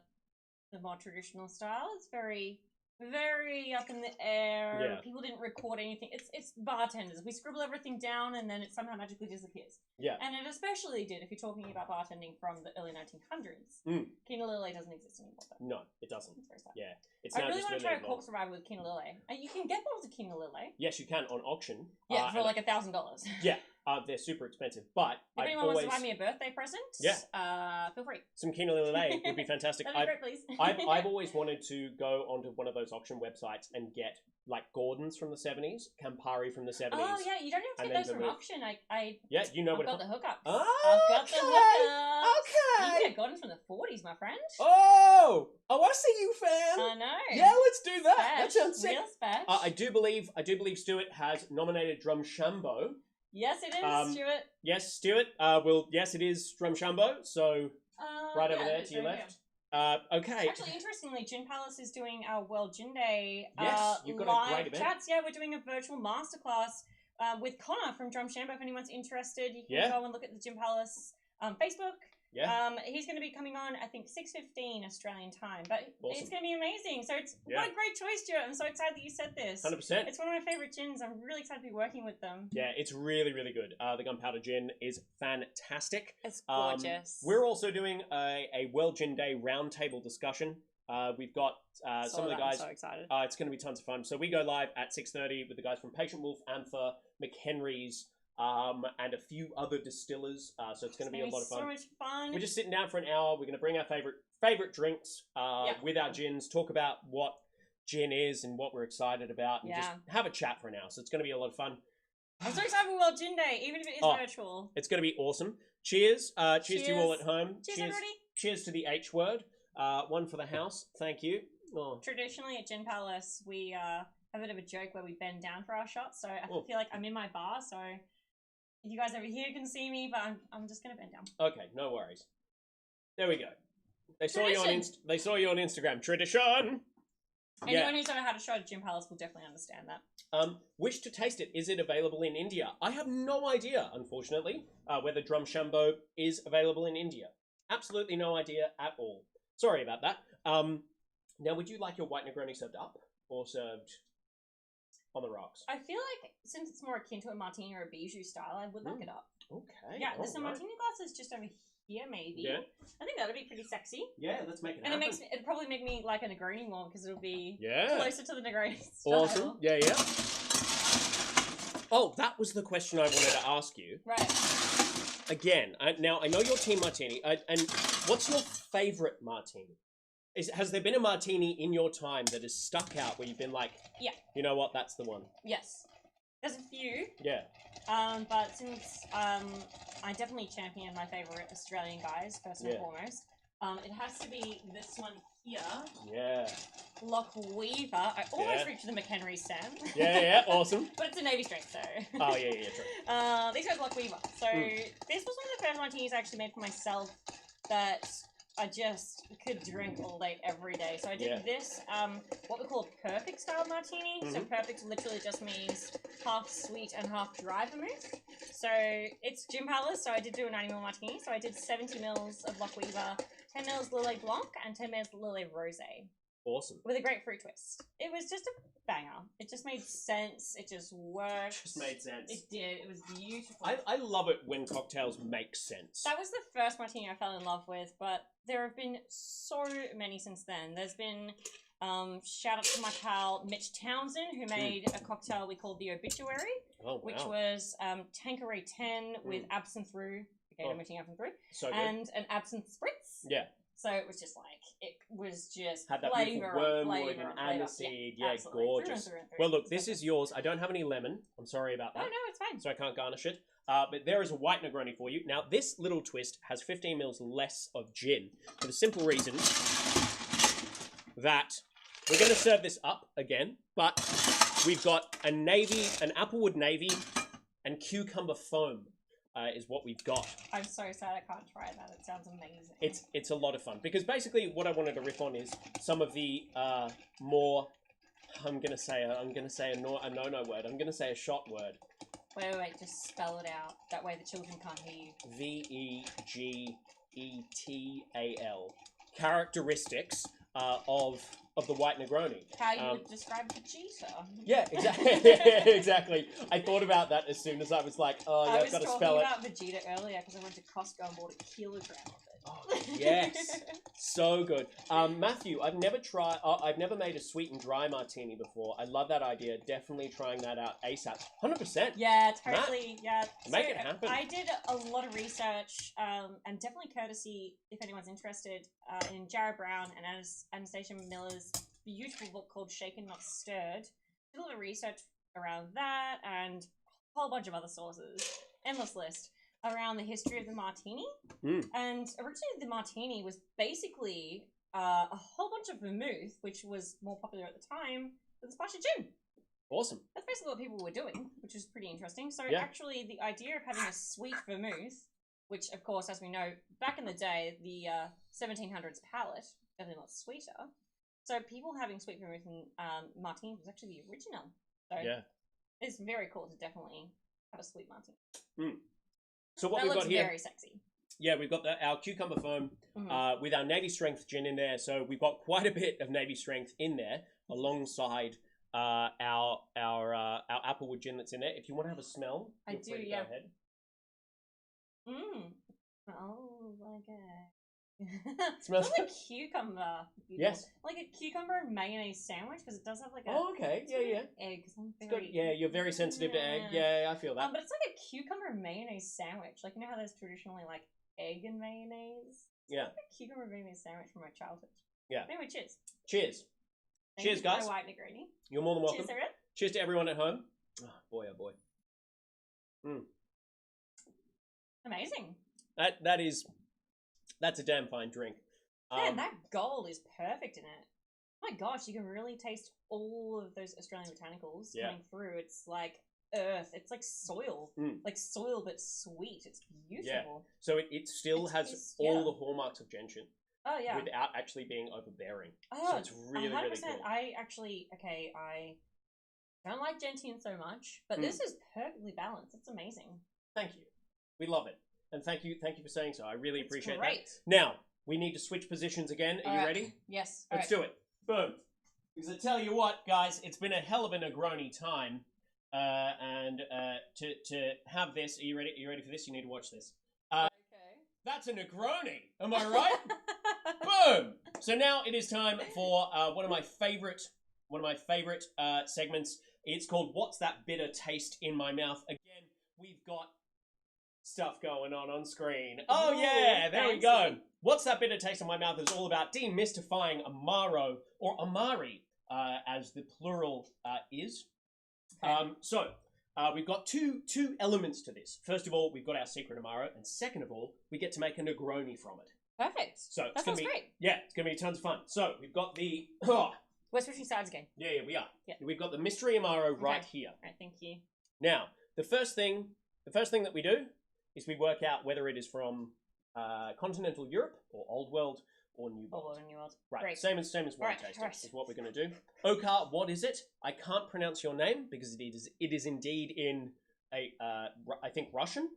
the more traditional style. It's very very up in the air. Yeah. People didn't record anything. It's bartenders. We scribble everything down and then it somehow magically disappears. Yeah. And it especially did if you're talking about bartending from the early 1900s. Kina Lillet doesn't exist anymore. Though. No, it doesn't. It's very sad. Yeah. It's I now really just want to try a Lillet corpse revival with Kina Lillet. And you can get bottles of Kina Lillet. Yes, you can on auction. Yeah, for and- like $1,000. Yeah, they're super expensive, but If I've anyone always... wants to buy me a birthday present, feel free. Some Kina Lillet would be fantastic. That'd be great, please. I've always wanted to go onto one of those auction websites and get like Gordon's from the 70s, Campari from the 70s. Oh yeah, you don't have to and get then those from remove- auction. I Yeah, you know I've what got it the hookups. Oh, I've got the hookups. You Okay. can get Gordon's from the 40s, my friend. Oh, I see you, fan. I know. Yeah, let's do that. That Special, sounds sick. real special. I do believe Stuart has nominated Drumshambo. Yes, it is, Stuart. Yes, Stuart. Yes, it is Drumshambo. So right over there to your left. Okay. Actually, interestingly, Gin Palace is doing our World Gin Day Yes, you've got a live great event. chats. Yeah, we're doing a virtual masterclass with Connor from Drumshambo. If anyone's interested, you can go and look at the Gin Palace Facebook. Yeah. He's going to be coming on, I think, 6:15 Australian time. But Awesome. it's going to be amazing. So what a great choice, Stuart. I'm so excited that you said this. 100%. It's one of my favorite gins. I'm really excited to be working with them. Yeah, it's really, really good. The Gunpowder Gin is fantastic. It's gorgeous. We're also doing a World Gin Day roundtable discussion. We've got some of the guys. I'm so excited. It's going to be tons of fun. So we go live at 6:30 with the guys from Patient Wolf, Anther, McHenry's, and a few other distillers. So it's going to be a lot of fun. So much fun. We're just sitting down for an hour. We're going to bring our favorite drinks with our gins, talk about what gin is and what we're excited about, and just have a chat for an hour. So it's going to be a lot of fun. I'm so excited for World Gin Day, even if it is virtual. It's going to be awesome. Cheers. Cheers to you all at home. Cheers, everybody. Cheers to the H word. One for the house. Thank you. Oh. Traditionally at Gin Palace, we have a bit of a joke where we bend down for our shots. So I feel like I'm in my bar. So you guys over here can see me, but I'm just going to bend down. Okay, no worries. There we go. They saw you on Instagram. Tradition. Anyone who's ever had a shot at Gin Palace will definitely understand that. Wish to taste it. Is it available in India? I have no idea, unfortunately, whether Drumshambo is available in India. Absolutely no idea at all. Sorry about that. Now, would you like your white Negroni served up or served on the rocks? I feel like since it's more akin to a martini or a bijou style, I would like it up. Okay. Yeah, there's some martini glasses just over here, maybe. Yeah. I think that'd be pretty sexy. Yeah, let's make it and happen. it'd probably make me like a Negroni more because it'll be closer to the Negroni style. Awesome. Yeah. Oh, that was the question I wanted to ask you. Right. Again, now I know your team martini, and what's your favorite martini? Has there been a martini in your time that has stuck out where you've been like, yeah, you know what, that's the one? Yes. There's a few. Yeah. But since I definitely champion my favorite Australian guys, first and foremost, it has to be this one here. Yeah. Lock Weaver. I almost reached the McHenry Sam. Yeah, awesome. But it's a Navy strength, so. Oh, yeah, true. These guys Lock Weaver. So this was one of the first martinis I actually made for myself that I just could drink all day, every day. So I did this, what we call a perfect style martini. So perfect literally just means half sweet and half dry vermouth. So it's Gin Palace, so I did do a 90ml martini. So I did 70 mils of Lock Weaver, 10 mils Lillet Blanc, and 10 mils Lillet Rosé. Awesome. With a grapefruit twist. It was just a banger. It just made sense. It just worked. Just made sense. It did. It was beautiful. I love it when cocktails make sense. That was the first martini I fell in love with, but there have been so many since then. There's been, shout out to my pal Mitch Townsend, who made a cocktail we called the Obituary, which was Tanqueray 10 with absinthe roux. Okay, I'm mixing absinthe roux. So good. And an absinthe spritz. Yeah. So it was just like, it was just had that flavor wormwood and aniseed. Yeah, gorgeous. Through. Well, look, this is yours. I don't have any lemon. I'm sorry about that. Oh, no, it's fine. So I can't garnish it. But there is a white Negroni for you. Now, this little twist has 15 mils less of gin for the simple reason that we're going to serve this up again, but we've got an applewood navy and cucumber foam. Is what we've got. I'm so sad I can't try that. It sounds amazing. It's a lot of fun because basically what I wanted to riff on is some of the more. I'm gonna say a no-no word. I'm gonna say a shot word. Wait. Just spell it out. That way the children can't hear you. Vegetal characteristics of the white Negroni. How you would describe Vegeta. Yeah, exactly. Exactly. I thought about that as soon as I was like, oh, yeah, I've got to spell it. I was talking about Vegeta earlier because I went to Costco and bought a kilogram of it. Oh, yes, so good. Matthew, I've never made a sweet and dry martini before. I love that idea. Definitely trying that out ASAP. 100%. Yeah, totally. Yeah, make it happen. I did a lot of research, and definitely courtesy, if anyone's interested, in Jared Brown and Anastasia Miller's beautiful book called Shaken Not Stirred. Did a lot of research around that and a whole bunch of other sources. Endless list. Around the history of the martini. And originally the martini was basically a whole bunch of vermouth, which was more popular at the time, with a splash of gin. Awesome. That's basically what people were doing, which was pretty interesting. So Yeah. actually the idea of having a sweet vermouth, which of course, as we know, back in the day, the 1700s palate, definitely not sweeter. So people having sweet vermouth and martini was actually the original. So Yeah. it's very cool to definitely have a sweet martini. So what That we've looks got here, very sexy. yeah, we've got our cucumber foam with our Navy Strength gin in there. So we've got quite a bit of Navy Strength in there alongside our applewood gin that's in there. If you want to have a smell, I feel do, free to yeah. go ahead. Oh my god. Smells Smells like cucumber. Yes. Like a cucumber and mayonnaise sandwich because it does have like a Oh, okay. Yeah, yeah. egg. I'm It's got, very, yeah, you're very sensitive to egg. Yeah, I feel that. but it's like a cucumber and mayonnaise sandwich. Like you know how there's traditionally like egg and mayonnaise. Yeah. It's like a cucumber and mayonnaise sandwich from my childhood. Yeah. Anyway, cheers. Cheers. Thank Cheers, you for my guys. white Negroni. You're more than welcome. Cheers, everyone. Cheers to everyone at home. Oh, boy, oh boy. Amazing. That's a damn fine drink. Man, that gold is perfect in it. Oh my gosh, you can really taste all of those Australian botanicals coming through. It's like earth. It's like soil. Like soil, but sweet. It's beautiful. So it still has all the hallmarks of gentian. Oh, yeah. Without actually being overbearing. Oh, so it's really, 100%. really cool. I don't like gentian so much, but this is perfectly balanced. It's amazing. Thank you. We love it. And thank you for saying so. I really appreciate great. that. Now, we need to switch positions again. Are you ready? Yes. Let's do it. Boom. Because I tell you what, guys, it's been a hell of a Negroni time. And to have this, are you ready? Are you ready for this? You need to watch this. Okay. That's a Negroni. Am I right? Boom. So now it is time for one of my favorite segments. It's called "What's That Bitter Taste in My Mouth?" Again, we've got stuff going on screen. Oh yeah, there we go. What's That Bitter Taste in My Mouth is all about demystifying Amaro or Amari, as the plural is. Okay. So we've got two elements to this. First of all, we've got our secret Amaro, and second of all, we get to make a Negroni from it. Perfect. So that sounds great. Yeah, it's gonna be tons of fun. So we've got the We're switching sides again. yeah, we are. Yeah. We've got the mystery Amaro right here. All right, thank you. Now, the first thing that we do is we work out whether it is from continental Europe or Old World or New World. Old World and New World. Right, Great. same as wine Right, tasting right. is what we're going to do. Okar, what is it? I can't pronounce your name because it is indeed in a I think Russian.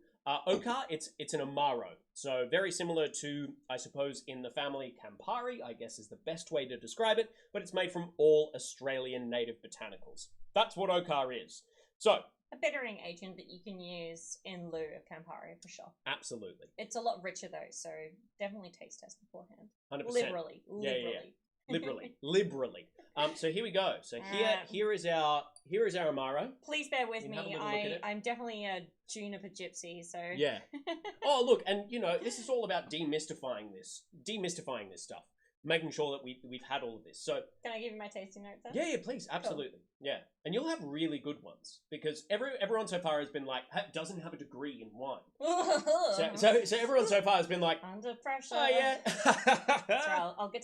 Okar, it's an Amaro, so very similar to, I suppose, in the family Campari, I guess is the best way to describe it, but it's made from all Australian native botanicals. That's what Okar is. So, A bittering agent that you can use in lieu of Campari for sure. absolutely. It's a lot richer though, so definitely taste test beforehand. 100%. Liberally. Liberally. So here we go. So here is our Amaro. Please bear with You can have a me. little look at it. I'm definitely a juniper gypsy, so Yeah. Oh, look, and this is all about demystifying this stuff, making sure that we've had all of this. So Can I give you my tasting notes then? yeah, please, absolutely, yeah. And you'll have really good ones because everyone so far has been like doesn't have a degree in wine. So everyone so far has been like, Under pressure. oh yeah. So I'll get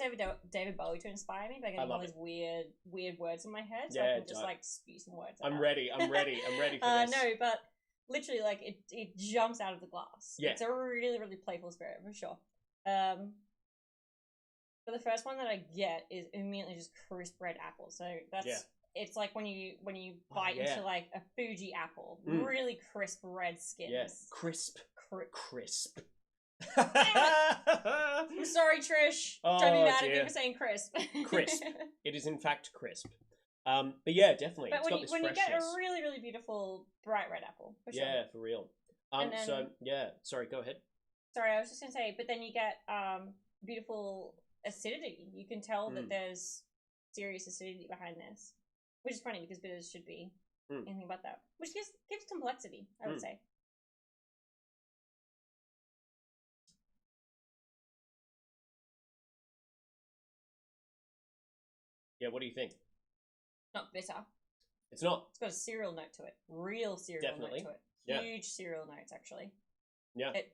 David Bowie to inspire me by getting all these weird words in my head, so I can just like spew some words out. I'm ready for this. No, but literally, like it jumps out of the glass. Yeah. It's a really, really playful spirit for sure. But the first one that I get is immediately just crisp red apple. So that's it's like when you bite into like a Fuji apple, really crisp red skins. Yeah, crisp. I'm sorry, Trish. Oh, Don't be mad at dear. me for saying crisp. Crisp. It is in fact crisp. But yeah, definitely. But It's got this when you get a freshness. really, really beautiful bright red apple, for sure. Yeah, for real. And then- So yeah, sorry, go ahead. Sorry, I was just gonna say, but then you get beautiful acidity. You can tell that there's serious acidity behind this, which is funny because bitters should be anything but that, which gives complexity, I would say. Yeah, what do you think? Not bitter. It's not. It's got a cereal note to it. Real cereal Definitely. note to it. Yeah. Huge cereal notes, actually. Yeah. It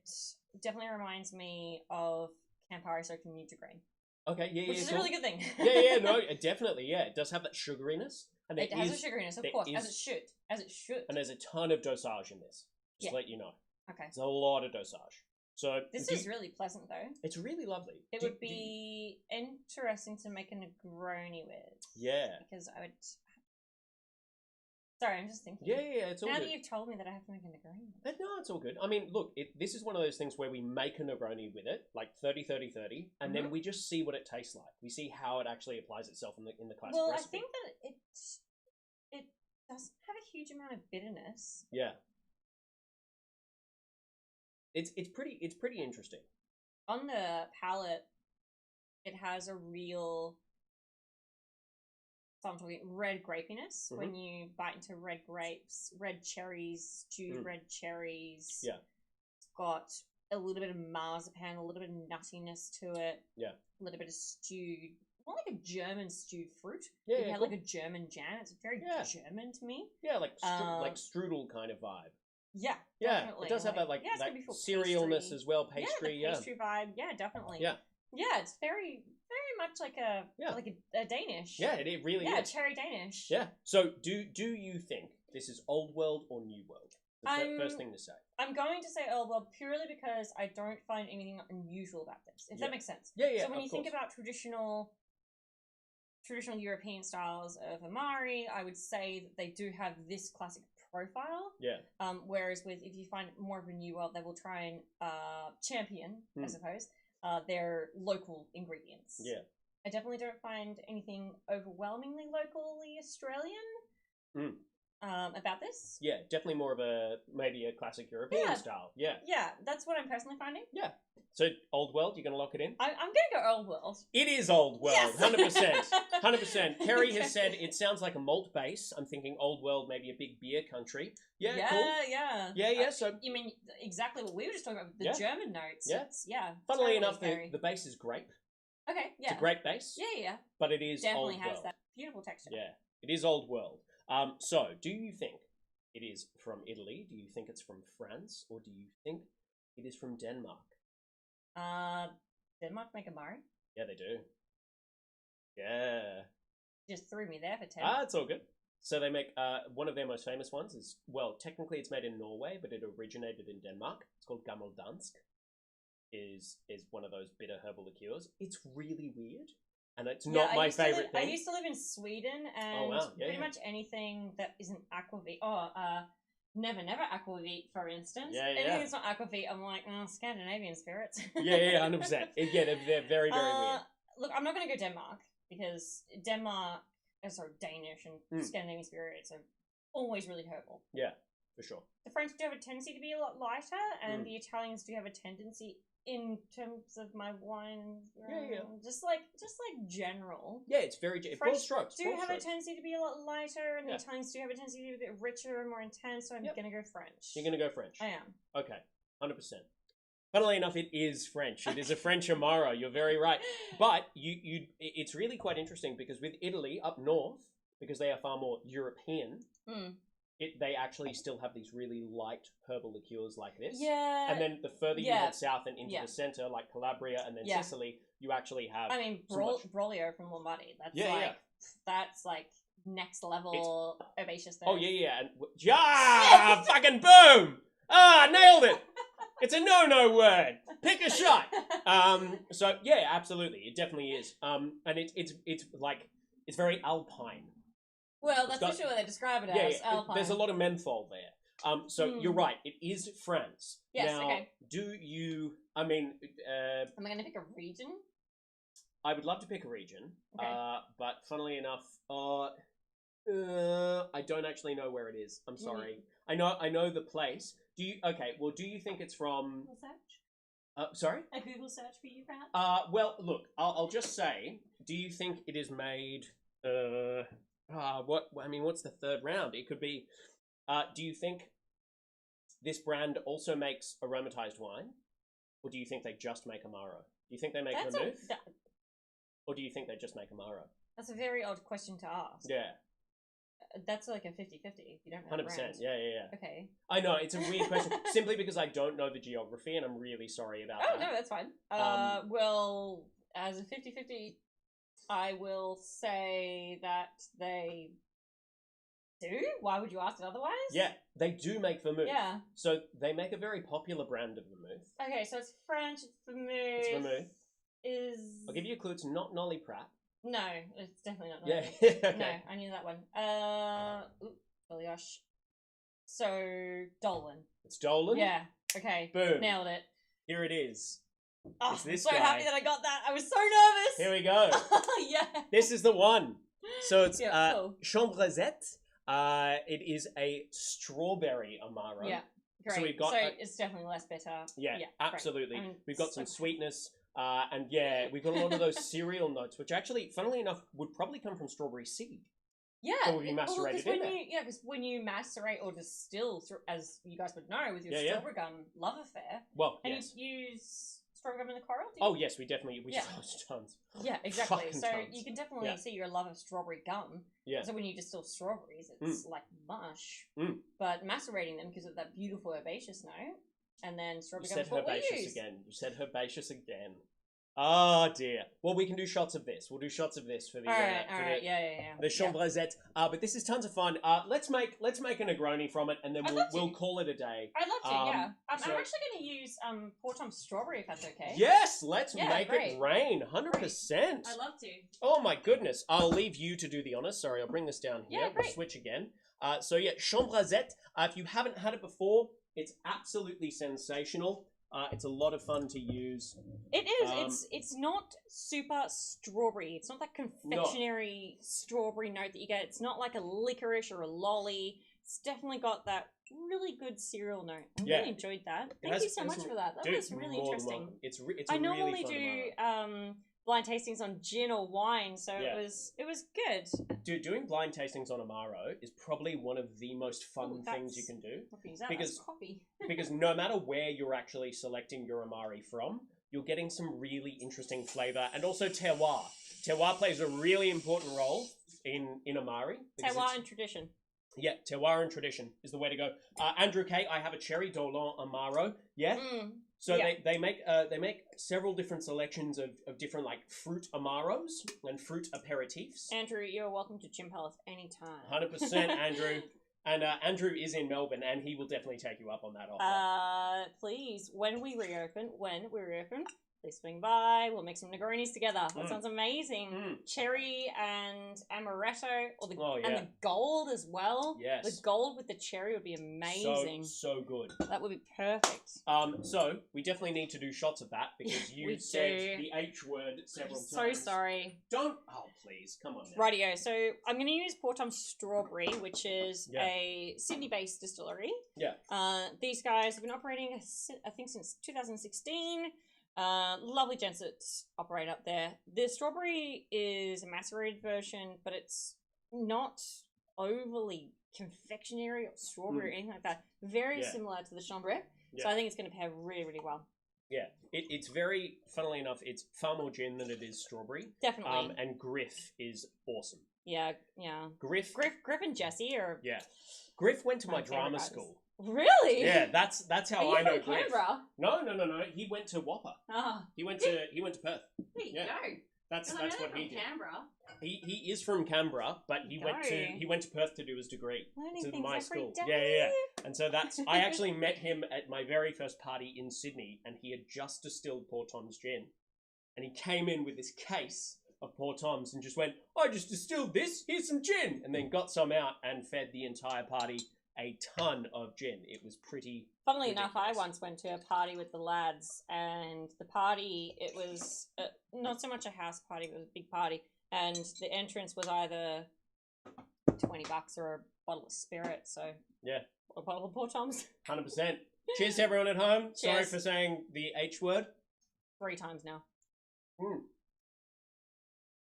definitely reminds me of Campari soaked in Nutri-Grain, Okay, yeah, which is a really good thing. yeah, no, it definitely, yeah. It does have that sugariness. And It has a is- sugariness, of there course, is- as it should. As it should. And there's a ton of dosage in this. Just to Yeah. let you know. Okay. There's a lot of dosage. So This do is you- really pleasant, though. it's really lovely. It Do- would do you- be interesting to make a Negroni with. Yeah. Because I would. Sorry, I'm just thinking. Yeah, it's all Now good. that you've told me that I have to make a Negroni. No, it's all good. I mean, look, this is one of those things where we make a Negroni with it, like 30-30-30, and then we just see what it tastes like. We see how it actually applies itself in the classic Well, recipe. I think that it doesn't have a huge amount of bitterness. Yeah. It's pretty interesting. On the palate, it has a real. So I'm talking red grapiness. Mm-hmm. When you bite into red grapes, red cherries, stewed red cherries. Yeah. It's got a little bit of marzipan, a little bit of nuttiness to it. Yeah. A little bit of stewed, more like a German stewed fruit. Yeah, If you yeah, had cool. like a German jam, it's very Yeah. German to me. Yeah, like Um, strudel kind of vibe. Yeah, Yeah, definitely. it does have that like yeah, it's that gonna be full cerealness pastry. as well, pastry. Yeah, the pastry vibe. Yeah, definitely. Yeah. Yeah, it's very, very much like a a Danish. Yeah, it really Yeah, is. cherry Danish. Yeah. So, do you think this is old world or new world? The first thing to say. I'm going to say old world purely because I don't find anything unusual about this. If Yeah. that makes sense. Yeah, So when of you think course. about traditional European styles of Amari, I would say that they do have this classic profile. Yeah. Whereas if you find more of a new world, they will try and champion, I suppose, their local ingredients. Yeah. I definitely don't find anything overwhelmingly locally Australian about this. Yeah, definitely more of maybe a classic European Yeah. style. Yeah. Yeah, that's what I'm personally finding. Yeah. So, old world, you're going to lock it in? I'm going to go old world. It is old world, Yes! 100%. 100%. Kerry has said it sounds like a malt base. I'm thinking old world, maybe a big beer country. Yeah, yeah, cool. yeah. Yeah, so You mean exactly what we were just talking about, the Yeah. German notes. Yeah. totally funnily enough, very- the base is grape. Okay, yeah. It's a grape base, Yeah. but it is Definitely old has world. that beautiful texture. Yeah, it is old world. So, do you think it is from Italy? Do you think it's from France? Or do you think it is from Denmark? Denmark make a Murray? Yeah, they do. Yeah. Just threw me there for 10. It's all good. So they make one of their most famous ones is, well, technically it's made in Norway, but it originated in Denmark. It's called Gammeldansk. Is one of those bitter herbal liqueurs. It's really weird, and it's not my favorite I thing. used to live in Sweden, and wow. Yeah, pretty yeah. much anything that isn't aquavit. Never aquavit, for instance. Yeah. Anything that's not aquavit, I'm like, Scandinavian spirits. Yeah, 100%. Yeah, they're very, very weird. Look, I'm not going to go Denmark because Danish and Scandinavian spirits are always really herbal. Yeah, for sure. The French do have a tendency to be a lot lighter, and the Italians do have a tendency, in terms of my wine, just like general. Yeah, it's very French broad strokes. do broad have strokes. a tendency to be a lot lighter, and Yeah. the Italians do have a tendency to be a bit richer and more intense. So I'm Yep. gonna go French. You're gonna go French. I am. Okay, 100%. Funnily enough, it is French. It is a French Amaro. You're very right. But it's really quite interesting because with Italy up north, because they are far more European, they actually still have these really light herbal liqueurs like this. Yeah. And then the further you head south and into the center, like Calabria and then Yeah. Sicily, you actually have. I mean, so much- Brolio from Lombardy. That's Yeah, that's like next level herbaceous. Oh yeah, and fucking boom! Nailed it. It's a no word. Pick a shot. So yeah, absolutely, it definitely is. And it's like it's very alpine. Well, that's got- literally what they describe it Yeah, as. Alpine. there's a lot of menthol there. So you're right. It is France. Yes, Now, okay. do you? I mean, Am I going to pick a region? I would love to pick a region, Okay. but funnily enough, I don't actually know where it is. I'm sorry. I know the place. Do you? Okay. Well, do you think it's from? Google search? Sorry. A Google search for you, perhaps? Well, look. I'll just say. Do you think it is made? What? I mean, what's the third round? It could be. Do you think this brand also makes aromatized wine, or do you think they just make Amaro? Do you think they make vermouth, or do you think they just make Amaro? That's a very odd question to ask. Yeah. That's like a 50-50 if you don't know 100%. brand. Yeah. Okay. I know, it's a weird question, simply because I don't know the geography, and I'm really sorry about that. No, that's fine. Well, as a 50-50, I will say that they do? Why would you ask it otherwise? Yeah, they do make vermouth. Yeah. So they make a very popular brand of vermouth. Okay, so it's French, it's vermouth. It's vermouth. I'll give you... you a clue, it's not Nolly Pratt. No, it's definitely not. Yeah, okay. No, I knew that one. Oh gosh. So, Dolan. It's Dolan? Yeah, okay. Boom. Nailed it. Here it is. Oh, It's this I'm so guy. happy that I got that. I was so nervous. Here we go. Yeah. This is the one. So it's cool. Chambrezette. It is a strawberry Amaro. Yeah, great. So we've got it's definitely less bitter. Yeah, absolutely. I mean, we've got some so- sweetness, and yeah, we've got a lot of those cereal notes, which actually, funnily enough, would probably come from strawberry seed. Yeah, That would be macerated in there. because when you macerate or distill, as you guys would know, with your Yeah. strawberry gum love affair, Well, and yes. you use strawberry gum in the coral. Do you? Oh yes, we definitely Yeah. tons. Yeah, exactly. Fucking So tons. you can definitely Yeah. see your love of strawberry gum. Yeah. So when you distill strawberries, it's like mush. Mm. But macerating them gives it that beautiful herbaceous note, and then You strawberry gum said is what we herbaceous use. again. You said herbaceous again. Oh dear. Well, we can do shots of this. We'll do shots of this for the All right, yeah. the Chambrezette. But this is tons of fun. Let's make a Negroni from it, and then I'd love to. we'll call it a day. I'd love to, yeah. I'm so- actually going to use Port Tom strawberry if that's okay. Yes, let's Yeah, make great. it rain. 100%. I'd love to. Oh my goodness. I'll leave you to do the honors. Sorry, I'll bring this down here. Yeah, We'll great. switch again. So yeah, Chambrezette. If you haven't had it before, it's absolutely sensational. It's a lot of fun to use. It is. It's not super strawberry. It's not that confectionery strawberry note that you get. It's not like a licorice or a lolly. It's definitely got that really good cereal note. I really enjoyed that. Thank you so much for that. That was really interesting. It's I a normally really fun do blind tastings on gin or wine, so Yeah. it was good. Dude, doing blind tastings on Amaro is probably one of the most fun things you can do. Because Because- coffee. Because no matter where you're actually selecting your Amari from, you're getting some really interesting flavor, and also terroir. Terroir plays a really important role in Amari. because Terroir it's- and tradition. Yeah, terroir and tradition is the way to go. Andrew K, I have a cherry Dolan Amaro. Yeah. So Yeah. they make several different selections of different like fruit Amaros and fruit aperitifs. Andrew, you're welcome to Chim Palace anytime. 100% Andrew. And Andrew is in Melbourne, and he will definitely take you up on that offer. Please, when we reopen, please swing by. We'll make some Negronis together. That sounds amazing. Cherry and amaretto, and the gold as well. Yes. The gold with the cherry would be amazing. So good. That would be perfect. So we definitely need to do shots of that because you We said do. the H word several times. So sorry. Don't. Oh, please, come on. Now. Rightio. So I'm going to use Port Tom Strawberry, which is Yeah. a Sydney-based distillery. Yeah. These guys have been operating, I think, since 2016. Lovely gents that operate up there. The strawberry is a macerated version, but it's not overly confectionery or strawberry or anything like that. Very similar to the Chambray. So I think it's going to pair really, really well. Yeah, it's very, funnily enough, it's far more gin than it is strawberry. Definitely. And Griff is awesome. Yeah. Griff and Jesse are... Yeah. Griff went to my My favourite drama guys. school. Really? Yeah, that's how Are you I know from Griff. Canberra? No. He went to Whopper. Ah. He went to Perth. There you Yeah. go. That's Well, I know what they're he from did. Canberra. He is from Canberra, but he went to Perth to do his degree. Learning To things my every school. day. Yeah. And so I actually met him at my very first party in Sydney, and he had just distilled Port Tom's gin. And he came in with this case of Port Tom's and just went, I just distilled this, here's some gin, and then got some out and fed the entire party a ton of gin. It was pretty. Funnily enough, I ridiculous. once went to a party with the lads, and the party, it was not so much a house party, but it was a big party, and the entrance was either $20 or a bottle of spirit, so Yeah. a bottle of Port Tom's 100%. Cheers to everyone at home. Sorry Cheers. for saying the H word. 3 times now.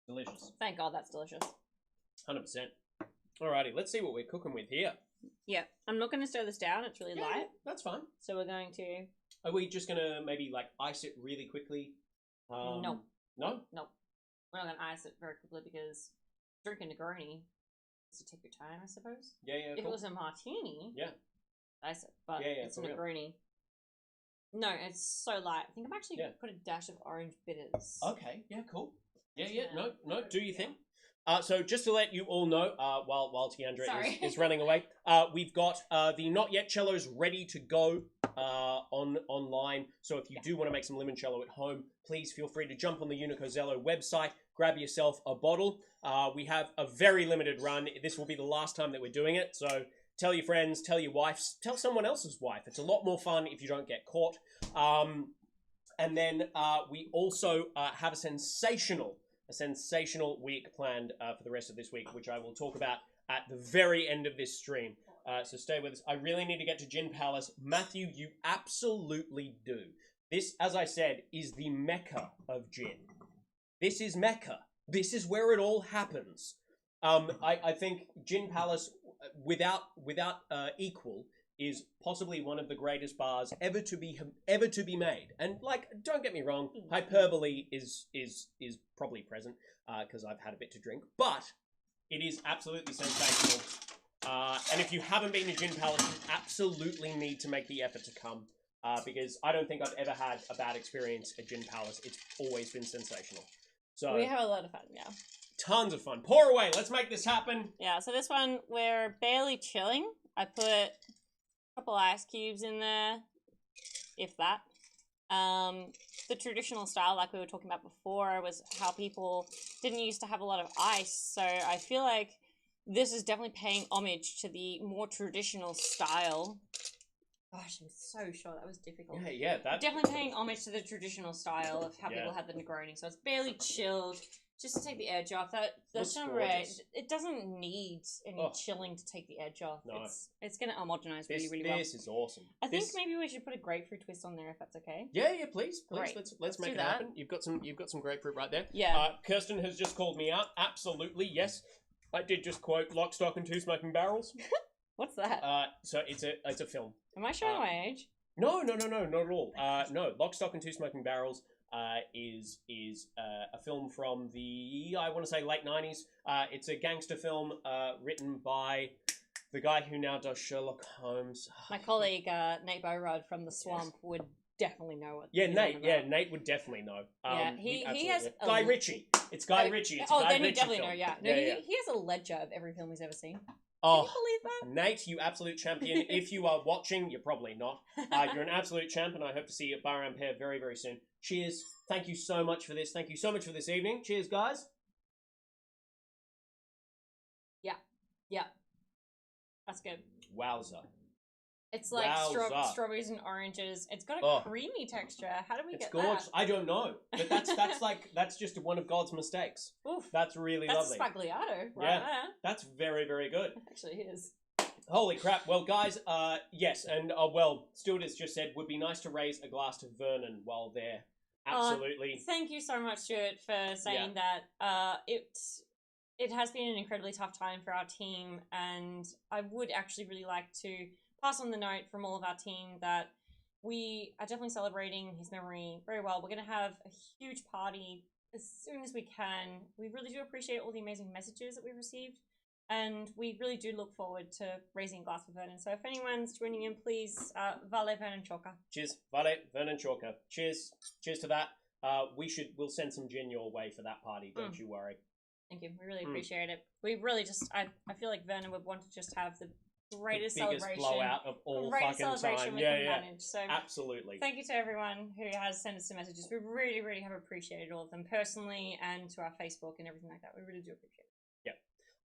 Delicious. Thank God that's delicious. 100%. Alrighty, let's see what we're cooking with here. Yeah, I'm not going to stir this down, it's really light, That's fine. so we're going to... Are we just gonna maybe like ice it really quickly? No. No. No, we're not going to ice it very quickly because drinking Negroni is to take your time, I suppose. Yeah. If Cool. it was a martini, Yeah. ice it, but Yeah, it's a for real. Negroni. No, it's so light. I think I'm actually Yeah. put a dash of orange bitters. Okay. Yeah. Cool. Yeah. Yeah. No. Do you think? So just to let you all know, while Tiandra Sorry. is running away, we've got the Not Yet Cellos ready to go online. So if you do want to make some limoncello at home, please feel free to jump on the Unicozello website, grab yourself a bottle. We have a very limited run. This will be the last time that we're doing it. So tell your friends, tell your wife, tell someone else's wife. It's a lot more fun if you don't get caught. And then we also have a sensational week planned for the rest of this week, which I will talk about at the very end of this stream. So stay with us. I really need to get to Gin Palace. Matthew, you absolutely do. This, as I said, is the Mecca of gin. This is Mecca. This is where it all happens. I think Gin Palace, without equal, is possibly one of the greatest bars ever to be made. And like, don't get me wrong, hyperbole is probably present because I've had a bit to drink, but it is absolutely sensational. And if you haven't been to Gin Palace, you absolutely need to make the effort to come because I don't think I've ever had a bad experience at Gin Palace. It's always been sensational. So We have a lot of fun, yeah. tons of fun. Pour away. Let's make this happen. Yeah, so this one, we're barely chilling. I put a couple ice cubes in there, if that. The traditional style, like we were talking about before, was how people didn't used to have a lot of ice. So I feel like this is definitely paying homage to the more traditional style. Gosh, I'm so sure that was difficult. Yeah, that. Definitely paying homage to the traditional style of how Yeah. people had the Negroni. So it's barely chilled, just to take the edge off. Looks That's not right. gorgeous. It doesn't need any Oh. chilling to take the edge off. No. It's going to homogenize really, really well. This is awesome. I think This- maybe we should put a grapefruit twist on there if that's okay. Yeah, please. Great. Let's make do it that. happen. You've got some grapefruit right there. Yeah. Kirsten has just called me out. Absolutely, yes. I did just quote Lock, Stock, and Two Smoking Barrels. What's that? So it's a film. Am I showing my age? No, not at all. No, Lock, Stock, and Two Smoking Barrels is a film from the, I want to say, late 90s. It's a gangster film written by the guy who now does Sherlock Holmes. My colleague Nate Borod from The Swamp would definitely know what. Yeah, he's Nate. on Yeah, about. Nate would definitely know. Yeah, he absolutely has would. a- Guy Ritchie. It's Guy Ritchie. It's a Oh, Guy then he Ritchie definitely film. know. Yeah, no, he has a ledger of every film he's ever seen. Oh, Can you believe that? Nate, you absolute champion. If you are watching, you're probably not. You're an absolute champ, and I hope to see you at Bar Ampere very, very soon. Cheers. Thank you so much for this. Thank you so much for this evening. Cheers, guys. Yeah, that's good. Wowza. It's like Wowza. strawberries and oranges. It's got a Oh. creamy texture. How do we It's get gorgeous. that? I don't know. But that's just one of God's mistakes. Oof, That's really that's lovely. a spagliato right Yeah. there. That's very, very good. Actually, it is. Holy crap. Well, guys, yes, and, Stuart has just said, would be nice to raise a glass to Vernon while there. Absolutely. Thank you so much, Stuart, for saying that. It has been an incredibly tough time for our team, and I would actually really like to pass on the note from all of our team that we are definitely celebrating his memory very well. We're going to have a huge party as soon as we can. We really do appreciate all the amazing messages that we've received, and we really do look forward to raising a glass for Vernon. So if anyone's joining in, please, Vale Vernon Chalker. Cheers. Vale, Vernon Chalker. Cheers. Cheers to that. We'll send some gin your way for that party, don't you worry. Thank you. We really appreciate it. We really just, I feel like Vernon would want to just have the greatest The biggest celebration. blowout of all Greatest fucking celebration time. we Yeah, can yeah. manage. So Absolutely. thank you to everyone who has sent us some messages. We really, really have appreciated all of them personally and to our Facebook and everything like that. We really do appreciate it.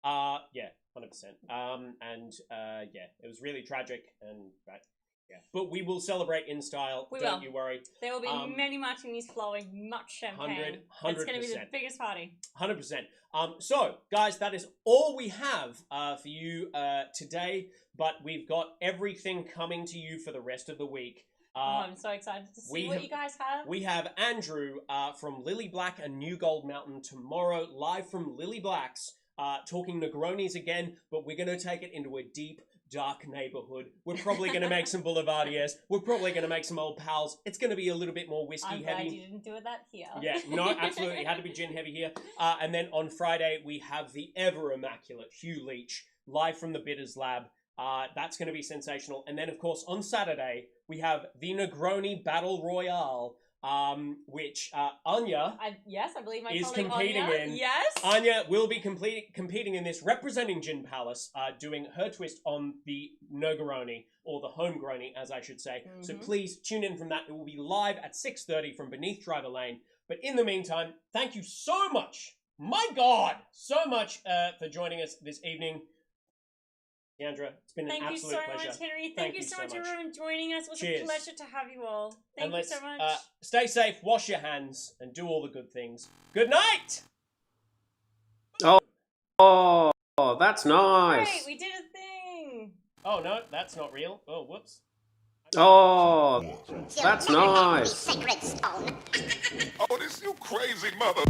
Yeah, 100%. Yeah, it was really tragic and yeah. But we will celebrate in style. Don't you worry. There will be many martinis flowing, much champagne. 100%. It's going to be the biggest party. 100%. So, guys, that is all we have for you today. But we've got everything coming to you for the rest of the week. I'm so excited to see what you guys have. We have Andrew from Lily Black and New Gold Mountain tomorrow, live from Lily Black's, talking Negronis again, but we're going to take it into a deep, dark neighborhood. We're probably going to make some Boulevardiers. We're probably going to make some old pals. It's going to be a little bit more whiskey I'm heavy. glad you didn't do that here. Yeah, no, absolutely. It had to be gin heavy here. And then on Friday, we have the ever immaculate Hugh Leach, live from the Bitters Lab. That's going to be sensational. And then, of course, on Saturday, we have the Negroni Battle Royale, which Anya yes, I believe my is colleague competing Anya. in. Yes. Anya will be competing in this, representing Gin Palace, doing her twist on the Negroni, or the homegroni, as I should say. So please tune in from that. It will be live at 6:30 from Beneath Driver Lane. But in the meantime, thank you so much, my God, so much for joining us this evening. Deandra, it's been an absolute pleasure. Thank you so much, Henry. Thank you so much, everyone, joining us. It was a pleasure to have you all. Thank you so much. Stay safe, wash your hands, and do all the good things. Good night! Oh, that's nice. Great, we did a thing. Oh, no, that's not real. Oh, whoops. Oh, that's nice. Sacred stone. Oh, this you crazy mother...